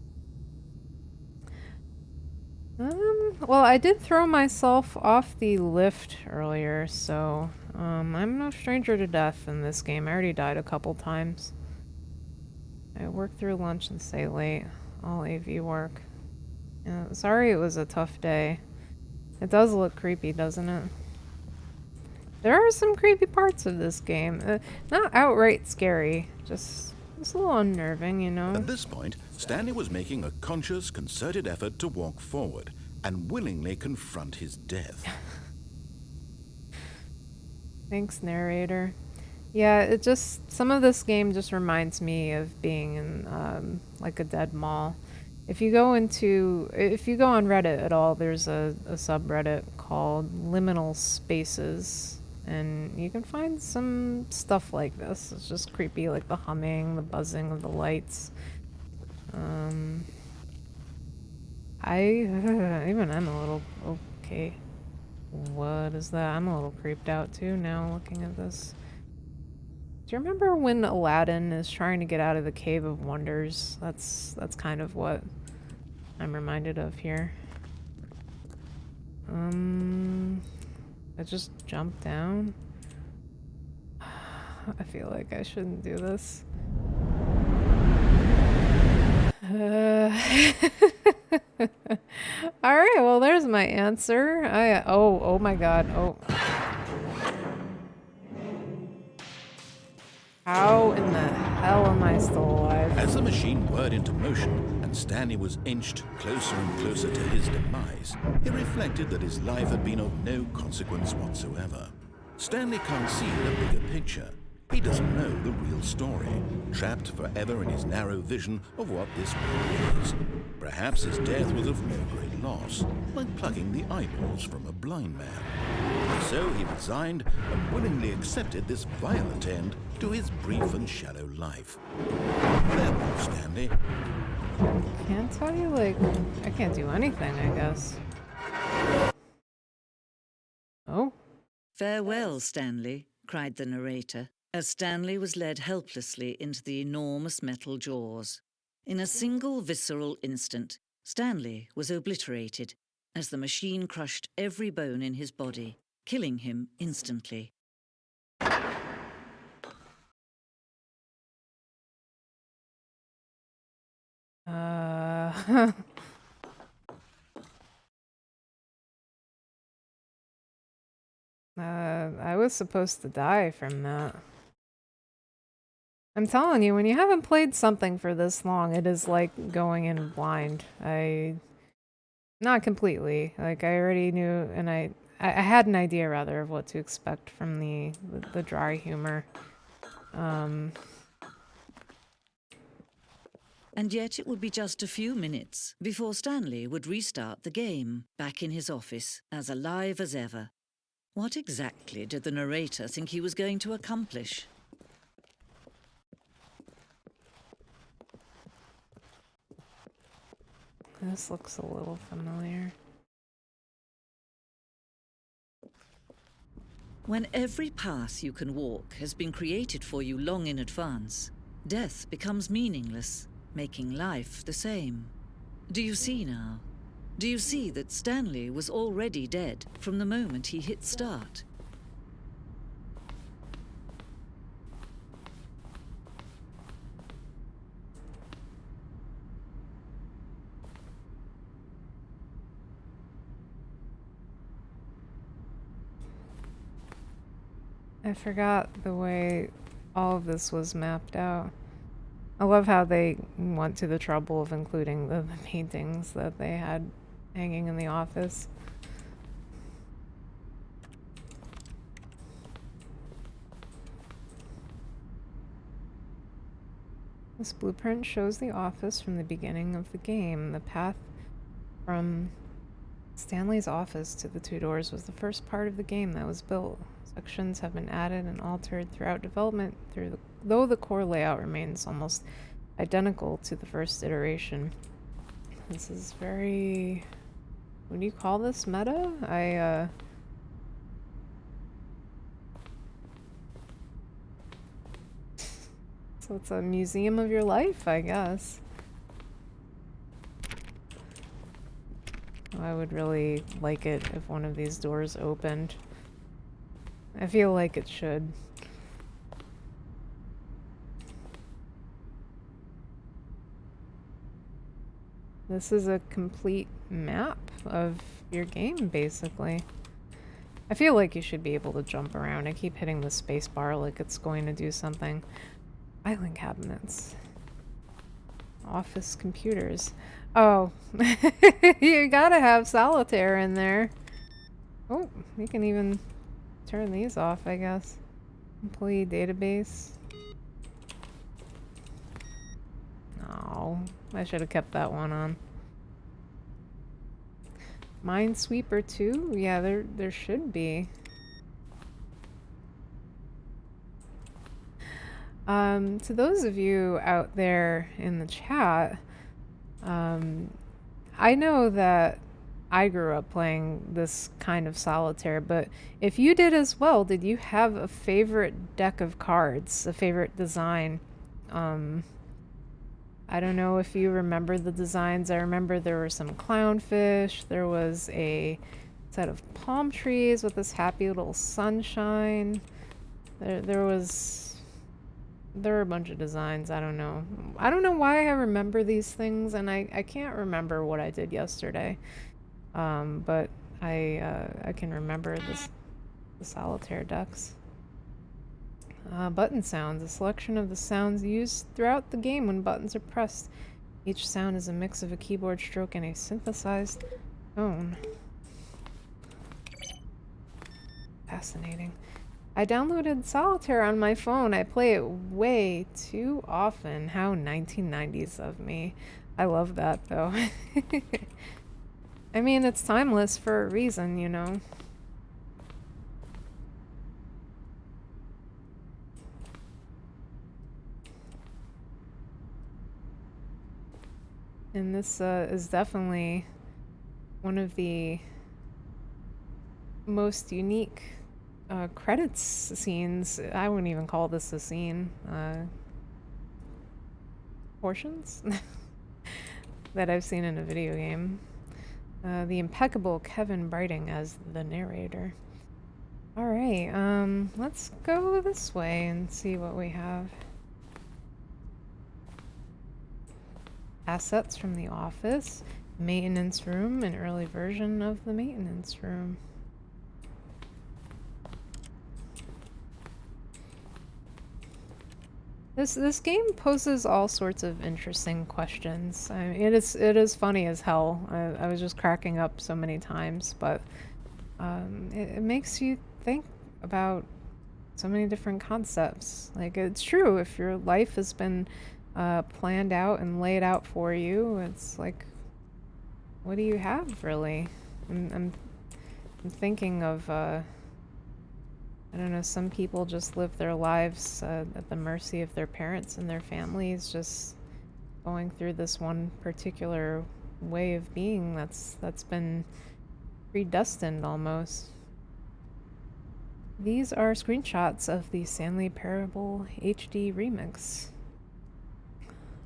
Well, I did throw myself off the lift earlier, so, I'm no stranger to death in this game. I already died a couple times. I work through lunch and stay late. All AV work. Yeah, sorry it was a tough day. It does look creepy, doesn't it? There are some creepy parts of this game. Not outright scary, just a little unnerving, you know? At this point, Stanley was making a conscious, concerted effort to walk forward and willingly confront his death. Thanks, narrator. Yeah, some of this game just reminds me of being in, like a dead mall. If you go on Reddit at all, there's a subreddit called Liminal Spaces, and you can find some stuff like this. It's just creepy, like the humming, the buzzing of the lights. Even I'm a little, okay. What is that? I'm a little creeped out too now looking at this. Do you remember when Aladdin is trying to get out of the Cave of Wonders? That's kind of what I'm reminded of here. I just jumped down. I feel like I shouldn't do this. Alright, well there's my answer. Oh my god, oh. How in the hell am I still alive? As the machine whirred into motion and Stanley was inched closer and closer to his demise, he reflected that his life had been of no consequence whatsoever. Stanley can't see the bigger picture. He doesn't know the real story, trapped forever in his narrow vision of what this world is. Perhaps his death was of no great loss, like plucking the eyeballs from a blind man. So he resigned and willingly accepted this violent end to his brief and shallow life. Farewell, Stanley. Can't tell you, like, I can't do anything, I guess. Oh? "Farewell, Stanley," cried the narrator, as Stanley was led helplessly into the enormous metal jaws. In a single visceral instant, Stanley was obliterated as the machine crushed every bone in his body, killing him instantly. I was supposed to die from that. I'm telling you, when you haven't played something for this long, it is like going in blind. Not completely. Like, I already knew, and I had an idea, rather, of what to expect from the dry humor. And yet it would be just a few minutes before Stanley would restart the game, back in his office, as alive as ever. What exactly did the narrator think he was going to accomplish? This looks a little familiar. When every path you can walk has been created for you long in advance, death becomes meaningless, making life the same. Do you see now? Do you see that Stanley was already dead from the moment he hit start? I forgot the way all of this was mapped out. I love how they went to the trouble of including the paintings that they had hanging in the office. This blueprint shows the office from the beginning of the game. The path from Stanley's office to the two doors was the first part of the game that was built. Sections have been added and altered throughout development, though the core layout remains almost identical to the first iteration. This is very... What do you call this? Meta? So it's a museum of your life, I guess. I would really like it if one of these doors opened. I feel like it should. This is a complete map of your game, basically. I feel like you should be able to jump around. I keep hitting the space bar like it's going to do something. Filing cabinets. Office computers. Oh, you gotta have solitaire in there. Oh, you can even turn these off, I guess. Employee database. Oh, I should have kept that one on. Minesweeper 2? Yeah, there should be. To those of you out there in the chat, I know that I grew up playing this kind of solitaire, but if you did as well, did you have a favorite deck of cards, a favorite design? I don't know if you remember the designs. I remember there were some clownfish, there was a set of palm trees with this happy little sunshine. There were a bunch of designs. I don't know. I don't know why I remember these things, and I can't remember what I did yesterday. But I can remember the solitaire decks. Button sounds. A selection of the sounds used throughout the game when buttons are pressed. Each sound is a mix of a keyboard stroke and a synthesized tone. Fascinating. I downloaded Solitaire on my phone. I play it way too often. How 1990s of me. I love that, though. I mean, it's timeless for a reason, you know. And this is definitely one of the most unique credits scenes. I wouldn't even call this a scene. Portions that I've seen in a video game. The impeccable Kevin Brighting as the narrator. Alright, let's go this way and see what we have. Assets from the office. Maintenance room, an early version of the maintenance room. This game poses all sorts of interesting questions. I mean, it is funny as hell. I was just cracking up so many times, but it makes you think about so many different concepts. Like, it's true, if your life has been planned out and laid out for you, it's like, what do you have really? I'm thinking of I don't know, some people just live their lives at the mercy of their parents and their families, just going through this one particular way of being that's been predestined almost. These are screenshots of the Stanley Parable HD remix.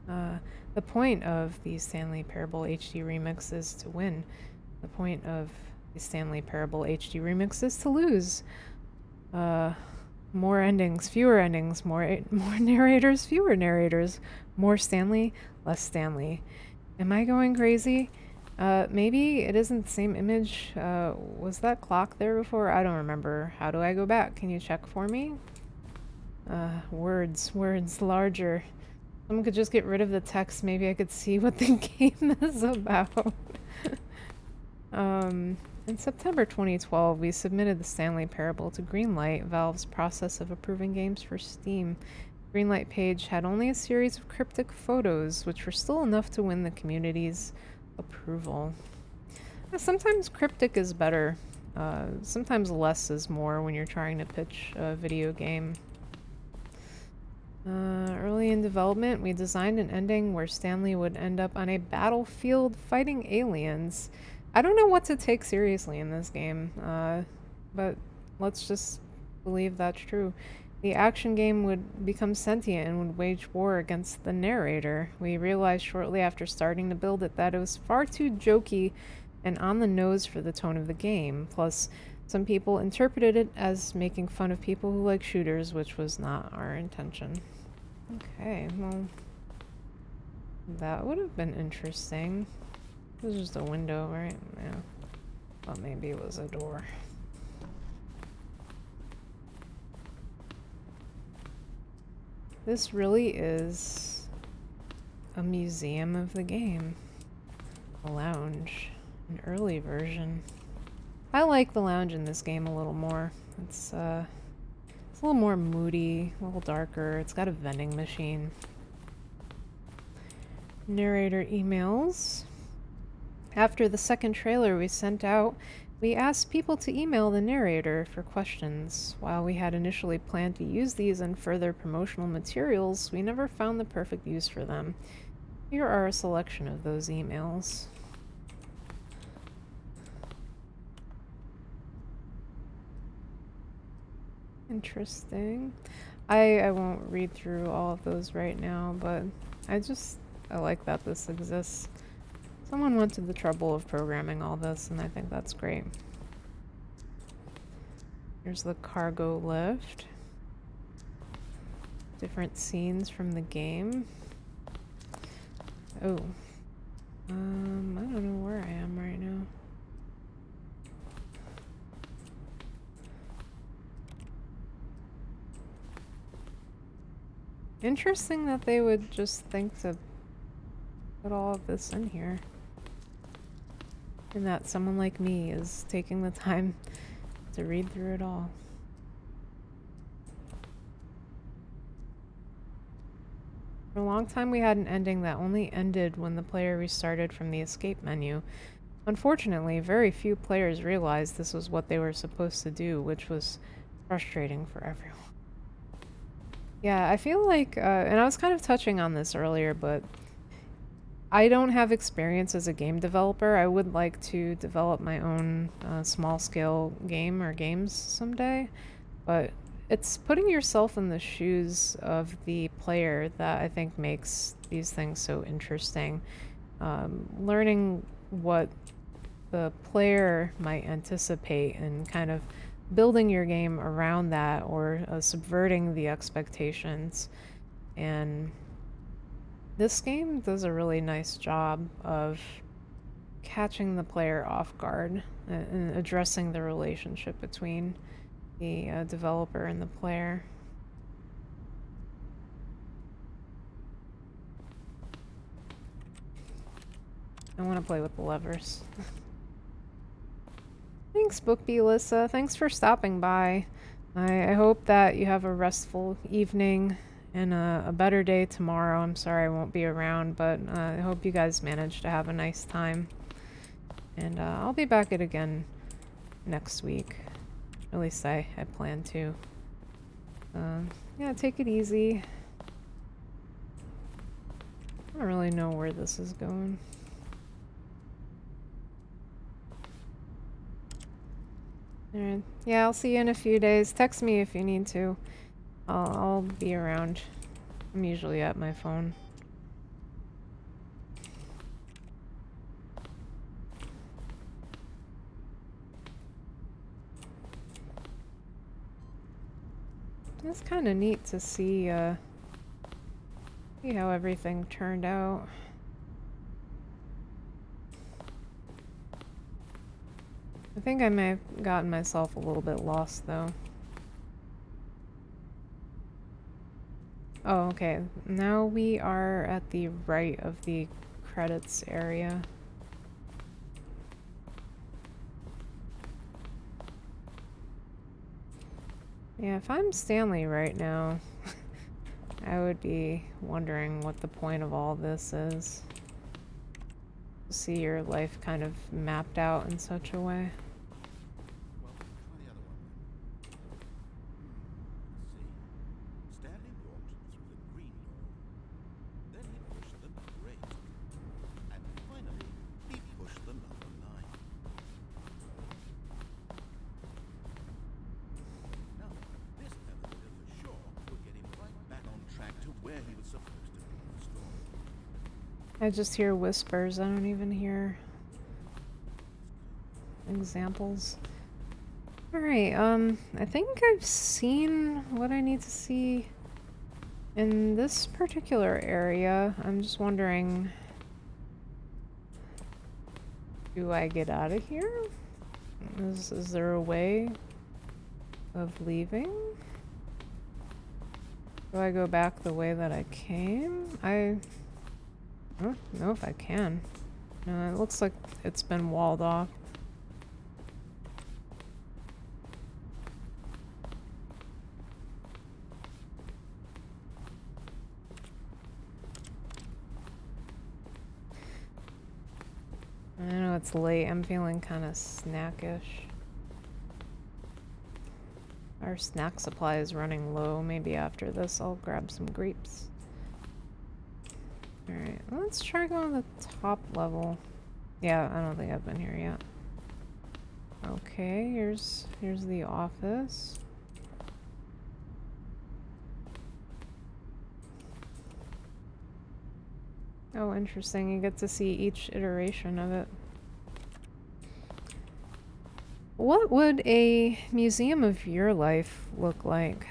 The point of the Stanley Parable HD remix is to win. The point of the Stanley Parable HD remix is to lose. More endings, fewer endings, more narrators, fewer narrators, more Stanley, less Stanley. Am I going crazy? Maybe it isn't the same image. Was that clock there before? I don't remember. How do I go back? Can you check for me? Words larger. Someone could just get rid of the text. Maybe I could see what the game is about. In September 2012, we submitted the Stanley Parable to Greenlight, Valve's process of approving games for Steam. Greenlight page had only a series of cryptic photos, which were still enough to win the community's approval. Sometimes cryptic is better. Sometimes less is more when you're trying to pitch a video game. Early in development, we designed an ending where Stanley would end up on a battlefield fighting aliens. I don't know what to take seriously in this game, but let's just believe that's true. The action game would become sentient and would wage war against the narrator. We realized shortly after starting to build it that it was far too jokey and on the nose for the tone of the game. Plus, some people interpreted it as making fun of people who like shooters, which was not our intention. Okay, well, that would have been interesting. It was just a window, right? Yeah. Well, maybe it was a door. This really is a museum of the game. A lounge. An early version. I like the lounge in this game a little more. It's a little more moody, a little darker. It's got a vending machine. Narrator emails. After the second trailer we sent out, we asked people to email the narrator for questions. While we had initially planned to use these in further promotional materials, we never found the perfect use for them. Here are a selection of those emails. Interesting. I won't read through all of those right now, but I like that this exists. Someone went to the trouble of programming all this, and I think that's great. Here's the cargo lift. Different scenes from the game. Oh. I don't know where I am right now. Interesting that they would just think to put all of this in here. And that someone like me is taking the time to read through it all. For a long time we had an ending that only ended when the player restarted from the escape menu. Unfortunately, very few players realized this was what they were supposed to do, which was frustrating for everyone. Yeah, I feel like, and I was kind of touching on this earlier, but I don't have experience as a game developer. I would like to develop my own small-scale game or games someday, but it's putting yourself in the shoes of the player that I think makes these things so interesting. Learning what the player might anticipate and kind of building your game around that, or subverting the expectations. And this game does a really nice job of catching the player off guard and addressing the relationship between the developer and the player. I want to play with the levers. Thanks, Bookbee Lissa. Thanks for stopping by. I hope that you have a restful evening and a better day tomorrow. I'm sorry I won't be around, but I hope you guys manage to have a nice time. And I'll be back at again next week. At least I plan to. Yeah, take it easy. I don't really know where this is going. Alright. Yeah, I'll see you in a few days. Text me if you need to. I'll be around. I'm usually at my phone. It's kind of neat to see how everything turned out. I think I may have gotten myself a little bit lost, though. Oh, okay. Now we are at the right of the credits area. Yeah, if I'm Stanley right now, I would be wondering what the point of all this is. See your life kind of mapped out in such a way. Well, try the other one then. Let's see. Stanley walked through the green door. Then he pushed the number 8. And finally, he pushed the number 9. Now, this element of the shore will get him right back on track to where he was supposed to be in the story. I just hear whispers. I don't even hear examples. Alright, I think I've seen what I need to see in this particular area. I'm just wondering, do I get out of here? Is there a way of leaving? Do I go back the way that I came? I don't know if I can. No, it looks like it's been walled off. I know it's late. I'm feeling kind of snackish. Our snack supply is running low. Maybe after this I'll grab some grapes. Alright, let's try going to the top level. Yeah, I don't think I've been here yet. Okay, here's the office. Oh, interesting. You get to see each iteration of it. What would a museum of your life look like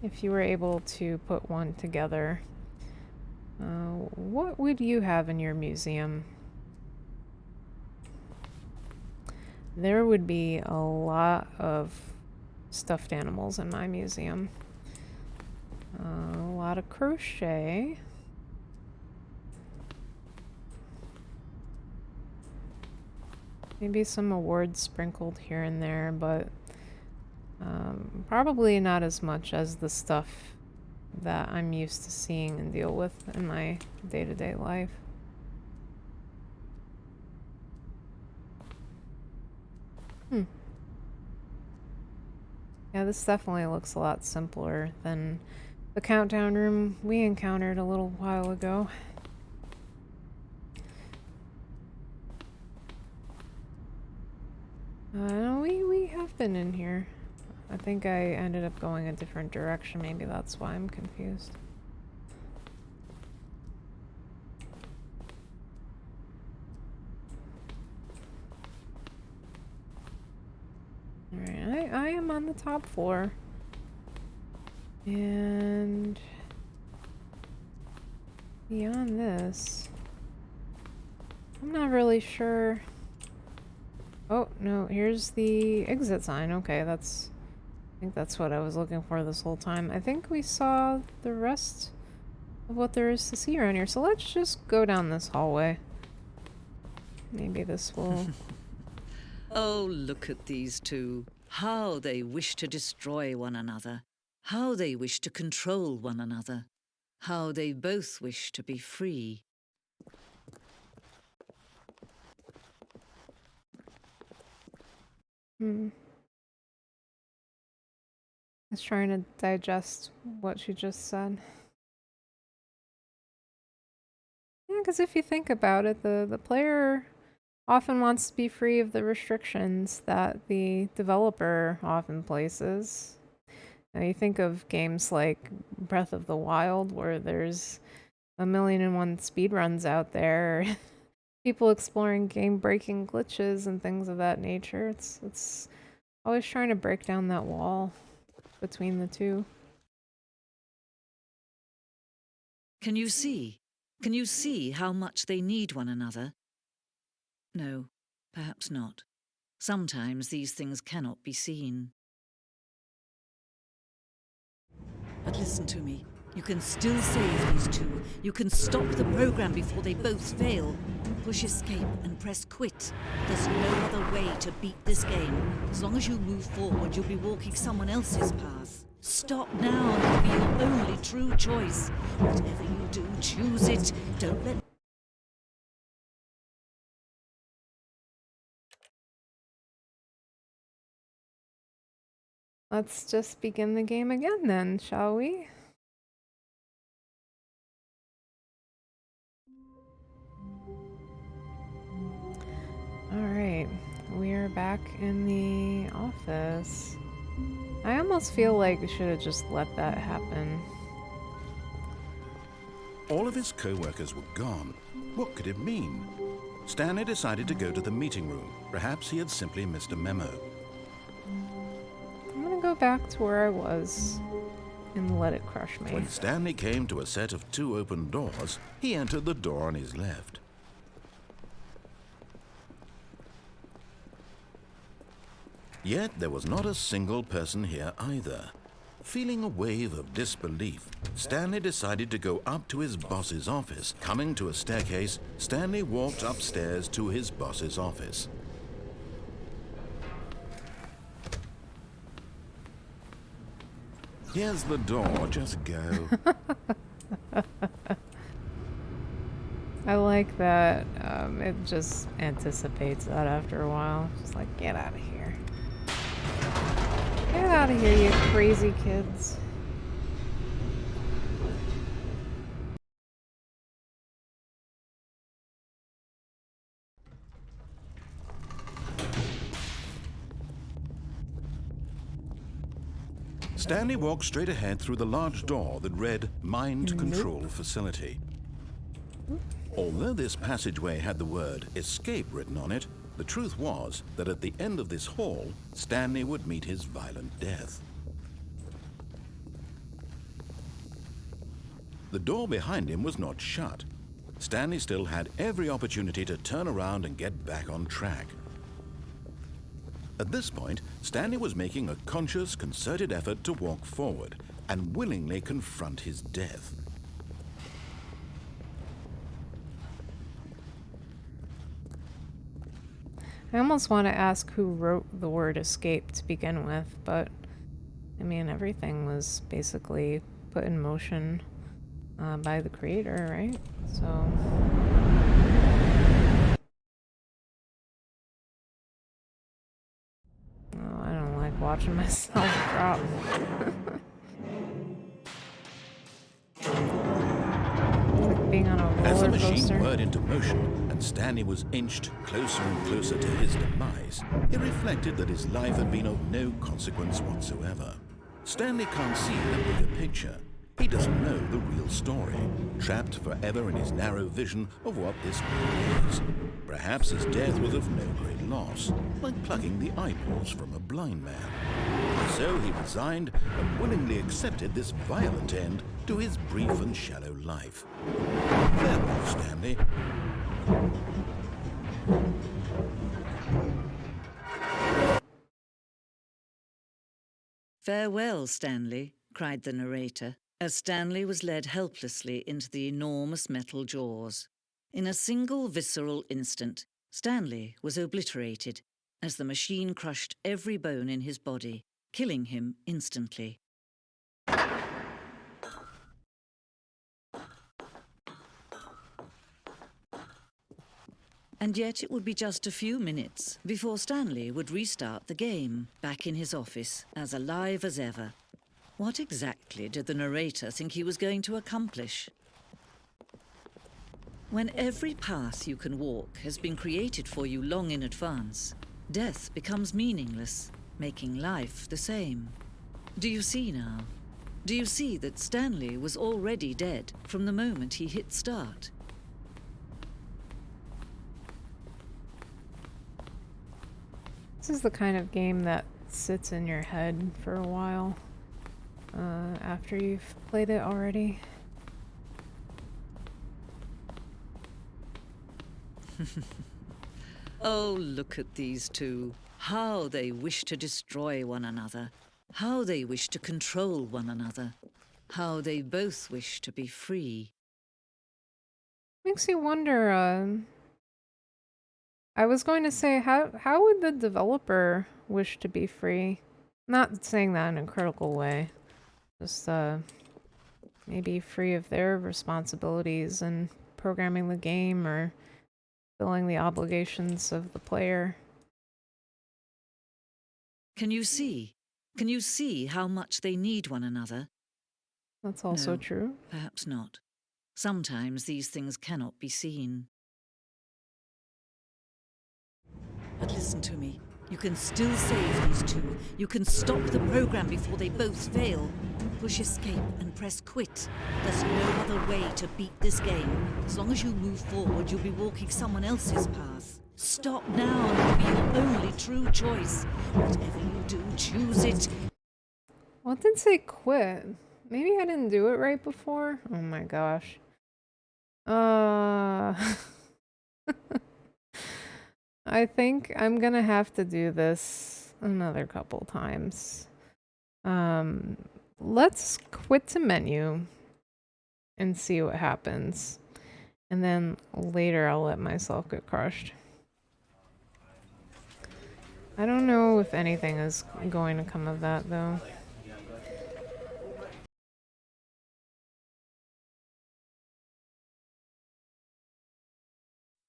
if you were able to put one together? What would you have in your museum? There would be a lot of stuffed animals in my museum. A lot of crochet. Maybe some awards sprinkled here and there, but probably not as much as the stuff that I'm used to seeing and deal with in my day-to-day life. Yeah, this definitely looks a lot simpler than the countdown room we encountered a little while ago. We have been in here. I think I ended up going a different direction. Maybe that's why I'm confused. Alright, I am on the top floor. And beyond this, I'm not really sure. Oh, no, here's the exit sign. Okay, I think that's what I was looking for this whole time. I think we saw the rest of what there is to see around here. So let's just go down this hallway. Maybe this will... Oh, look at these two. How they wish to destroy one another. How they wish to control one another. How they both wish to be free. I was trying to digest what she just said. Yeah, because if you think about it, the player often wants to be free of the restrictions that the developer often places. Now, you think of games like Breath of the Wild, where there's 1,000,001 speedruns out there, people exploring game-breaking glitches and things of that nature. It's always trying to break down that wall between the two. Can you see? Can you see how much they need one another? No, perhaps not. Sometimes these things cannot be seen. But listen to me. You can still save these two. You can stop the program before they both fail. Push escape and press quit. There's no other way to beat this game. As long as you move forward, you'll be walking someone else's path. Stop now and it'll be your only true choice. Whatever you do, choose it. Don't let... Let's just begin the game again then, shall we? Alright, we're back in the office. I almost feel like we should have just let that happen. All of his co-workers were gone. What could it mean? Stanley decided to go to the meeting room. Perhaps he had simply missed a memo. I'm gonna go back to where I was and let it crush me. When Stanley came to a set of 2 open doors, he entered the door on his left. Yet there was not a single person here either. Feeling a wave of disbelief, Stanley decided to go up to his boss's office. Coming to a staircase, Stanley walked upstairs to his boss's office. Here's the door, just go. I like that. It just anticipates that after a while. Just like, get out of here. Get out of here, you crazy kids. Stanley walked straight ahead through the large door that read Mind Control Facility. Although this passageway had the word escape written on it, the truth was that at the end of this hall, Stanley would meet his violent death. The door behind him was not shut. Stanley still had every opportunity to turn around and get back on track. At this point, Stanley was making a conscious, concerted effort to walk forward and willingly confront his death. I almost want to ask who wrote the word escape to begin with, but I mean, everything was basically put in motion by the creator, right? So... Oh, I don't like watching myself drop. Like being on a roller As the coaster. machine whirred into motion and Stanley was inched closer and closer to his demise, he reflected that his life had been of no consequence whatsoever. Stanley can't see the bigger picture. He doesn't know the real story, trapped forever in his narrow vision of what this world is. Perhaps his death was of no great loss, like plucking the eyeballs from a blind man. So he resigned and willingly accepted this violent end to his brief and shallow life. Farewell, Stanley. Farewell, Stanley, cried the narrator. as Stanley was led helplessly into the enormous metal jaws. In a single visceral instant, Stanley was obliterated as the machine crushed every bone in his body, killing him instantly. And yet it would be just a few minutes before Stanley would restart the game, back in his office, as alive as ever. What exactly did the narrator think he was going to accomplish? When every path you can walk has been created for you long in advance, death becomes meaningless, making life the same. Do you see now? Do you see that Stanley was already dead from the moment he hit start? This is the kind of game that sits in your head for a while after you've played it already. Oh, look at these two. How they wish to destroy one another. How they wish to control one another. How they both wish to be free. Makes you wonder, I was going to say, how would the developer wish to be free? Not saying that in a critical way. Just, maybe free of their responsibilities in programming the game or fulfilling the obligations of the player. Can you see? Can you see how much they need one another? That's also No, true. Perhaps not. Sometimes these things cannot be seen. But listen to me. You can still save these two. You can stop the program before they both fail. Push escape and press quit. There's no other way to beat this game. As long as you move forward, you'll be walking someone else's path. Stop now and it'll be your only true choice. Whatever you do, choose it. Well, it did say quit. Maybe I didn't do it right before? Oh my gosh. I think I'm gonna have to do this another couple times. Let's quit to menu and see what happens. And then later I'll let myself get crushed. I don't know if anything is going to come of that, though.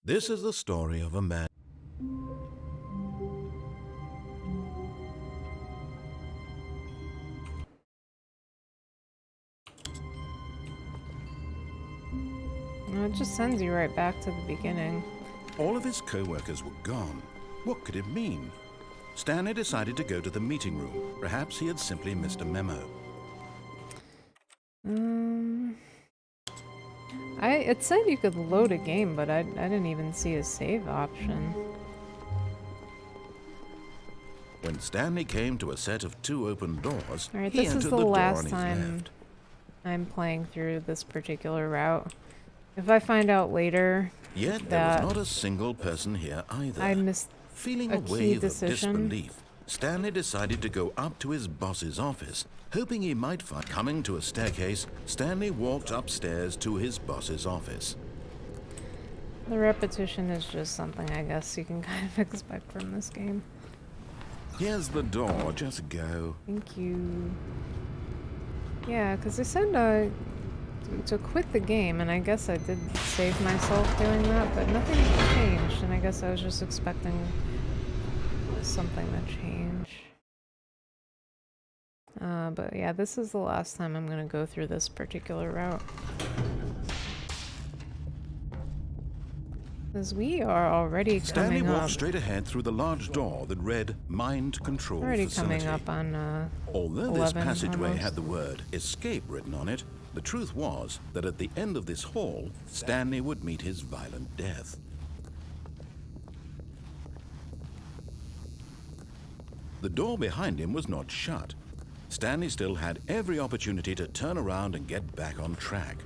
This is the story of a man. It just sends you right back to the beginning. All of his co-workers were gone. What could it mean? Stanley decided to go to the meeting room. Perhaps he had simply missed a memo. It said you could load a game, but I didn't even see a save option. When Stanley came to a set of 2 open doors, Alright, he this is entered the the door on last his time left. I'm playing through this particular route. If I find out later Yet there that was not a single person here either. I missed Feeling a a key wave of decision. disbelief, Stanley decided to go up to his boss's office, hoping he might find. Coming to a staircase, Stanley walked upstairs to his boss's office. The repetition is just something I guess you can kind of expect from this game. Here's the door, just go. Thank you. Yeah, because they said to quit the game, and I guess I did save myself doing that, but nothing changed, and I guess I was just expecting something to change. But yeah, this is the last time I'm gonna go through this particular route. Because we are already Stanley coming walked up. straight ahead through the large door that read Mind Control Already Facility. coming up on Although 11 this passageway almost. had the word escape written on it, the truth was that at the end of this hall, Stanley would meet his violent death. The door behind him was not shut. Stanley still had every opportunity to turn around and get back on track.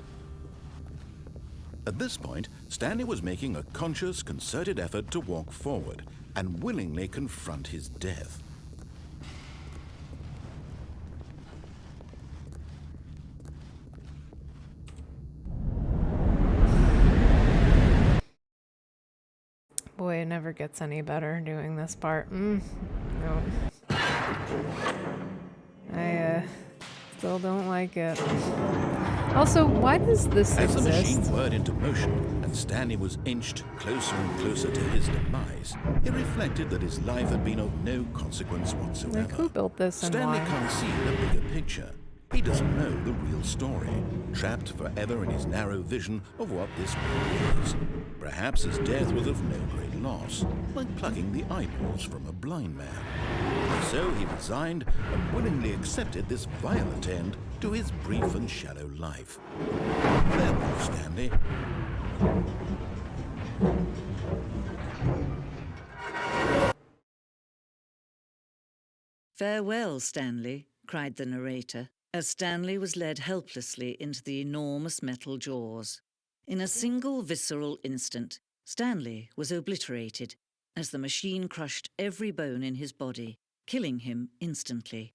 At this point, Stanley was making a conscious, concerted effort to walk forward and willingly confront his death. Boy, it never gets any better doing this part. No. I still don't like it. Also, why does this As the exist? machine whirred into motion and Stanley was inched closer and closer to his demise, he reflected that his life had been of no consequence whatsoever. Like, who built this and Stanley why? can't see the bigger picture. He doesn't know the real story, trapped forever in his narrow vision of what this world is. Perhaps his death was of no great loss, like plucking the eyeballs from a blind man. So he resigned and willingly accepted this violent end to his brief and shallow life. Farewell, Stanley. Farewell, Stanley, cried the narrator, as Stanley was led helplessly into the enormous metal jaws. In a single visceral instant, Stanley was obliterated as the machine crushed every bone in his body, killing him instantly.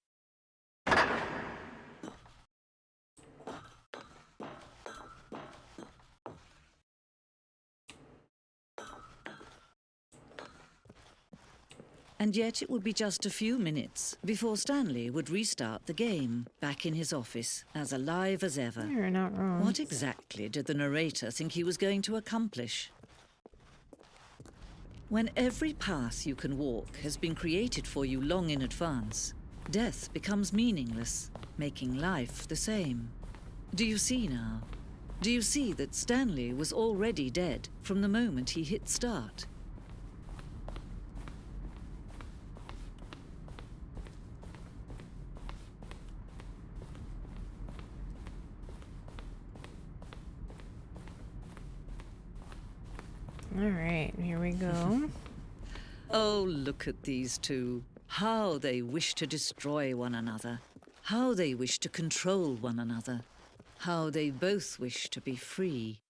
And yet it would be just a few minutes before Stanley would restart the game, back in his office, as alive as ever. You're not wrong. What exactly did the narrator think he was going to accomplish? When every path you can walk has been created for you long in advance, death becomes meaningless, making life the same. Do you see now? Do you see that Stanley was already dead from the moment he hit start? All right, here we go. Oh, look at these two. How they wish to destroy one another. How they wish to control one another. How they both wish to be free.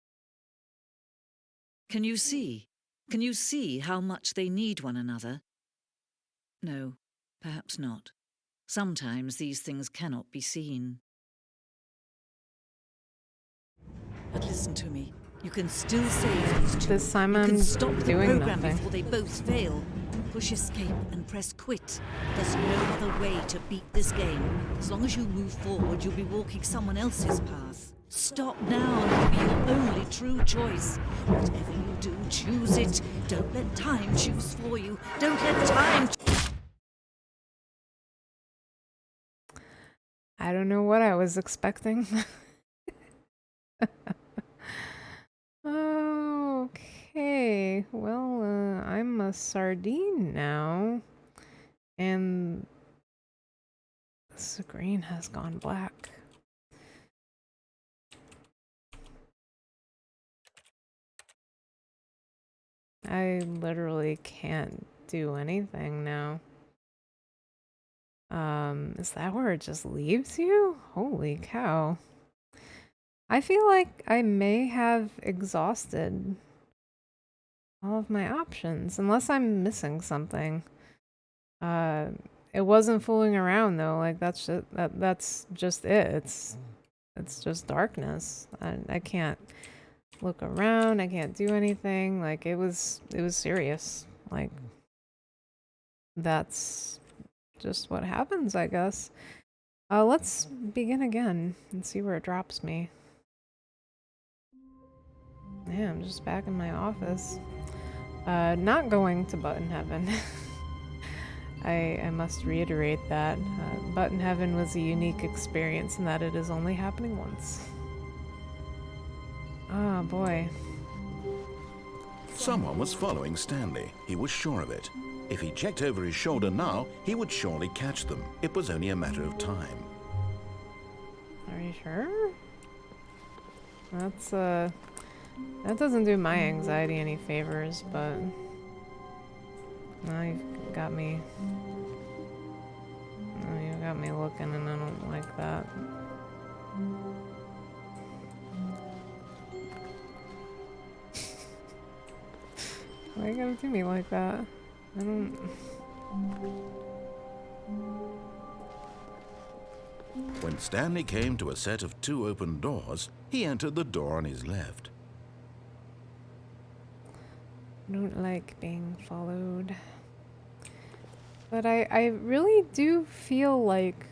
Can you see? Can you see how much they need one another? No, perhaps not. Sometimes these things cannot be seen. But listen to me. You can still save these two. This time you I'm can stop the doing program nothing. before they both fail. Push escape and press quit. There's no other way to beat this game. As long as you move forward, you'll be walking someone else's path. Stop now and it'll be your only true choice. Whatever you do, choose it. Don't let time choose for you. Don't let time... I don't know what I was expecting. Okay, well, I'm a sardine now, and the screen has gone black. I literally can't do anything now. Is that where it just leaves you? Holy cow. I feel like I may have exhausted all of my options, unless I'm missing something. It wasn't fooling around though. Like that's just it. It's just darkness. I can't look around. I can't do anything. Like it was serious. Like that's just what happens, I guess. Let's begin again and see where it drops me. Yeah, I'm just back in my office. Not going to Button Heaven. I must reiterate that. Button Heaven was a unique experience in that it is only happening once. Oh boy. Someone was following Stanley. He was sure of it. If he checked over his shoulder now, he would surely catch them. It was only a matter of time. Are you sure? That doesn't do my anxiety any favors, but now you've got me. Oh, you got me looking, and I don't like that. Why you gotta do me like that? I don't. When Stanley came to a set of 2 open doors, he entered the door on his left. don't like being followed. But I really do feel like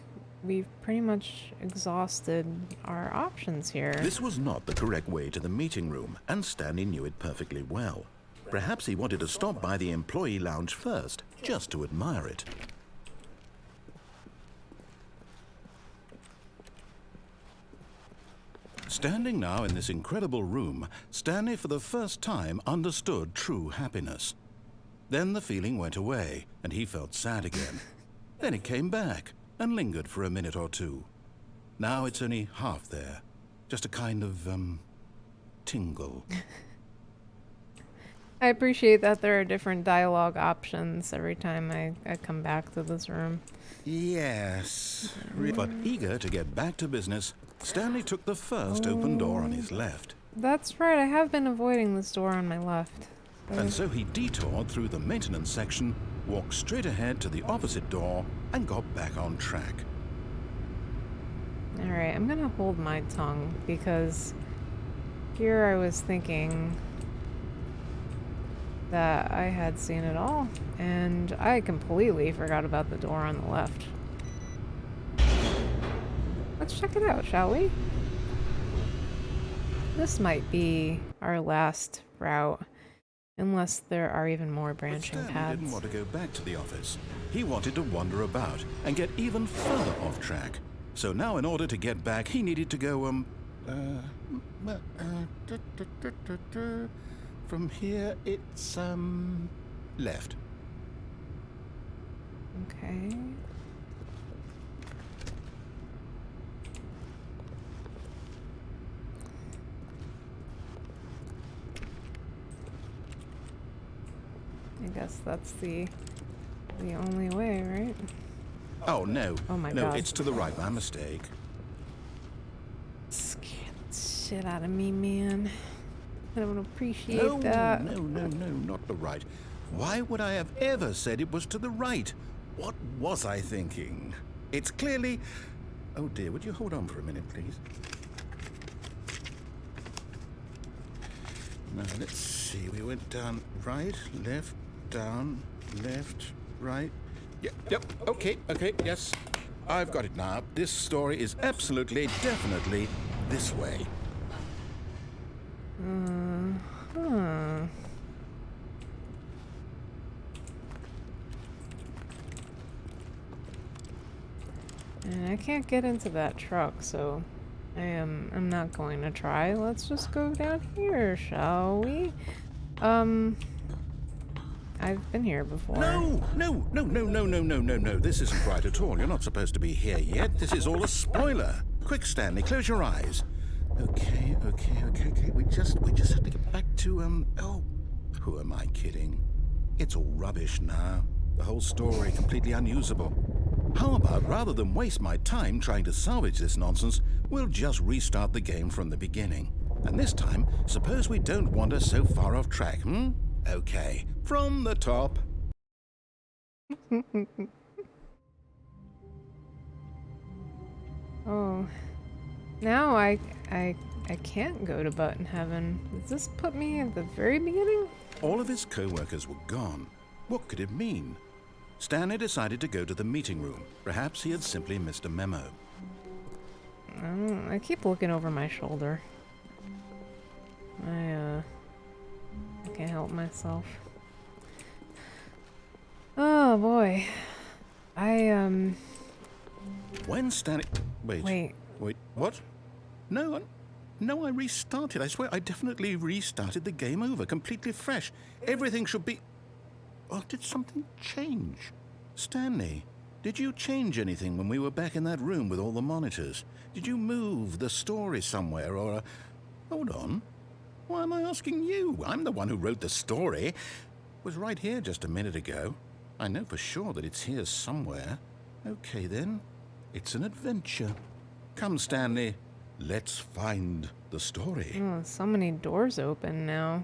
we've pretty much exhausted our options here. This was not the correct way to the meeting room, and Stanley knew it perfectly well. Perhaps he wanted to stop by the employee lounge first, just to admire it. Standing now in this incredible room, Stanley for the first time understood true happiness. Then the feeling went away, and he felt sad again. Then it came back, and lingered for a minute or two. Now it's only half there. Just a kind of, tingle. I appreciate that there are different dialogue options every time I come back to this room. Yes. But eager to get back to business, Stanley took the first open door on his left. That's right, I have been avoiding this door on my left. And so he detoured through the maintenance section, walked straight ahead to the opposite door, and got back on track. Alright, I'm gonna hold my tongue because here I was thinking that I had seen it all, and I completely forgot about the door on the left. Let's check it out, shall we? This might be our last route, unless there are even more branching But Stanley paths. didn't want to go back to the office. He wanted to wander about and get even further off track. So now in order to get back, he needed to go, from here it's, left. Okay. I guess that's the only way, right? Oh, no. Oh my no, God. it's to the right. My mistake. Scared the shit out of me, man. I don't appreciate No, that. no, not the right. Why would I have ever said it was to the right? What was I thinking? It's clearly... Oh dear, would you hold on for a minute, please? Now, let's see. We went down right, left, down, left, right. Yep, okay, yes. I've got it now. This story is absolutely, definitely this way. And I can't get into that truck, so I'm not going to try. Let's just go down here, shall we? I've been here before. No. This isn't right at all. You're not supposed to be here yet. This is all a spoiler. Quick, Stanley, close your eyes. Okay. We just have to get back to, oh, who am I kidding? It's all rubbish now. The whole story completely unusable. How about, rather than waste my time trying to salvage this nonsense, we'll just restart the game from the beginning. And this time, suppose we don't wander so far off track, Okay, from the top. Oh. Now I can't go to Button Heaven. Does this put me at the very beginning? All of his co-workers were gone. What could it mean? Stanley decided to go to the meeting room. Perhaps he had simply missed a memo. I keep looking over my shoulder. I can't help myself. Oh boy. When Stanley... Wait. Wait, what? No, I restarted. I swear I definitely restarted the game over, completely fresh. Everything should be... Oh, did something change? Stanley, did you change anything when we were back in that room with all the monitors? Did you move the story somewhere or... Hold on. Why am I asking you? I'm the one who wrote the story. It was right here just a minute ago. I know for sure that it's here somewhere. Okay, then. It's an adventure. Come, Stanley. Let's find the story. Oh, so many doors open now.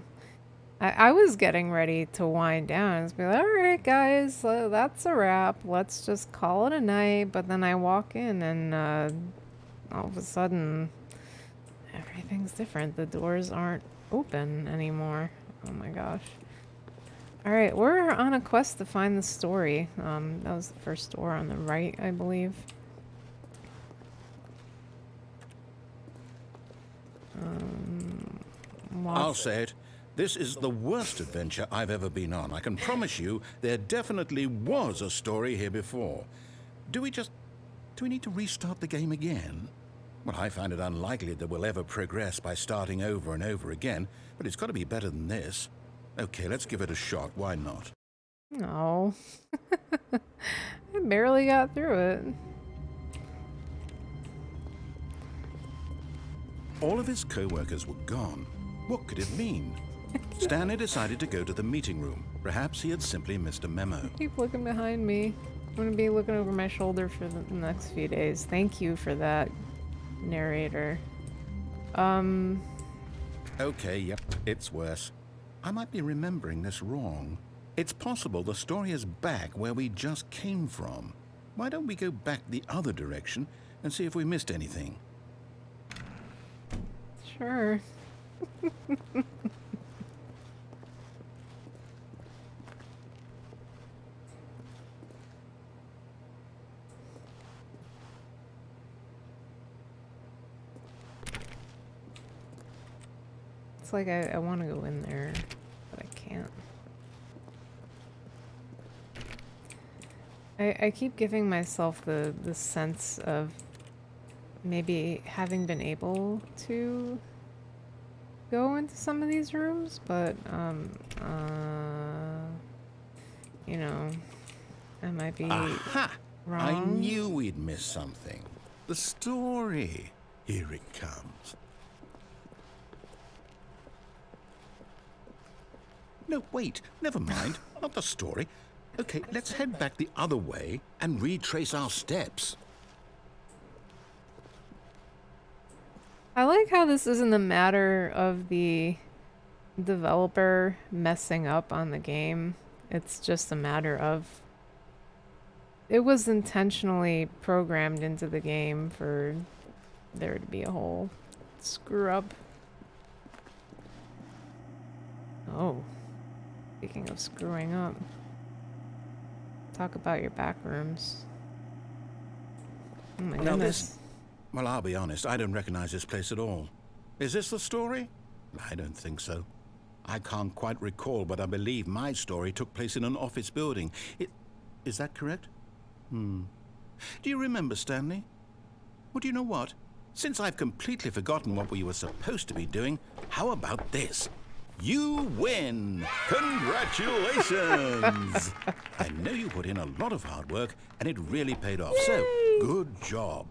I was getting ready to wind down and be like, alright guys, that's a wrap. Let's just call it a night. But then I walk in and all of a sudden everything's different. The doors aren't open anymore. Oh my gosh. Alright, we're on a quest to find the story. That was the first door on the right, I believe. I'll say it. This is the worst adventure I've ever been on. I can promise you there definitely was a story here before. Do we need to restart the game again? Well, I find it unlikely that we'll ever progress by starting over and over again, but it's got to be better than this. Okay, let's give it a shot. Why not? No. I barely got through it. All of his co-workers were gone. What could it mean? Stanley decided to go to the meeting room. Perhaps he had simply missed a memo. Keep looking behind me. I'm gonna be looking over my shoulder for the next few days. Thank you for that, narrator. Okay, yep, it's worse. I might be remembering this wrong. It's possible the story is back where we just came from. Why don't we go back the other direction and see if we missed anything? Sure. It's like I want to go in there, but I can't. I keep giving myself the sense of maybe having been able to go into some of these rooms, but you know, I might be Aha! wrong. I knew we'd miss something. The story. Here it comes. No, wait. Never mind. Not the story. Okay, let's head back the other way and retrace our steps. I like how this isn't a matter of the developer messing up on the game. It's just a matter of it was intentionally programmed into the game for there to be a whole screw up. Oh, speaking of screwing up, talk about your back rooms. Oh my Now goodness. Well, I'll be honest, I don't recognize this place at all. Is this the story? I don't think so. I can't quite recall, but I believe my story took place in an office building. Is that correct? Do you remember, Stanley? Well, do you know what? Since I've completely forgotten what we were supposed to be doing, how about this? You win! Congratulations! I know you put in a lot of hard work, and it really paid off, so good job.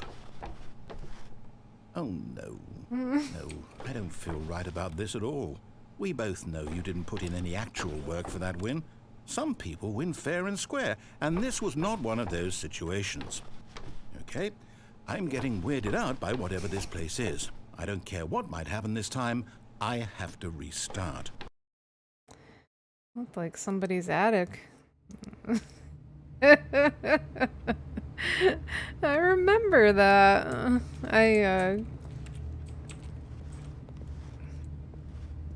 Oh, no. No, I don't feel right about this at all. We both know you didn't put in any actual work for that win. Some people win fair and square, and this was not one of those situations. Okay, I'm getting weirded out by whatever this place is. I don't care what might happen this time. I have to restart. Looked like somebody's attic. I remember that.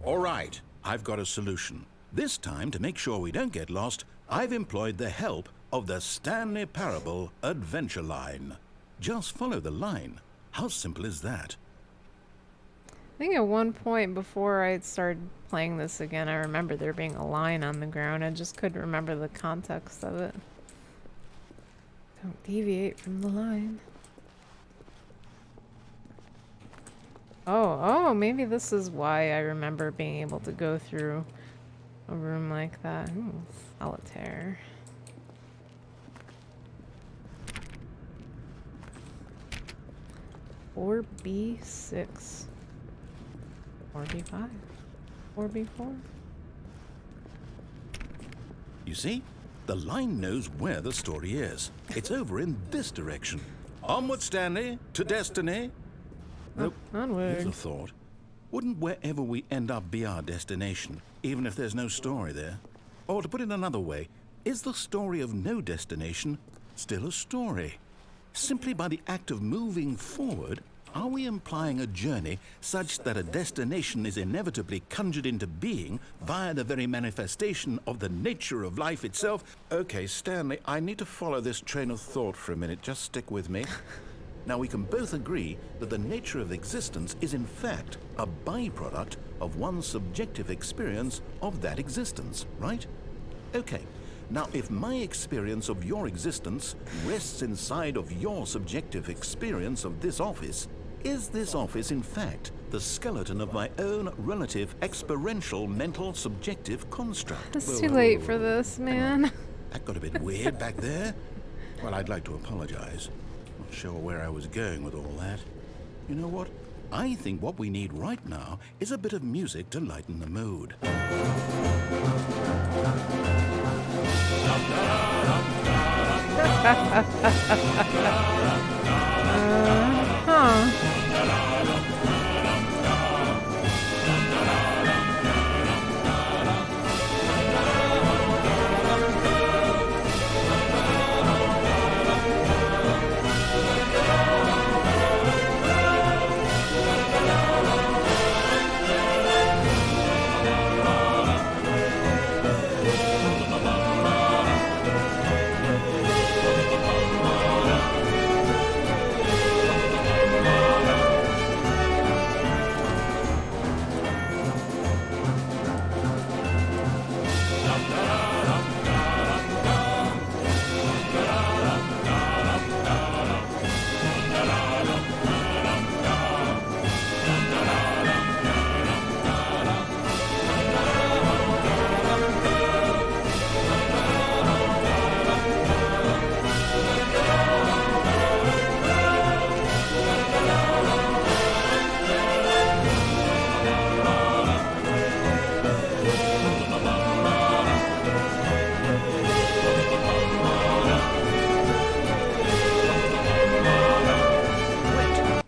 All right, I've got a solution. This time, to make sure we don't get lost, I've employed the help of the Stanley Parable Adventure Line. Just follow the line. How simple is that? I think at one point before I started playing this again, I remember there being a line on the ground. I just couldn't remember the context of it. Don't deviate from the line. Oh, maybe this is why I remember being able to go through a room like that. Ooh, solitaire. Or B6. Or B5. Or B4. You see? The line knows where the story is. It's over in this direction. Onward, Stanley, to destiny. Nope. Onward. Here's a thought. Wouldn't wherever we end up be our destination, even if there's no story there? Or to put it another way, is the story of no destination still a story? Simply by the act of moving forward, Are we implying a journey such that a destination is inevitably conjured into being via the very manifestation of the nature of life itself? Okay, Stanley, I need to follow this train of thought for a minute. Just stick with me. Now, we can both agree that the nature of existence is in fact a byproduct of one's subjective experience of that existence, right? Okay. Now, if my experience of your existence rests inside of your subjective experience of this office, is this office, in fact, the skeleton of my own relative experiential mental subjective construct? It's too late for this, man. That got a bit weird back there. Well, I'd like to apologize. Not sure where I was going with all that. You know what? I think what we need right now is a bit of music to lighten the mood. Huh.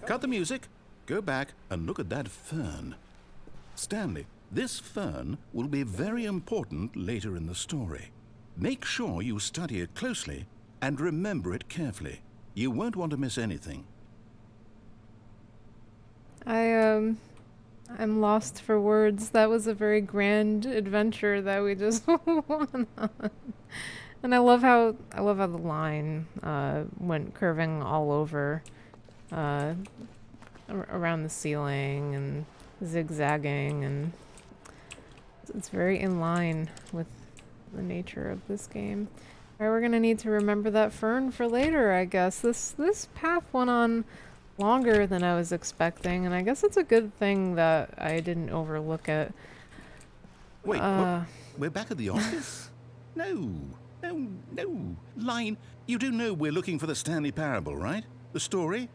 Cut the music, go back and look at that fern. Stanley, this fern will be very important later in the story. Make sure you study it closely and remember it carefully. You won't want to miss anything. I'm lost for words. That was a very grand adventure that we just went on. And I love how the line went curving all over around the ceiling and zigzagging, and it's very in line with the nature of this game. Alright, we're gonna need to remember that fern for later, I guess. This path went on longer than I was expecting, and I guess it's a good thing that I didn't overlook it. Wait, what? We're back at the office? No. Line, you do know we're looking for the Stanley Parable, right? The story?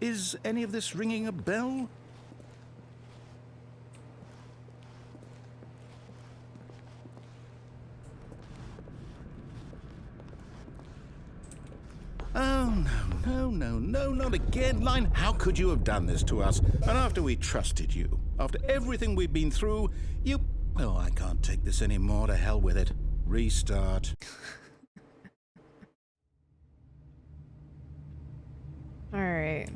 Is any of this ringing a bell? Oh, no, not again, Line. How could you have done this to us? And after we trusted you, after everything we've been through, you... Oh, I can't take this anymore. To hell with it. Restart. Alright.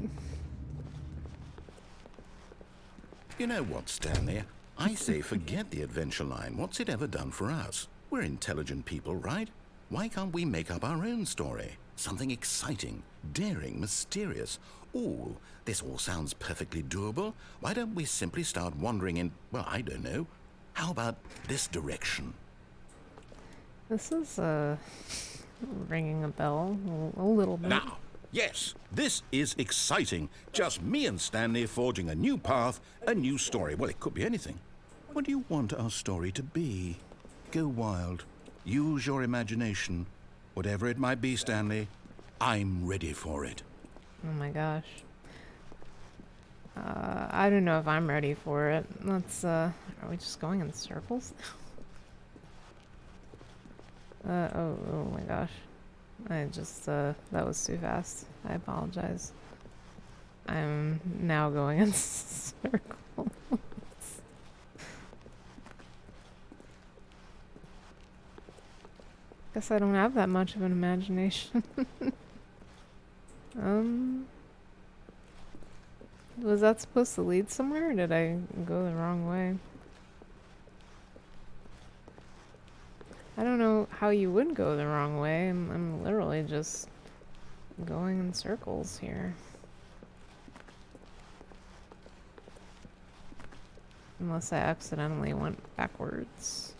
You know what, Stanley? I say forget the adventure line. What's it ever done for us? We're intelligent people, right? Why can't we make up our own story? Something exciting, daring, mysterious. Ooh, this all sounds perfectly doable. Why don't we simply start wandering in, well, I don't know. How about this direction? This is, ringing a bell a little bit. Now, yes, this is exciting. Just me and Stanley forging a new path, a new story. Well, it could be anything. What do you want our story to be? Go wild. Use your imagination. Whatever it might be, Stanley, I'm ready for it. Oh my gosh. I don't know if I'm ready for it. Let's, are we just going in circles? Oh my gosh. I just, that was too fast. I apologize. I'm now going in circles. Guess I don't have that much of an imagination. Was that supposed to lead somewhere, or did I go the wrong way? I don't know how you would go the wrong way. I'm literally just going in circles here. Unless I accidentally went backwards.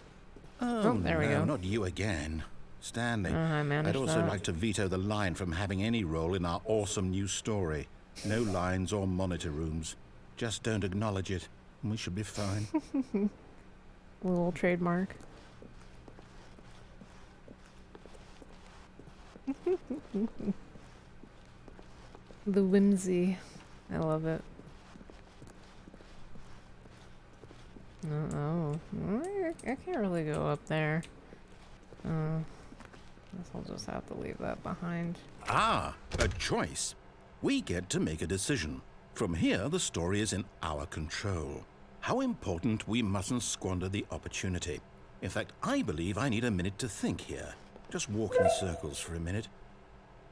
Oh, there we no, go. not you again. Stanley, I managed I'd also that. like to veto the line from having any role in our awesome new story. No lines or monitor rooms. Just don't acknowledge it, and we should be fine. Little trademark. The whimsy. I love it. Oh, I can't really go up there. Guess I'll just have to leave that behind. Ah, a choice. We get to make a decision. From here, the story is in our control. How important we mustn't squander the opportunity. In fact, I believe I need a minute to think here. Just walk in circles for a minute.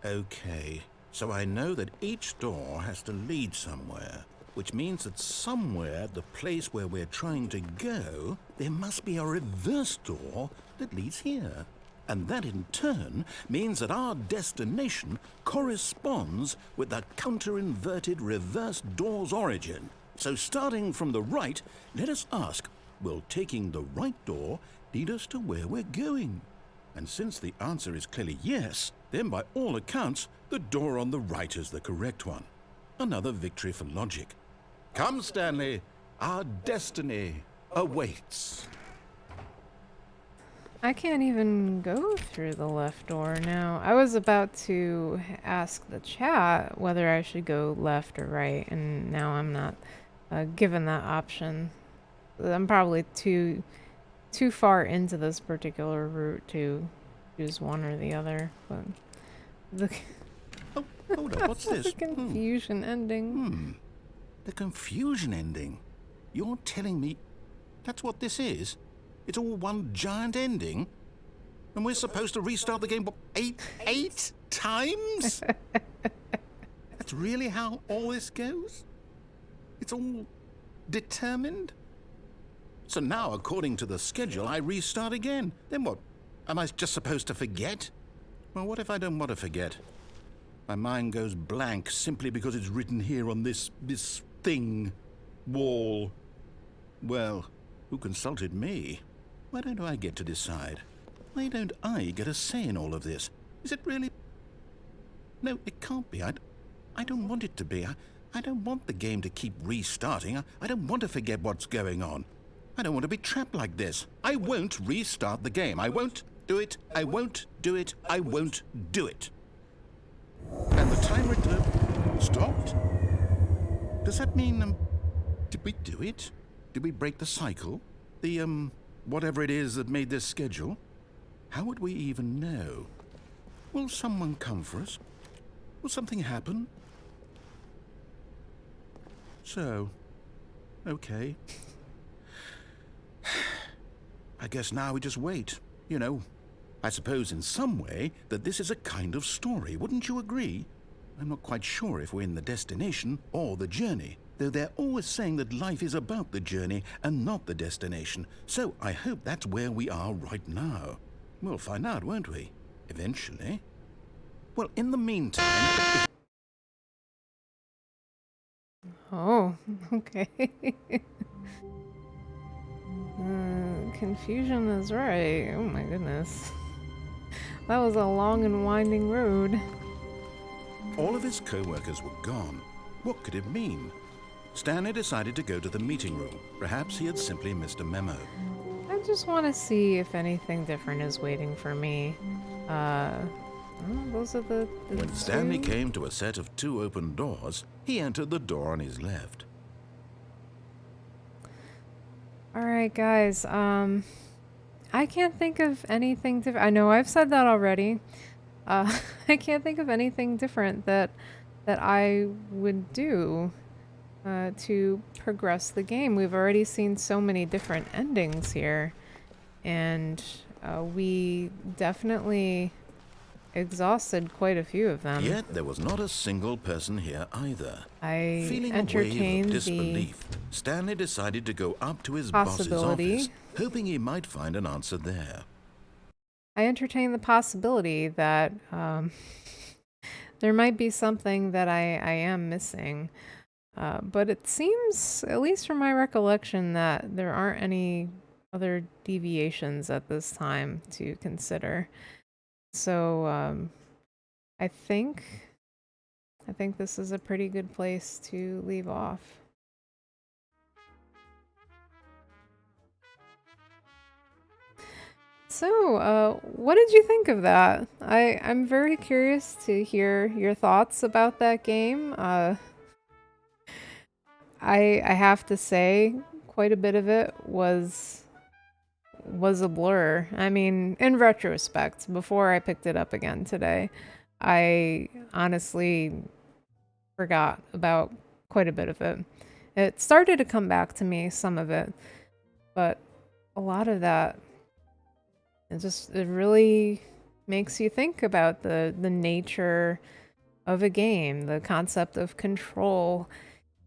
Okay, so I know that each door has to lead somewhere, which means that somewhere, the place where we're trying to go, there must be a reverse door that leads here. And that in turn means that our destination corresponds with the counter-inverted reverse door's origin. So starting from the right, let us ask, will taking the right door lead us to where we're going? And since the answer is clearly yes, then by all accounts, the door on the right is the correct one. Another victory for logic. Come, Stanley, our destiny awaits. I can't even go through the left door now. I was about to ask the chat whether I should go left or right, and now I'm not given that option. I'm probably too far into this particular route to choose one or the other. But the Oh, hold up, what's this? the confusion ending. The confusion ending? You're telling me that's what this is? It's all one giant ending? And we're supposed to restart the game, what, eight times? That's really how all this goes? It's all determined? So now, according to the schedule, I restart again. Then what? Am I just supposed to forget? Well, what if I don't want to forget? My mind goes blank simply because it's written here on this thing, wall. Well, who consulted me? Why don't I get to decide? Why don't I get a say in all of this? Is it really? No, it can't be. I don't want it to be. I don't want the game to keep restarting. I don't want to forget what's going on. I don't want to be trapped like this. I won't restart the game. I won't do it. I won't do it. I won't do it. And the timer stopped? Does that mean, did we do it? Did we break the cycle? The, whatever it is that made this schedule? How would we even know? Will someone come for us? Will something happen? So, okay. I guess now we just wait. You know, I suppose in some way that this is a kind of story, wouldn't you agree? I'm not quite sure if we're in the destination or the journey, though they're always saying that life is about the journey and not the destination, so I hope that's where we are right now. We'll find out, won't we? Eventually. Well, in the meantime... Oh, okay. Confusion is right. Oh my goodness. That was a long and winding road. All of his co-workers were gone. What could it mean? Stanley decided to go to the meeting room. Perhaps he had simply missed a memo. I just want to see if anything different is waiting for me. Those are the When two? Stanley came to a set of 2 open doors, he entered the door on his left. Alright, guys, I can't think of anything different. I know I've said that already. I can't think of anything different that I would do to progress the game. We've already seen so many different endings here, and we definitely exhausted quite a few of them. Yet there was not a single person here either. I Feeling a wave entertained of the disbelief, Stanley decided to go up to his boss's possibility. office, hoping he might find an answer there. I entertain the possibility that there might be something that I am missing. But it seems, at least from my recollection, that there aren't any other deviations at this time to consider. So I think this is a pretty good place to leave off. So, what did you think of that? I'm very curious to hear your thoughts about that game. I have to say, quite a bit of it was a blur. I mean, in retrospect, before I picked it up again today, I honestly forgot about quite a bit of it. It started to come back to me, some of it, but a lot of that, it really makes you think about the nature of a game, the concept of control,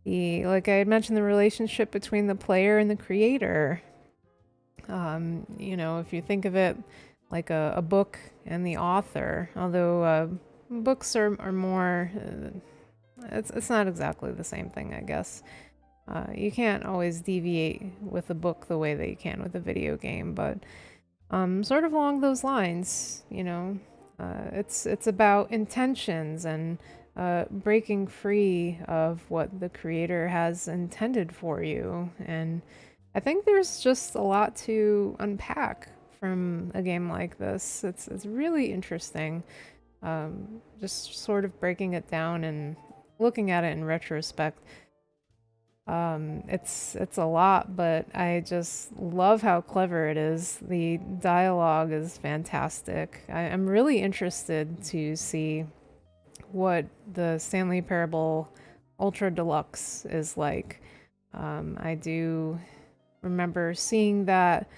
like I had mentioned, the relationship between the player and the creator. If you think of it like a book and the author, although books are more, it's not exactly the same thing, I guess. You can't always deviate with a book the way that you can with a video game, but sort of along those lines, it's about intentions and breaking free of what the creator has intended for you. And I think there's just a lot to unpack from a game like this. It's really interesting, just sort of breaking it down and looking at it in retrospect. It's a lot, but I just love how clever it is. The dialogue is fantastic. I'm really interested to see what the Stanley Parable Ultra Deluxe is like. I do remember seeing that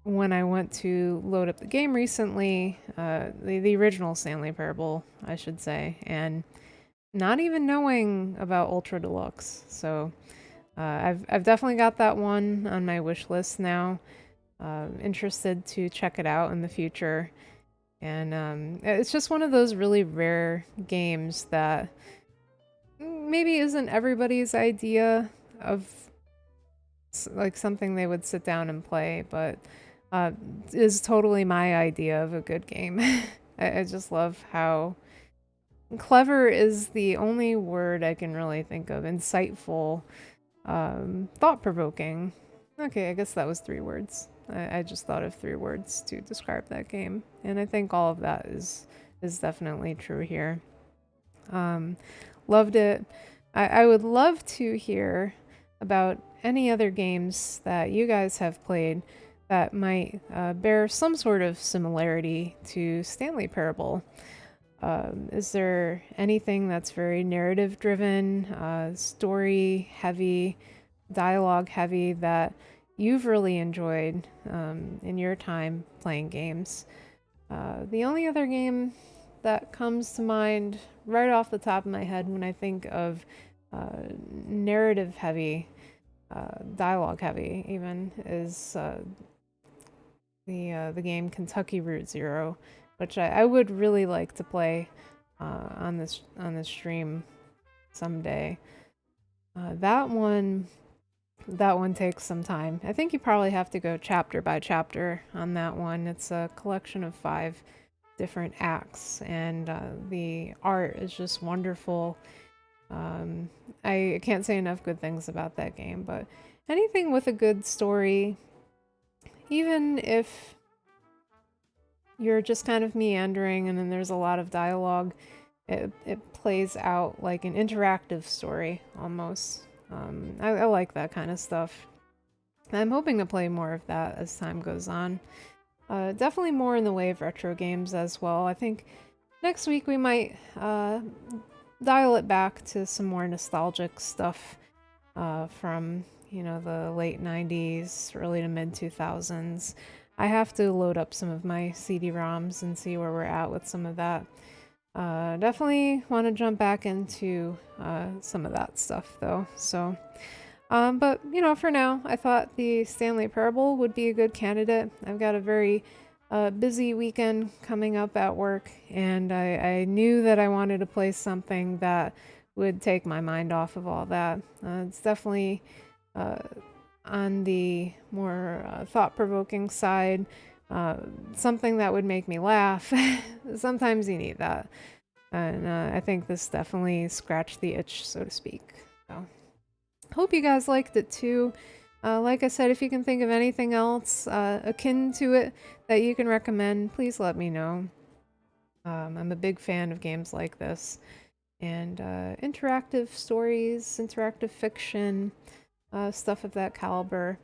when I went to load up the game recently, the original Stanley Parable, I should say, and not even knowing about Ultra Deluxe. So I've definitely got that one on my wish list now. Interested to check it out in the future. And it's just one of those really rare games that maybe isn't everybody's idea of like something they would sit down and play, but is totally my idea of a good game. I just love how clever is the only word I can really think of. Insightful, thought-provoking. Okay, I guess that was 3 words. I just thought of 3 words to describe that game, and I think all of that is definitely true here. Loved it. I would love to hear about any other games that you guys have played that might bear some sort of similarity to Stanley Parable. Is there anything that's very narrative driven, story heavy, dialogue heavy that you've really enjoyed in your time playing games? The only other game that comes to mind right off the top of my head when I think of narrative heavy, dialogue heavy even, is the game Kentucky Route Zero, which I would really like to play on this stream someday. That one takes some time. I think you probably have to go chapter by chapter on that one. It's a collection of 5 different acts, and the art is just wonderful. I can't say enough good things about that game, but anything with a good story, even if you're just kind of meandering and then there's a lot of dialogue, it plays out like an interactive story almost. I like that kind of stuff. I'm hoping to play more of that as time goes on. Definitely more in the way of retro games as well. I think next week we might dial it back to some more nostalgic stuff from the late 90s, early to mid 2000s. I have to load up some of my CD-ROMs and see where we're at with some of that. Definitely want to jump back into some of that stuff though. So, but you know, for now, I thought the Stanley Parable would be a good candidate. I've got a very busy weekend coming up at work, and I knew that I wanted to play something that would take my mind off of all that. It's definitely on the more thought-provoking side, something that would make me laugh. Sometimes you need that. And I think this definitely scratched the itch, so to speak. So, hope you guys liked it too. Like I said, if you can think of anything else akin to it that you can recommend, please let me know. I'm a big fan of games like this. And interactive stories, interactive fiction, stuff of that caliber.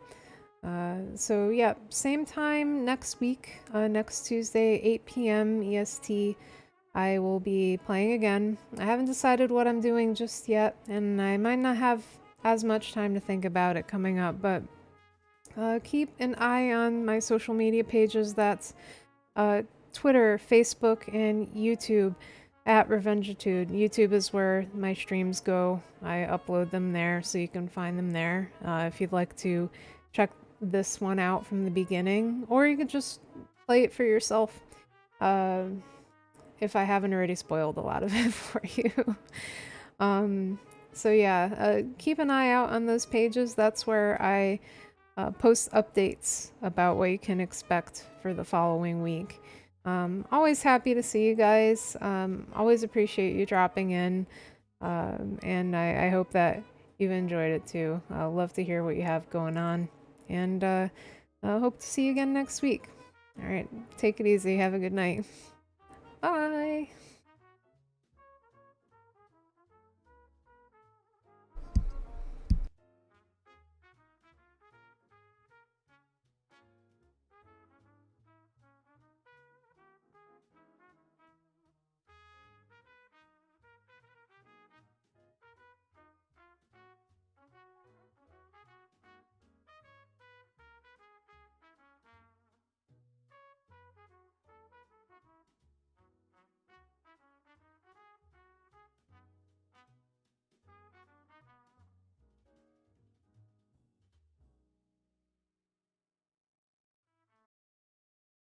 So yeah, same time next week, next Tuesday, 8 p.m. EST, I will be playing again. I haven't decided what I'm doing just yet, and I might not have as much time to think about it coming up, but keep an eye on my social media pages. That's Twitter, Facebook, and YouTube at Revengitude. YouTube is where my streams go. I upload them there, so you can find them there if you'd like to check this one out from the beginning, or you could just play it for yourself if I haven't already spoiled a lot of it for you. So yeah, keep an eye out on those pages. That's where I post updates about what you can expect for the following week. Always happy to see you guys. Always appreciate you dropping in. And I hope that you've enjoyed it too. I love to hear what you have going on. And I hope to see you again next week. All right, take it easy. Have a good night. Bye.